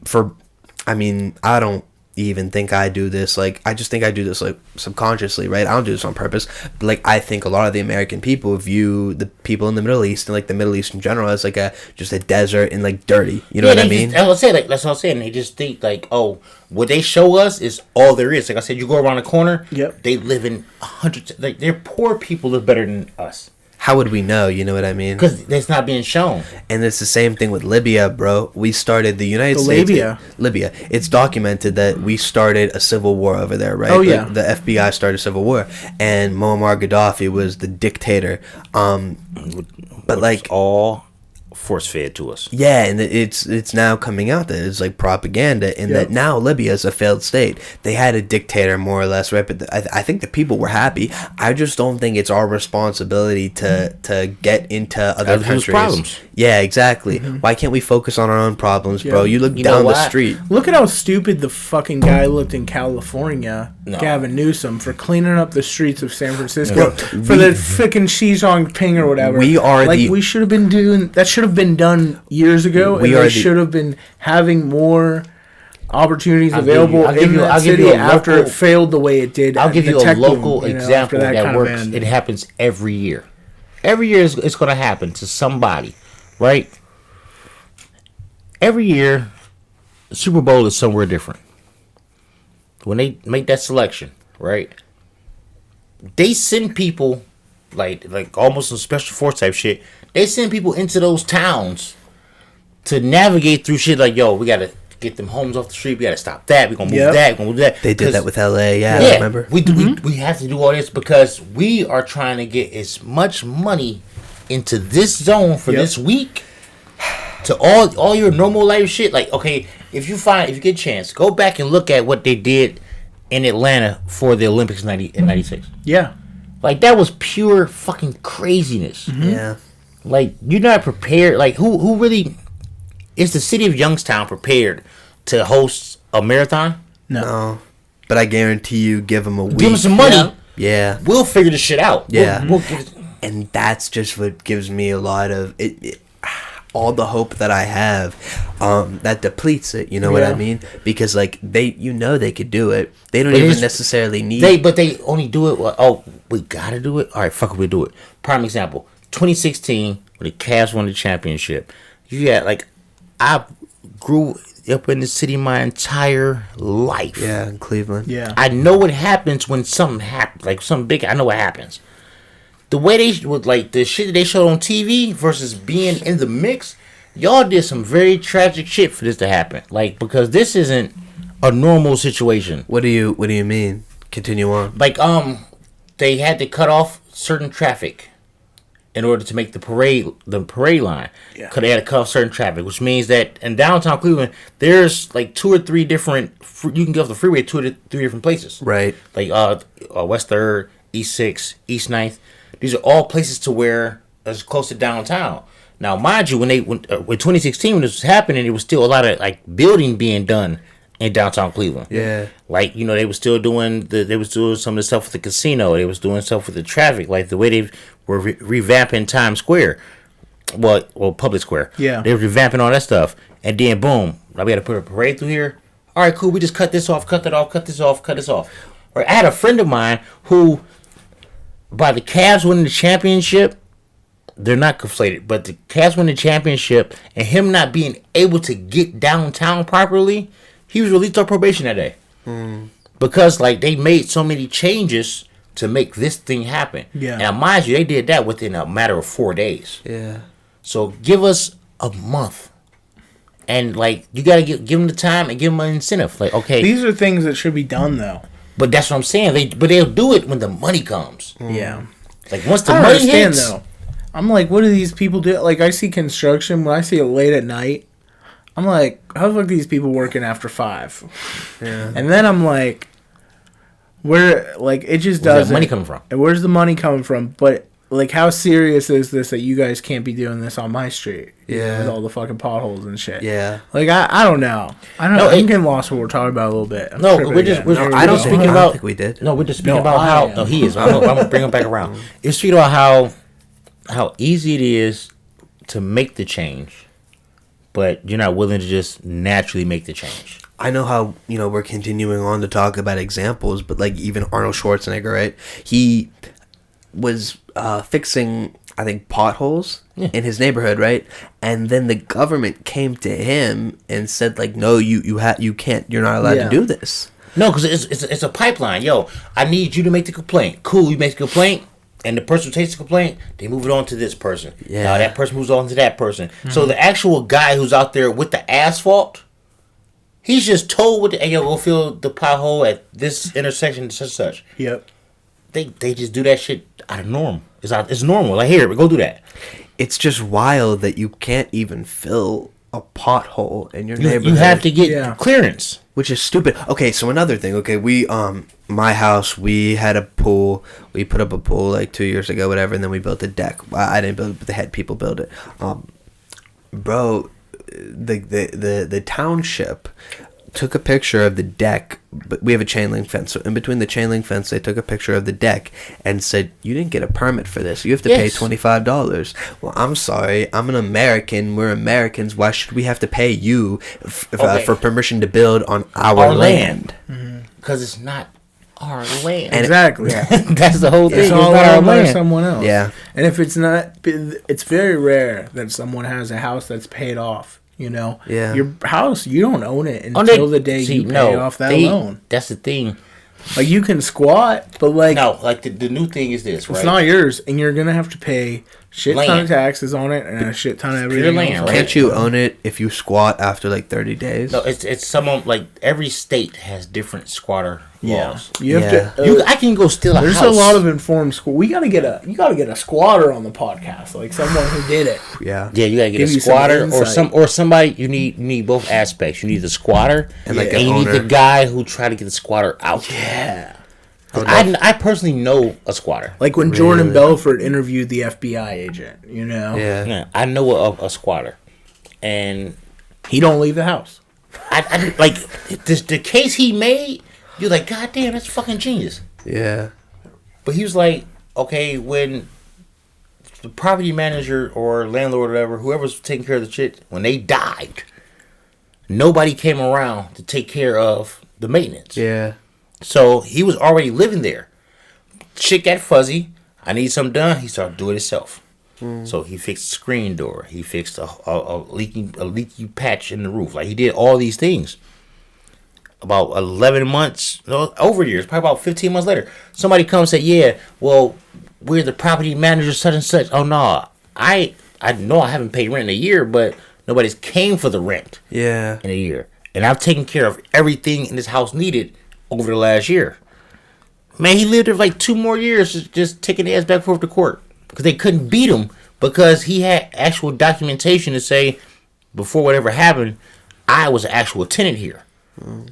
S3: I mean, I don't even think I do this. Like, I just think I do this, like, subconsciously, right? I don't do this on purpose. But, like, I think a lot of the American people view the people in the Middle East and, like, the Middle East in general as, like, just a desert and, like, dirty. You know what I mean?
S1: That's what I'm saying. They just think, like, oh, what they show us is all there is. Like I said, you go around the corner, they live in hundreds. Like, their poor people live better than us.
S3: How would we know? You know what I mean?
S1: Because it's not being shown.
S3: And it's the same thing with Libya, bro. We started the United States. Libya. It's documented that we started a civil war over there, right?
S2: Oh, yeah.
S3: The FBI started a civil war. And Muammar Gaddafi was the dictator. But, like,
S1: all force fed to us.
S3: Yeah, and it's now coming out that it's like propaganda, and that now Libya is a failed state. They had a dictator, more or less, right? But I think the people were happy. I just don't think it's our responsibility to get into other countries'
S1: problems.
S3: Yeah, exactly. Why can't we focus on our own problems, bro? You look down the street.
S2: Look at how stupid the fucking guy looked in California, Gavin Newsom, for cleaning up the streets of San Francisco for the freaking Xi Jinping or whatever. We should have been doing that. Should have been done years ago. They should have been having more opportunities available in that city after it failed the way it did.
S1: I'll give you a local example that works. It happens every year. Every year it's going to happen to somebody, right? Every year, the Super Bowl is somewhere different. When they make that selection, right? They send people like almost some special force type shit. They send people into those towns to navigate through shit like, yo, we gotta get them homes off the street. We gotta stop that. We're gonna move that. We're gonna move that.
S3: They did that with LA. Yeah, remember?
S1: We have to do all this because we are trying to get as much money into this zone for this week to all your normal life shit. Like, okay, if you get a chance, go back and look at what they did in Atlanta for the Olympics in 96.
S2: Yeah.
S1: Like, that was pure fucking craziness.
S3: Yeah.
S1: Like, you're not prepared. Like, who really is the city of Youngstown prepared to host a marathon?
S3: No. But I guarantee you, give them a week.
S1: Give them some money.
S3: Yeah.
S1: We'll figure this shit out.
S3: Yeah.
S1: And
S3: that's just what gives me a lot of all the hope that I have, that depletes it. You know what I mean? Because, like, they could do it. They don't even necessarily need.
S1: But they only do it. Oh, we gotta do it. All right, fuck it, we do it. Prime example: 2016 when the Cavs won the championship. I grew up in the city my entire life.
S3: Yeah, in Cleveland.
S2: Yeah,
S1: I know what happens when something happens, like something big. I know what happens. The way they would, like, the shit that they showed on TV versus being in the mix, y'all did some very tragic shit for this to happen. Like, because this isn't a normal situation.
S3: What do you mean? Continue on.
S1: Like, they had to cut off certain traffic in order to make the parade line. Yeah. Cause they had to cut off certain traffic, which means that in downtown Cleveland, there's like 2 or 3 different. You can get off the freeway 2 to 3 different places.
S3: Right.
S1: Like West 3rd, East 6th, East 9th. These are all places to where it's close to downtown. Now, mind you, when 2016 when this was happening, it was still a lot of like building being done in downtown Cleveland.
S3: Yeah.
S1: Like, you know, they was doing some of the stuff with the casino. They was doing stuff with the traffic, like the way they were revamping Times Square, well, Public Square.
S2: Yeah.
S1: They were revamping all that stuff, and then boom, now we got to put a parade through here. All right, cool. We just cut this off, cut that off, cut this off, cut this off. Or I had a friend of mine who, by the Cavs winning the championship, they're not conflated, but the Cavs winning the championship and him not being able to get downtown properly, he was released on probation that day. Because, like, they made so many changes to make this thing happen.
S2: Yeah.
S1: Now, mind you, they did that within a matter of 4 days.
S3: Yeah.
S1: So give us a month. And, like, you got to give them the time and give them an incentive. Like, okay.
S2: These are things that should be done, though.
S1: But that's what I'm saying. But they'll do it when the money comes.
S2: Yeah.
S1: Like, once the money hits.
S2: Though. I'm like, what do these people do? Like, I see construction. When I see it late at night, I'm like, how the fuck are these people working after 5?
S3: Yeah.
S2: And then I'm like, where, like, it just doesn't.
S1: Where's that money coming from?
S2: And where's the money coming from? But, like, how serious is this that you guys can't be doing this on my street?
S3: Yeah.
S2: With all the fucking potholes and shit.
S3: Yeah.
S2: Like, I don't know. I don't know. I'm getting lost what we're talking about a little bit.
S1: I don't think we did. No, we're just speaking about how. No, he is. I'm going to bring him back around. You're speaking about how easy it is to make the change, but you're not willing to just naturally make the change.
S3: I know how, we're continuing on to talk about examples, but like even Arnold Schwarzenegger, right? He was fixing, I think, potholes in his neighborhood, right? And then the government came to him and said, like, no, you can't, you're not allowed to do this.
S1: No, because it's a pipeline. Yo, I need you to make the complaint. Cool, you make the complaint, and the person who takes the complaint, they move it on to this person.
S3: Yeah.
S1: Now that person moves on to that person. Mm-hmm. So the actual guy who's out there with the asphalt, he's just told, hey, yo, go fill the pothole at this intersection, such and such.
S2: Yep.
S1: They just do that shit out of norm. It's normal. Like, here, go do that.
S3: It's just wild that you can't even fill a pothole in your neighborhood.
S1: You have to get clearance.
S3: Which is stupid. Okay, so another thing. Okay, we, my house, we had a pool. We put up a pool like 2 years ago, whatever, and then we built a deck. Well, I didn't build it, but they had people build it. Bro, the township took a picture of the deck, but we have a chain link fence. So in between the chain link fence, they took a picture of the deck and said, you didn't get a permit for this. You have to pay $25. Well, I'm sorry. I'm an American. We're Americans. Why should we have to pay you for permission to build on our land?
S1: Because it's not our land.
S2: Exactly.
S1: That's the whole thing.
S2: It's all owned by someone else.
S3: Yeah.
S2: And if it's not, it's very rare that someone has a house that's paid off.
S3: Yeah.
S2: Your house, you don't own it until the day you pay off that loan.
S1: That's the thing.
S2: Like, you can squat, but like,
S1: no, like the new thing is this, right?
S2: It's not yours, and you're gonna have to pay shit ton of taxes on it and a shit ton of everything.
S1: Land, right?
S3: Can't you own it if you squat after like 30 days?
S1: No, it's someone, like, every state has different squatter laws.
S2: You have to.
S1: I can go steal a house.
S2: There's a lot of informed school. You gotta get a squatter on the podcast, like someone who did it.
S3: Yeah.
S1: Yeah, you gotta get a squatter or somebody. You need both aspects. You need the squatter and you need the guy who tried to get the squatter out.
S2: Yeah.
S1: I personally know a squatter.
S2: Like when Jordan Belfort interviewed the FBI agent,
S3: Yeah.
S1: I know a squatter, and
S2: he don't leave the house.
S1: I like the case he made. You're like, God damn, that's fucking genius.
S3: Yeah.
S1: But he was like, okay, when the property manager or landlord or whatever, whoever's taking care of the shit, when they died, nobody came around to take care of the maintenance.
S3: Yeah.
S1: So he was already living there. Shit got fuzzy. I need something done. He started doing it himself. So he fixed the screen door. He fixed a leaky patch in the roof. Like, he did all these things. About 11 months, no, over years, probably about 15 months later, somebody comes and say, yeah, well, we're the property manager, such and such. Oh, no, I know I haven't paid rent in a year, but nobody's came for the rent in a year. And I've taken care of everything in this house needed over the last year. Man, he lived there for like 2 more years just taking the ass back and forth to court because they couldn't beat him because he had actual documentation to say before whatever happened, I was an actual tenant here.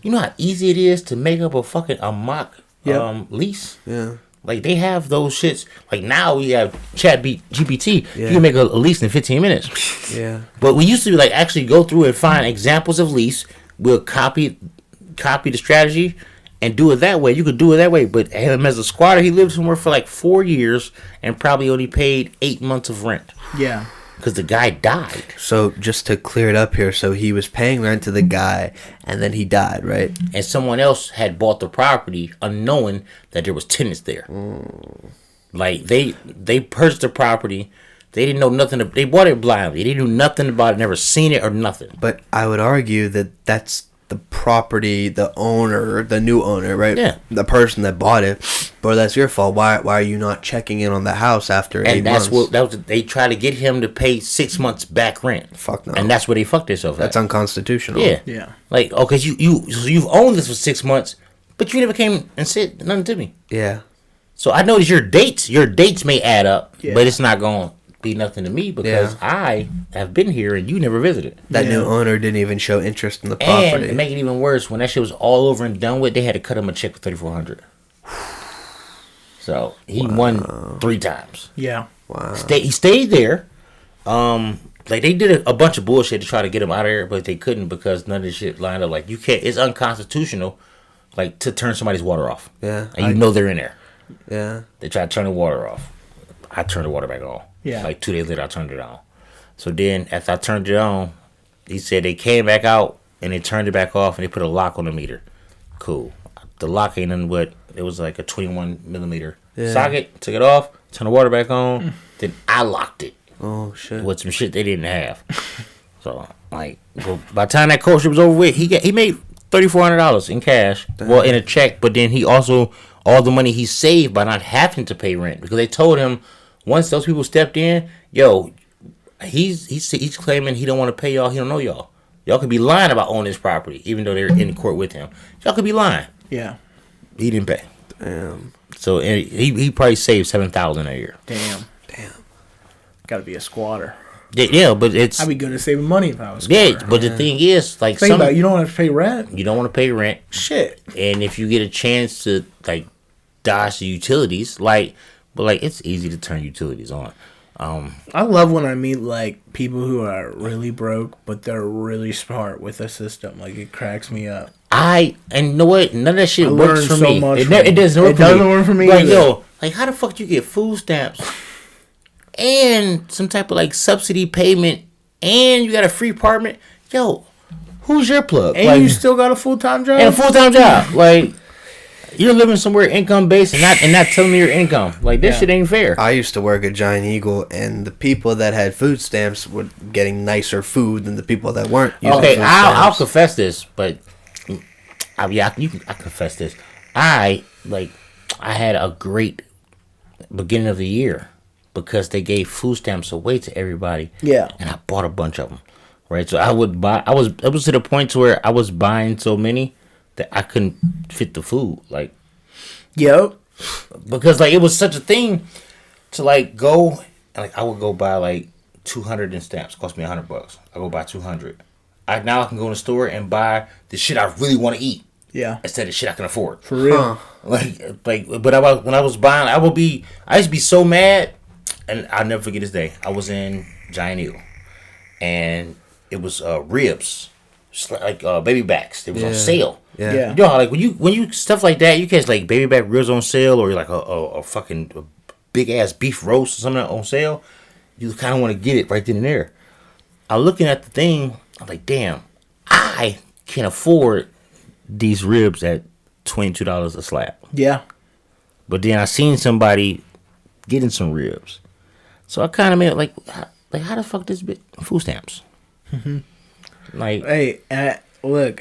S1: You know how easy it is to make up a mock lease?
S3: Yeah.
S1: Like, they have those shits. Like, now we have GPT. You can make a lease in 15 minutes.
S3: Yeah.
S1: But we used to like actually go through and find examples of lease. We'll copy the strategy and do it that way. You could do it that way. But him as a squatter, he lived somewhere for like 4 years and probably only paid 8 months of rent.
S2: Yeah.
S1: Because the guy died.
S3: So just to clear it up here, so he was paying rent to the guy, and then he died, right?
S1: And someone else had bought the property unknowing that there was tenants there. Like, they purchased the property. They didn't know nothing. They bought it blindly. They didn't know nothing about it, never seen it or nothing.
S3: But I would argue that that's the property, the owner, the new owner, right?
S1: Yeah.
S3: The person that bought it. Bro, that's your fault. Why are you not checking in on the house after 8 months?
S1: And that was they tried to get him to pay 6 months back rent.
S3: Fuck no.
S1: And that's where they fucked themselves.
S3: That's unconstitutional.
S1: Yeah.
S2: Yeah.
S1: Like, okay, you've owned this for 6 months, but you never came and said nothing to me.
S3: Yeah.
S1: So I noticed your dates may add up,
S2: Yeah.
S1: but it's not going to be nothing to me because I have been here and you never visited.
S3: That new owner didn't even show interest in the property.
S1: And to make it even worse, when that shit was all over and done with, they had to cut him a check for $3,400. So he won 3 times.
S2: Yeah.
S3: Wow.
S1: He stayed there. Like, they did a bunch of bullshit to try to get him out of there, but they couldn't because none of this shit lined up. Like, you can't. It's unconstitutional, like, to turn somebody's water off.
S3: Yeah.
S1: And you know they're in there.
S3: Yeah.
S1: They tried to turn the water off. I turned the water back on.
S2: Yeah.
S1: Like 2 days later, I turned it on. So then, after I turned it on, he said they came back out and they turned it back off, and they put a lock on the meter. Cool. The lock ain't nothing but it was like a 21 millimeter socket. Took it off, turned the water back on. Then I locked it.
S3: Oh shit!
S1: With some shit they didn't have. So like, well, by the time that coach was over with, he made $3,400 in cash. Damn. Well, in a check, but then he also all the money he saved by not having to pay rent because they told him once those people stepped in, yo, he's claiming he don't want to pay y'all. He don't know y'all. Y'all could be lying about owning this property, even though they're in court with him. Y'all could be lying.
S2: Yeah.
S1: He didn't pay.
S3: Damn.
S1: So he probably saved $7,000 a year.
S2: Damn. Got to be a squatter.
S1: Yeah, but it's.
S2: I'd be good at saving money if I was a squatter.
S1: Yeah, but the thing is, like,
S2: think about it, you don't have to pay rent.
S1: You don't want to pay rent.
S2: Shit.
S1: And if you get a chance to like dodge the utilities, but it's easy to turn utilities on.
S2: I love when I meet like people who are really broke, but they're really smart with a system. Like it cracks me up.
S1: And you know what? None of that shit works for
S2: so
S1: me.
S2: Much
S1: It doesn't work for me. Like,
S2: either.
S1: yo, like how the fuck you get food stamps and some type of like subsidy payment and you got a free apartment? Yo, who's your plug?
S2: And you still got a full-time job?
S1: And a full-time job. Like you're living somewhere income based and not telling me your income. Like this shit ain't fair.
S3: I used to work at Giant Eagle, and the people that had food stamps were getting nicer food than the people that weren't.
S1: Okay, I'll confess this, but I confess this. I had a great beginning of the year because they gave food stamps away to everybody.
S2: Yeah,
S1: and I bought a bunch of them. Right, so I would buy. It was to the point to where I was buying so many that I couldn't fit the food. Like,
S2: yep,
S1: because like it was such a thing to like go. Like I would go buy like 200 in stamps. Cost me $100. I go buy 200. Now I can go in the store and buy the shit I really want to eat.
S2: Yeah.
S1: Instead of shit I can afford.
S2: For real.
S1: But when I was buying, I used to be so mad, and I'll never forget this day. I was in Giant Eagle, and it was ribs, like baby backs. It was on sale.
S3: Yeah.
S1: You know how like when you stuff like that, you catch like baby back ribs on sale, or like a fucking big ass beef roast or something on sale. You kind of want to get it right then and there. I'm looking at the thing. I'm like, damn, I can afford these ribs at $22 a slab.
S2: Yeah.
S1: But then I seen somebody getting some ribs, so I kind of made it like how the fuck this bit food stamps? Like,
S2: hey, look,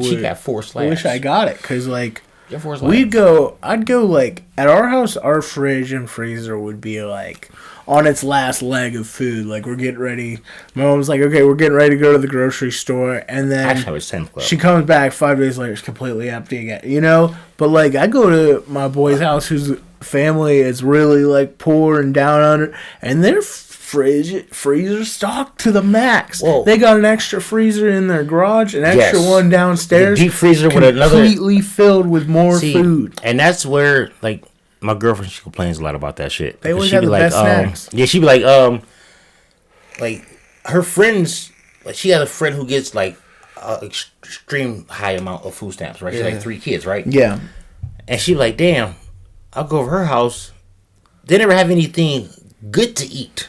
S1: she got 4 slabs.
S2: I wish I got it because like
S1: I'd
S2: go like at our house, our fridge and freezer would be like on its last leg of food. Like we're getting ready. My mom was like, okay, we're getting ready to go to the grocery store, and then
S1: actually I was 10 club.
S2: She comes back 5 days later, it's completely empty again. You know, but like I go to my boy's house, whose family is really like poor and down under, and their freezer stocked to the max.
S1: Whoa.
S2: They got an extra freezer in their garage, an extra one downstairs,
S1: the deep freezer with another
S2: completely filled with more food.
S1: And that's where like my girlfriend, she complains a lot about that shit.
S2: They always have the best snacks.
S1: Yeah, she'd be like her friends. Like she has a friend who gets like extreme high amount of food stamps. Right, she has like 3 kids. Right.
S2: Yeah.
S1: And she be like, damn, I'll go over her house. They never have anything good to eat.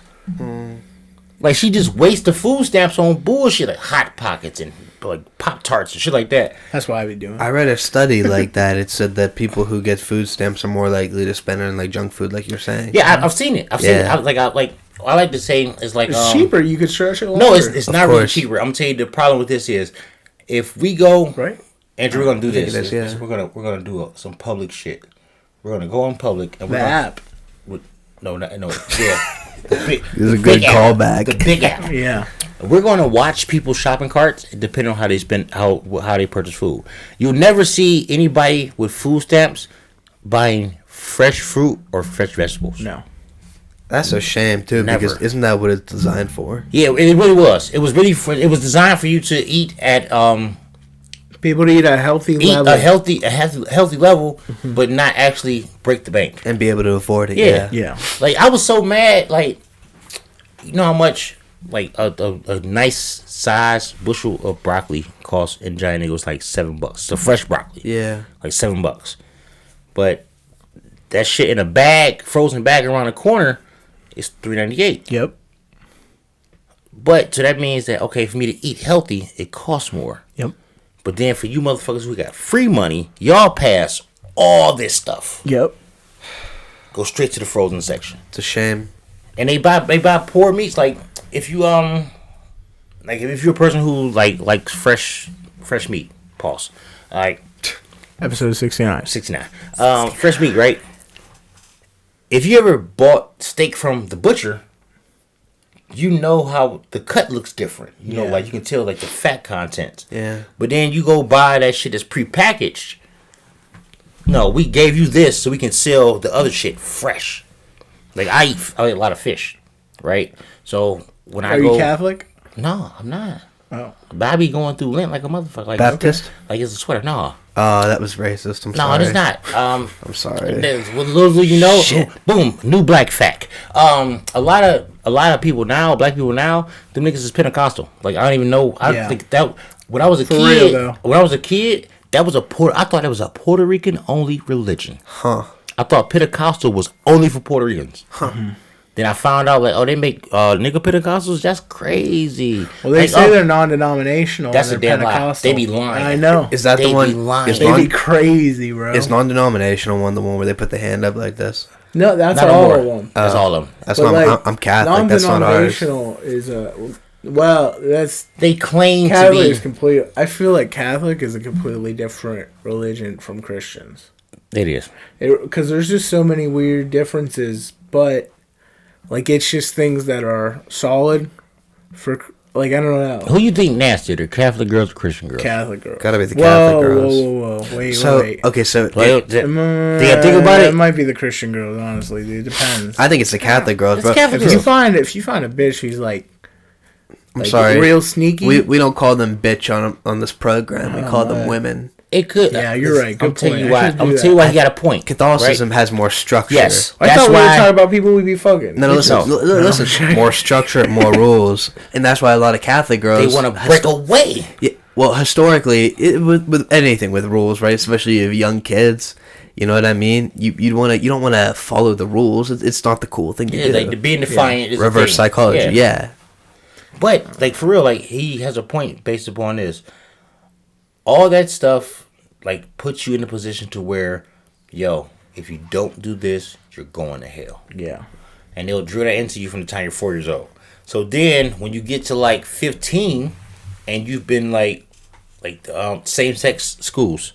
S1: Like she just wastes the food stamps on bullshit like Hot Pockets and like Pop-Tarts and shit like that.
S2: That's what I be doing.
S3: I read a study like that. It said that people who get food stamps are more likely to spend it on like junk food, like you're saying.
S1: Yeah, I've seen it. I've seen it. I like to say it's like
S2: it's cheaper. You could stretch it longer.
S1: No, it's not really cheaper. I'm gonna tell you the problem with this is if we go
S2: right,
S1: Andrew, we're gonna do this.
S3: Yeah.
S1: We're gonna do some public shit. We're gonna go on public and
S2: the app.
S1: Yeah.
S3: This is a good callback.
S1: The big app.
S2: Yeah.
S1: We're going to watch people's shopping carts depending on how they spend, how they purchase food. You'll never see anybody with food stamps buying fresh fruit or fresh vegetables.
S2: No.
S3: That's a shame too, because isn't that what it's designed for?
S1: Yeah, it really was. It was really it was designed for you to eat at
S2: people to eat at a healthy level.
S1: A healthy level, but not actually break the bank.
S3: And be able to afford it.
S2: Yeah.
S1: Like, I was so mad, like, you know how much, like, a nice size bushel of broccoli costs in Giant Eagle? It was like $7. So fresh broccoli.
S3: Yeah.
S1: Like $7. But that shit in a bag, frozen bag around the corner, is $3.98.
S2: Yep.
S1: But, so that means that, okay, for me to eat healthy, it costs more.
S2: Yep.
S1: But then for you motherfuckers who got free money, y'all pass all this stuff.
S2: Yep.
S1: Go straight to the frozen section.
S3: It's a shame.
S1: And they buy poor meats. Like if you like if you're a person who likes fresh meat, pause. Like
S2: Episode 69.
S1: 69. Fresh meat, right? If you ever bought steak from the butcher, you know how the cut looks different. You know, like you can tell like the fat content.
S3: Yeah.
S1: But then you go buy that shit that's prepackaged. No, we gave you this so we can sell the other shit fresh. Like I eat a lot of fish, right? So when I go,
S2: Are you Catholic?
S1: No, I'm not.
S2: Oh.
S1: But I be going through Lent like a motherfucker. Like,
S3: Baptist?
S1: Like it's a sweater. No.
S3: Oh, that was racist. I'm
S1: No,
S3: sorry.
S1: it's not.
S3: I'm sorry.
S1: With little you know, boom, new black fact. A lot of people now, black people now, them niggas is Pentecostal. Like I don't even know. I think that when I was a kid, that was I thought that was a Puerto Rican only religion.
S3: Huh.
S1: I thought Pentecostal was only for Puerto Ricans. Huh. Then I found out like, oh, they make nigga Pentecostals. That's crazy.
S2: Well, they
S1: like,
S2: say they're non-denominational.
S1: That's a damn lie.
S2: Pentecostal.
S1: They be lying.
S2: I know.
S3: Is that
S1: They
S3: the one?
S1: be lying.
S3: Is
S2: They be crazy, bro.
S3: Is non-denominational one the one where they put the hand up like this?
S2: No, that's
S1: Not
S2: all
S1: no
S2: of
S1: more.
S2: them.
S1: That's all of them.
S3: That's
S2: But,
S3: not.
S2: like,
S3: I'm Catholic. That's not ours.
S2: Non-denominational is that's
S1: They claim
S2: Catholic
S1: to
S2: is complete. I feel like Catholic is a completely different religion from Christians.
S1: be. It is.
S2: Because there's just so many weird differences, but like it's just things that are solid for like I don't know.
S1: Who you think nastier, the Catholic girls or Christian girls?
S2: Catholic girls.
S3: Gotta be the Catholic girls.
S2: Whoa. Wait.
S3: Okay, so
S1: Well, do you think about
S2: It
S1: it?
S2: might be the Christian girls, honestly, dude. It depends.
S3: I think it's the Catholic girls,
S1: It's
S3: bro.
S1: Catholic
S2: if
S1: girls.
S2: you find a bitch who's like
S3: I'm sorry,
S2: real sneaky.
S3: We don't call them bitch on this program. We call them women.
S1: It could.
S2: Yeah, you're right. Good
S1: I'm telling
S2: point.
S1: you why.
S2: I
S1: I'm
S2: should
S1: gonna
S2: do
S1: tell you
S2: that.
S1: why he got a point.
S3: Catholicism
S1: right?
S3: has more structure.
S1: Yes,
S2: I
S1: that's
S2: thought we were
S1: why.
S2: talking about people we be fucking.
S3: No, listen, listen. More structure, more rules, and that's why a lot of Catholic girls
S1: They want to break away.
S3: Yeah, well, historically, with anything with rules, right? Especially if young kids, you know what I mean. You don't want to follow the rules. It's not the cool thing to
S1: Yeah,
S3: do.
S1: like being defiant is a
S3: Reverse
S1: thing.
S3: psychology, yeah.
S1: But like for real, like he has a point based upon this. All that stuff like puts you in a position to where, yo, if you don't do this, you're going to hell.
S2: Yeah.
S1: And they'll drill that into you from the time you're 4 years old. So then when you get to like 15 and you've been like same-sex schools,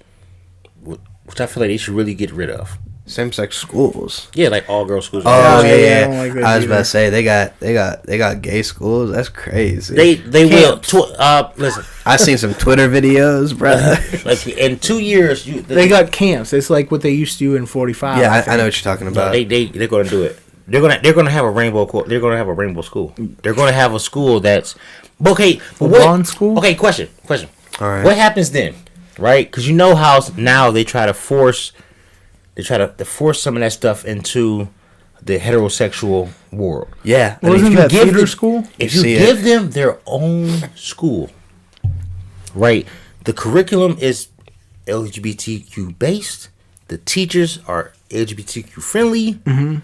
S1: which I feel like they should really get rid of.
S3: Same-sex schools.
S1: Yeah, like all-girl schools.
S3: Oh
S2: Yeah, I
S3: yeah.
S2: don't like that
S3: I was
S2: either.
S3: about to say they got gay schools. That's crazy.
S1: They will. Listen,
S3: I've seen some Twitter videos, bro.
S1: like in 2 years,
S2: They got camps. It's like what they used to do in 45.
S3: Yeah, I know what you're talking about.
S1: they're gonna do it. They're gonna have a rainbow. They're gonna have a rainbow school. They're gonna have a school that's okay. But
S2: blonde school.
S1: Okay, question.
S3: All right.
S1: What happens then, right? Because you know how now they try to force some of that stuff into the heterosexual world.
S3: Yeah.
S2: Wasn't that theater school?
S1: If
S3: You
S1: you
S3: see
S1: give them their own school, right? The curriculum is LGBTQ based. The teachers are LGBTQ friendly.
S2: Mm-hmm.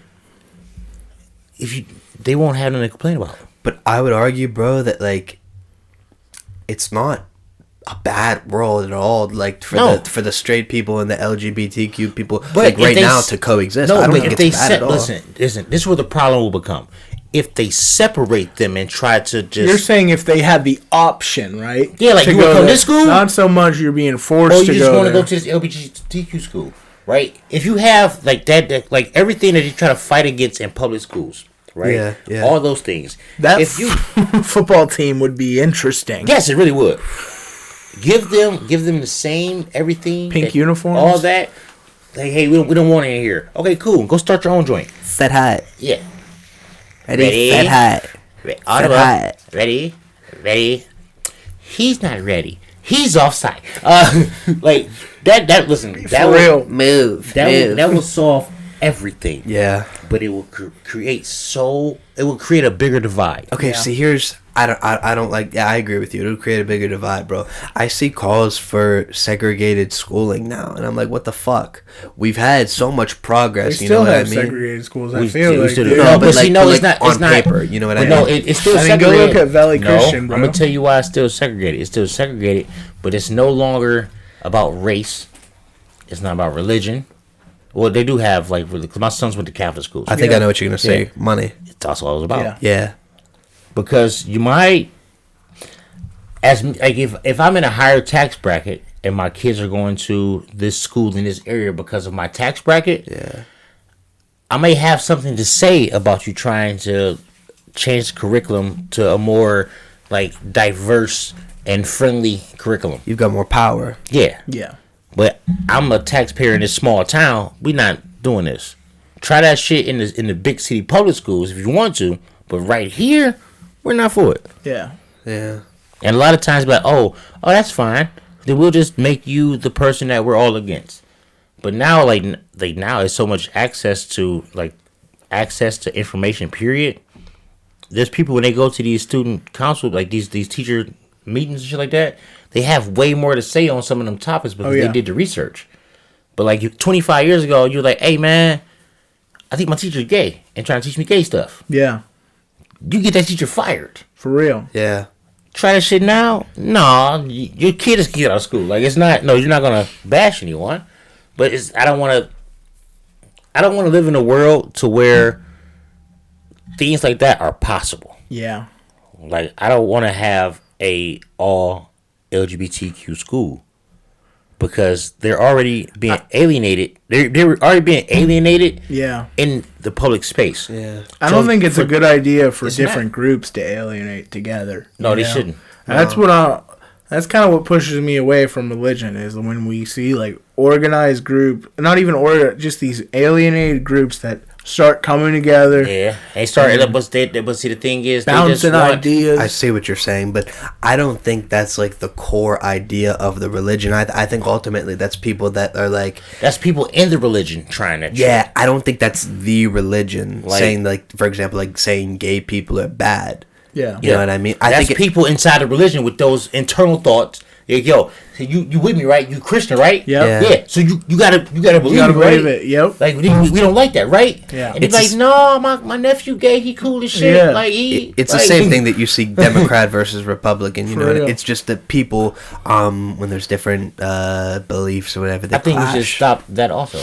S1: They won't have nothing to complain about.
S3: But I would argue, bro, that like it's not a bad world at all. Like for the straight people and the LGBTQ people,
S1: But
S3: like right
S1: they
S3: now to coexist.
S1: No,
S3: I don't
S1: but
S3: think
S1: if
S3: it's
S1: they
S3: bad at all.
S1: listen, this is where the problem will become. If they separate them and try to just
S2: You're saying if they had the option, right?
S1: Yeah, like,
S2: to
S1: you wanna
S2: go
S1: come to
S2: there.
S1: this school?
S2: Not so much you're being forced
S1: or you
S2: to
S1: just
S2: go
S1: want to
S2: there.
S1: go to this LGBTQ school, right? If you have like that, like everything that you try to fight against in public schools, right?
S3: Yeah.
S1: All those things.
S2: That
S1: if you
S2: football team would be interesting.
S1: yes, it really would. Give them the same everything.
S2: Pink uniforms?
S1: All that. Like, hey, we don't want it in here. Okay, cool. Go start your own joint.
S3: Fed hot.
S1: Yeah.
S3: Ready? Fed hot.
S1: Audible.
S3: hot.
S1: Ready. He's not ready. He's offside. Like that. Listen, that
S2: For
S1: will,
S2: real.
S3: Move.
S1: that will solve everything.
S3: Yeah.
S1: But it will create a bigger divide.
S3: Okay, see, here's I don't like. Yeah, I agree with you. It'll create a bigger divide, bro. I see calls for segregated schooling now, and I'm like, what the fuck? We've had so much progress.
S2: We
S3: you know
S2: still
S3: what
S2: have
S3: I mean?
S2: segregated schools. I
S1: We
S2: feel like
S1: still
S2: dude.
S1: do.
S3: No, but
S1: see,
S3: it's not
S1: on
S3: paper. You know what I mean?
S1: No, it's still
S2: I mean,
S1: segregated.
S2: go look at Valley Christian, bro.
S1: I'm gonna tell you why it's still segregated. It's still segregated, but it's no longer about race. It's not about religion. Well, they do have because my sons went to Catholic schools.
S3: I think I know what you're gonna say. Money.
S1: That's all it was about.
S3: Yeah.
S1: Because you might, if I'm in a higher tax bracket and my kids are going to this school in this area because of my tax bracket, I may have something to say about you trying to change the curriculum to a more diverse and friendly curriculum.
S3: You've got more power.
S1: Yeah.
S2: Yeah.
S1: But I'm a taxpayer in this small town. We're not doing this. Try that shit in the big city public schools if you want to. But right here, we're not for it.
S2: Yeah.
S3: Yeah.
S1: And a lot of times, oh, that's fine. Then we'll just make you the person that we're all against. But now, now, it's so much access to information. Period. There's people when they go to these student council, these teacher meetings and shit like that. They have way more to say on some of them topics because they did the research. But 25 years ago, you're like, hey man, I think my teacher's gay and trying to teach me gay stuff.
S2: Yeah.
S1: You get that teacher fired.
S2: For real.
S3: Yeah.
S1: Try that shit now? No, your kid is kicked out of school. It's not. No, you're not gonna bash anyone. But I don't want to live in a world to where things like that are possible.
S2: Yeah.
S1: I don't want to have a all LGBTQ school because they're already being alienated. They're already being alienated.
S2: Yeah.
S1: In the public space.
S3: Yeah.
S2: I don't think it's a good idea for different
S1: not.
S2: Groups to alienate together.
S1: No, they shouldn't.
S2: That's that's kind of what pushes me away from religion is when we see organized group, not even just these alienated groups that start coming together.
S1: Yeah, they start. But see, the thing is,
S2: bouncing ideas.
S3: I see what you're saying, but I don't think that's the core idea of the religion. I think ultimately that's people that are
S1: that's people in the religion trying to.
S3: Yeah, I don't think that's the religion saying for example, saying gay people are bad.
S2: Yeah,
S3: you know what I mean.
S1: That's people inside the religion with those internal thoughts. Yo, you with me, right? You Christian, right?
S2: Yep.
S1: Yeah. So you gotta believe it.
S2: Yep.
S1: We don't like that, right?
S2: Yeah.
S1: And it's no, my nephew gay. He cool as shit.
S2: Yeah.
S3: It's the same thing that you see Democrat versus Republican. You know,
S2: real.
S3: it's just that people, when there's different beliefs or whatever, they
S1: I think
S3: clash.
S1: we should stop that also.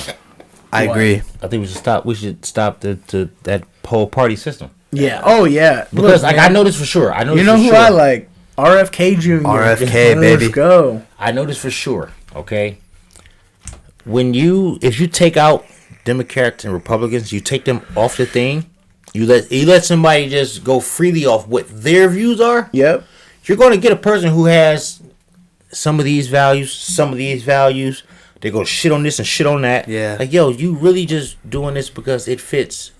S3: I agree.
S1: I think we should stop. We should stop that whole party system.
S2: Yeah. Oh yeah.
S1: Because I know this for sure. I know.
S2: You
S1: this
S2: know
S1: for
S2: who
S1: sure.
S2: I like? RFK Jr.
S3: RFK, baby.
S2: Let's go.
S1: I know this for sure. Okay. If you take out Democrats and Republicans, you take them off the thing. You let somebody just go freely off what their views are.
S2: Yep.
S1: You're going to get a person who has some of these values, some of these values. They're going to shit on this and shit on that.
S3: Yeah.
S1: Yo, you really just doing this because it fits.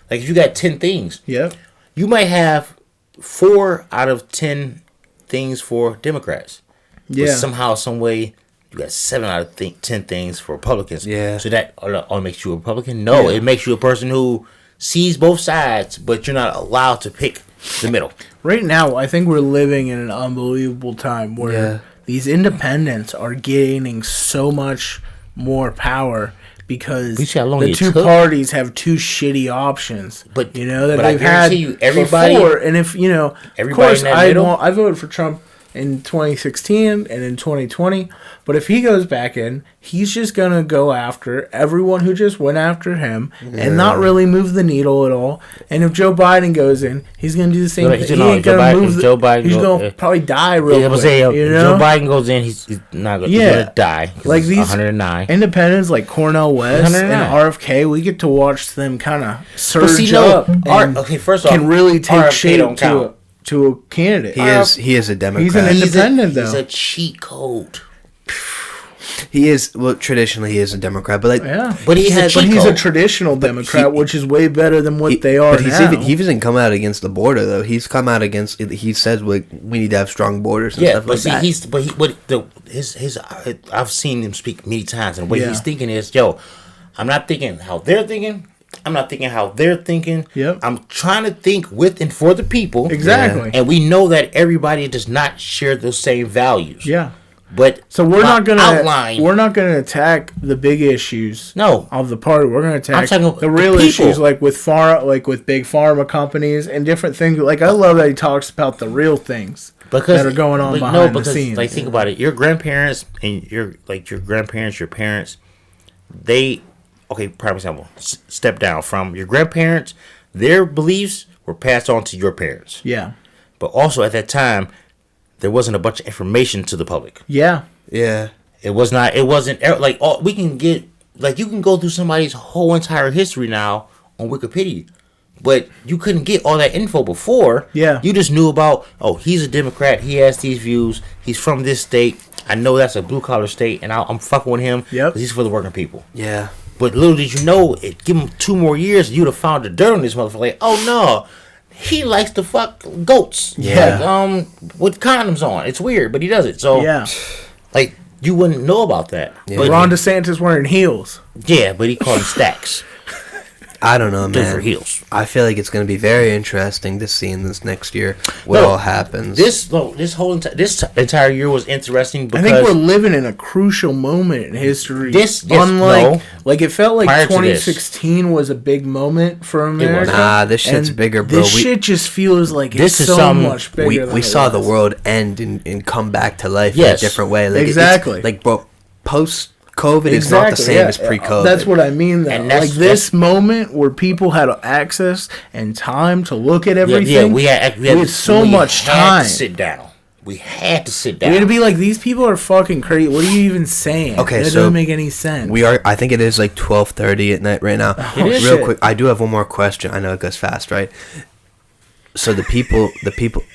S1: If you got 10 things,
S2: Yep.
S1: you might have 4 out of 10 things for Democrats.
S2: Yeah.
S1: But somehow, some way, you got 7 out of 10 things for Republicans.
S3: Yeah.
S1: So that all makes you a Republican? No, it makes you a person who sees both sides, but you're not allowed to pick the middle.
S2: Right now, I think we're living in an unbelievable time where these independents are gaining so much more power because the two parties have two shitty options.
S1: But
S2: that
S1: I
S2: they've had
S1: everybody
S2: before. And if of course, I voted for Trump in 2016 and in 2020. But if he goes back in, he's just going to go after everyone who just went after him and not really move the needle at all. And if Joe Biden goes in, he's going to do the same thing. He ain't going to move he's going to probably die real quick.
S1: Joe Biden goes in, he's not going to die.
S2: Like these
S1: 109.
S2: Independents like Cornel West and RFK, we get to watch them kind of surge up.
S1: First off,
S2: can really take
S1: RFK
S2: shape to a candidate.
S3: He is a Democrat.
S2: He's an independent, though.
S1: He's a cheat code.
S3: He is traditionally he is a Democrat, but
S2: but he's a traditional Democrat, which is way better than what they are now.
S3: He hasn't come out against the border though. He's come out against. He says we need to have strong borders and stuff like that.
S1: I've seen him speak many times, and the way he's thinking is, I'm not thinking how they're thinking. I'm not thinking how they're thinking.
S2: Yep.
S1: I'm trying to think with and for the people.
S2: Exactly.
S1: And we know that everybody does not share those same values.
S2: Yeah.
S1: But
S2: so we're not gonna attack the big issues.
S1: No.
S2: Of the party, we're gonna attack the real issues, like with big pharma companies and different things. Like I love that he talks about the real things that are going on behind the scenes.
S1: Like think about it, your grandparents and your parents, prime example. Step down from your grandparents. Their beliefs were passed on to your parents.
S2: Yeah.
S1: But also at that time, there wasn't a bunch of information to the public.
S2: Yeah.
S3: Yeah.
S1: It wasn't like we can get, like, you can go through somebody's whole entire history now on Wikipedia. But you couldn't get all that info before.
S2: Yeah.
S1: You just knew about, he's a Democrat, he has these views, he's from this state. I know that's a blue collar state, and I'm fucking with him because he's for the working people.
S3: Yeah.
S1: But little did you know, give him 2 more years, you'd have found the dirt on this motherfucker. Like, oh no, he likes to fuck goats.
S2: Yeah.
S1: Like, with condoms on. It's weird, but he does it. So,
S2: yeah.
S1: Like, you wouldn't know about that.
S2: Yeah. But Ron DeSantis wearing heels.
S1: Yeah, but he called them stacks.
S3: I don't know, man.
S1: Different heels.
S3: I feel like it's going to be very interesting to see in this next year what all happens.
S1: This entire year was interesting because
S2: I think we're living in a crucial moment in history. Like it felt like 2016 was a big moment for America.
S3: Nah, this shit's bigger, bro.
S2: This shit just feels like it's so much bigger.
S3: We saw the world end and come back to life in a different way. Like,
S2: exactly.
S3: Like, bro, post-COVID is not the same as pre-COVID.
S2: That's what I mean, though. Like this moment where people had access and time to look at everything. Yeah,
S1: we had
S2: so much time.
S1: To sit down. We had to sit down.
S2: We had to be like, these people are fucking crazy. What are you even saying?
S3: Okay,
S2: that doesn't make any sense.
S3: I think it is like 12:30 at night right now. Real quick, I do have one more question. I know it goes fast, right? So the people,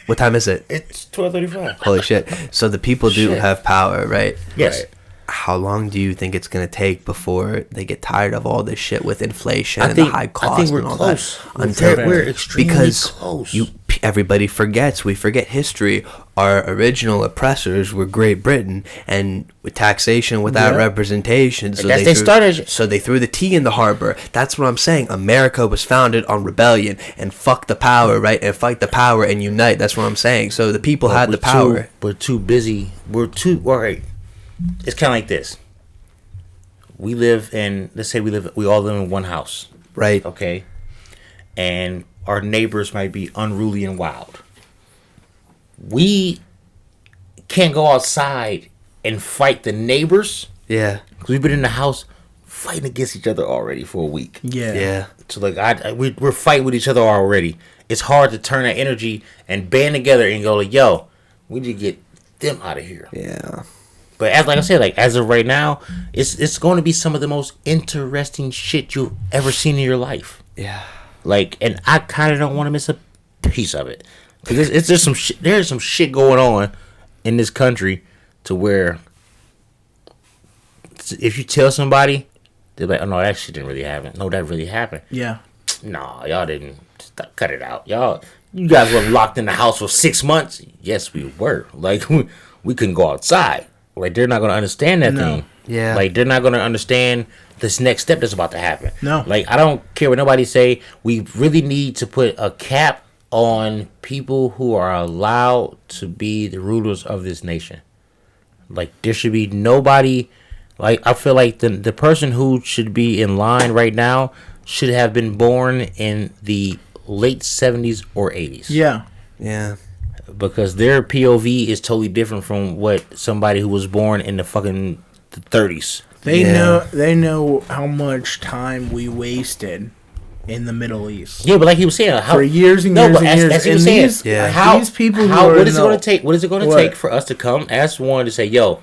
S3: what time is it?
S1: It's 12:35.
S3: Holy shit. So the people do have power, right?
S1: Yes.
S3: Right. How long do you think it's going to take before they get tired of all this shit with inflation and the high cost?
S1: I think we're close. We're extremely close.
S3: Everybody forgets. We forget history. Our original oppressors were Great Britain, and with taxation without representation. So they threw the tea in the harbor. That's what I'm saying. America was founded on rebellion and fuck the power, right? And fight the power and unite. That's what I'm saying. So the people had the power.
S1: We're too busy. All right. It's kind of like this. We all live in one house.
S3: Right.
S1: Okay. And our neighbors might be unruly and wild. We can't go outside and fight the neighbors.
S3: Yeah.
S1: Because we've been in the house fighting against each other already for a week.
S2: Yeah.
S3: Yeah.
S1: So we're fighting with each other already. It's hard to turn that energy and band together and go like, yo, we need to get them out of here.
S3: Yeah.
S1: But as of right now, it's going to be some of the most interesting shit you've ever seen in your life.
S3: Yeah.
S1: Like, and I kind of don't want to miss a piece of it. Because there's some shit going on in this country to where if you tell somebody, they're like, oh, no, that shit didn't really happen. No, that really happened.
S2: Yeah.
S1: No, y'all didn't. Cut it out. You guys were locked in the house for 6 months. Yes, we were. Like, we couldn't go outside. Like, they're not going to understand that thing.
S3: Yeah.
S1: Like, they're not going to understand this next step that's about to happen.
S2: No.
S1: Like, I don't care what nobody say. We really need to put a cap on people who are allowed to be the rulers of this nation. Like, there should be nobody. Like, I feel like the person who should be in line right now should have been born in the late 70s or 80s.
S2: Yeah.
S3: Yeah.
S1: Because their POV is totally different from what somebody who was born in the fucking 30s.
S2: They know how much time we wasted in the Middle East.
S1: Yeah, but like he was saying,
S2: for years and years and years.
S1: As he was saying,
S2: these people
S1: what is it going to take? What is it going to take for us to come as one to say, yo,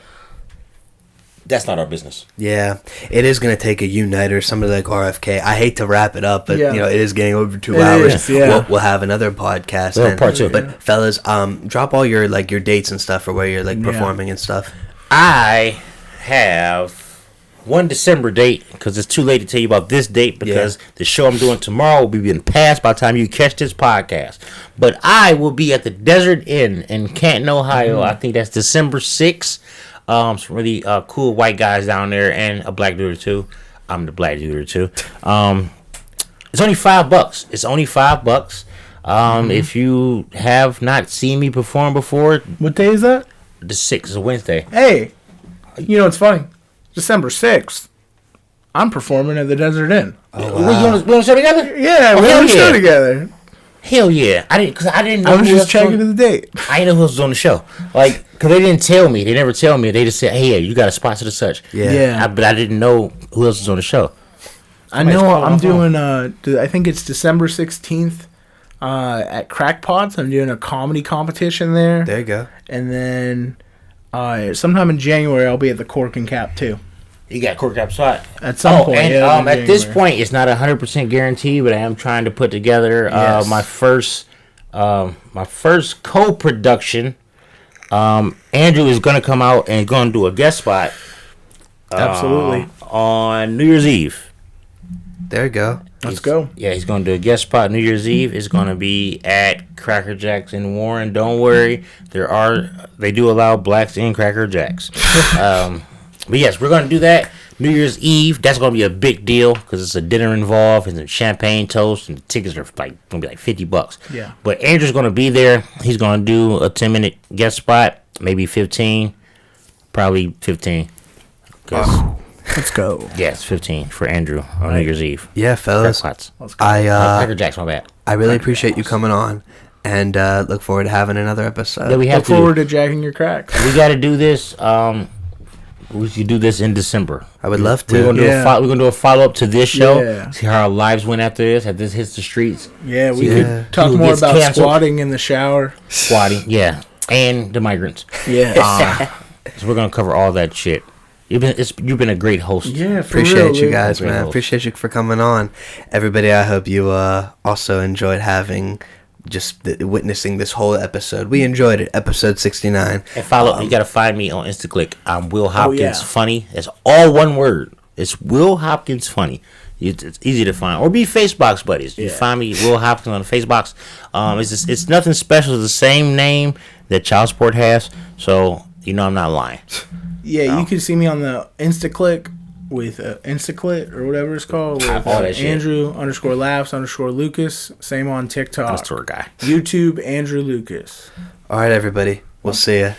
S1: that's not our business.
S3: Yeah, it is going to take a uniter, somebody like RFK. I hate to wrap it up, but it is getting over 2 hours. We'll have another podcast.
S1: Part 2.
S3: But fellas, drop all your dates and stuff for where you're performing and stuff.
S1: I have one December date because it's too late to tell you about this date because the show I'm doing tomorrow will be being passed by the time you catch this podcast. But I will be at the Desert Inn in Canton, Ohio. I think that's December 6th. Some really cool white guys down there and a black dude too. I'm the black dude too. It's only $5. It's only $5. If you have not seen me perform before,
S2: What day is that?
S1: the 6th is a Wednesday.
S2: Hey, you know it's funny. December 6th, I'm performing at the Desert Inn.
S1: Oh, wow. We want to show together?
S2: Yeah, we have a show together.
S1: Hell yeah! I didn't know.
S2: I was
S1: who
S2: just
S1: else
S2: checking
S1: on,
S2: the date.
S1: I didn't know who else was on the show. Like, because they didn't tell me. They never tell me. They just said, "Hey, you got a spot to the such."
S2: Yeah.
S1: But I didn't know who else was on the show.
S2: I know I'm doing, I think it's December 16th at Crackpots. I'm doing a comedy competition there.
S3: There you go.
S2: And then sometime in January, I'll be at the Cork and Cap, too.
S1: You got Cork Cap spot
S2: At some point.
S1: And
S2: yeah, in
S1: at this
S2: January.
S1: point, it's not 100% guaranteed, but I am trying to put together
S2: Yes.
S1: my first co-production. Andrew is going to come out and going to do a guest spot.
S2: Absolutely.
S1: On New Year's Eve.
S3: There you go.
S2: Let's go.
S1: Yeah, he's going to do a guest spot New Year's Eve. It's going to be at Cracker Jacks in Warren. Don't worry, they do allow blacks in Cracker Jacks. But yes, we're going to do that New Year's Eve. That's going to be a big deal because it's a dinner involved and some champagne toast, and the tickets are going to be like $50.
S2: Yeah.
S1: But Andrew's going to be there. He's going to do a 10-minute guest spot, maybe 15, probably 15.
S2: Let's go.
S1: Yeah, it's 15 for Andrew on New Year's Eve.
S3: Yeah, fellas.
S1: Cracker
S2: Let's go.
S1: Cracker Jacks, my bad.
S3: I really appreciate you coming on, and look forward to having another episode.
S1: Yeah, we have
S2: Look forward to jacking your cracks.
S1: We got to do this. We should do this in December.
S3: I would love to.
S1: We're gonna do
S2: Yeah.
S1: a follow up to this show.
S2: Yeah.
S1: See how our lives went after this. As this hits the streets,
S2: Yeah, we
S3: Yeah.
S2: could talk
S1: Who
S2: more
S1: gets
S2: about
S1: canceled.
S2: squatting in the shower.
S1: squatting, yeah, and the migrants.
S2: Yeah.
S1: So we're gonna cover all that shit. You've been a great host.
S2: Yeah, for
S3: Appreciate
S2: real,
S3: you
S2: dude.
S3: guys,
S1: Great
S3: man.
S1: host.
S3: Appreciate you for coming on. Everybody, I hope you also enjoyed having witnessing this whole episode. We enjoyed it. Episode 69.
S1: And follow. You gotta find me on Instaclick. I'm Will Hopkins
S2: yeah.
S1: Funny. It's all one word. It's Will Hopkins Funny. It's easy to find. Or be Facebox buddies. You
S2: Yeah.
S1: find me Will Hopkins on Facebox. It's nothing special. It's the same name that Child Support has. So I'm not lying.
S2: Yeah, you can see me on the Instaclick with Instaclit or whatever it's called. With
S1: all that shit.
S2: Andrew_Laughs_Lucas. Same on TikTok.
S1: I'm a tour guy.
S2: YouTube, Andrew Lucas.
S3: All right, everybody. We'll see ya.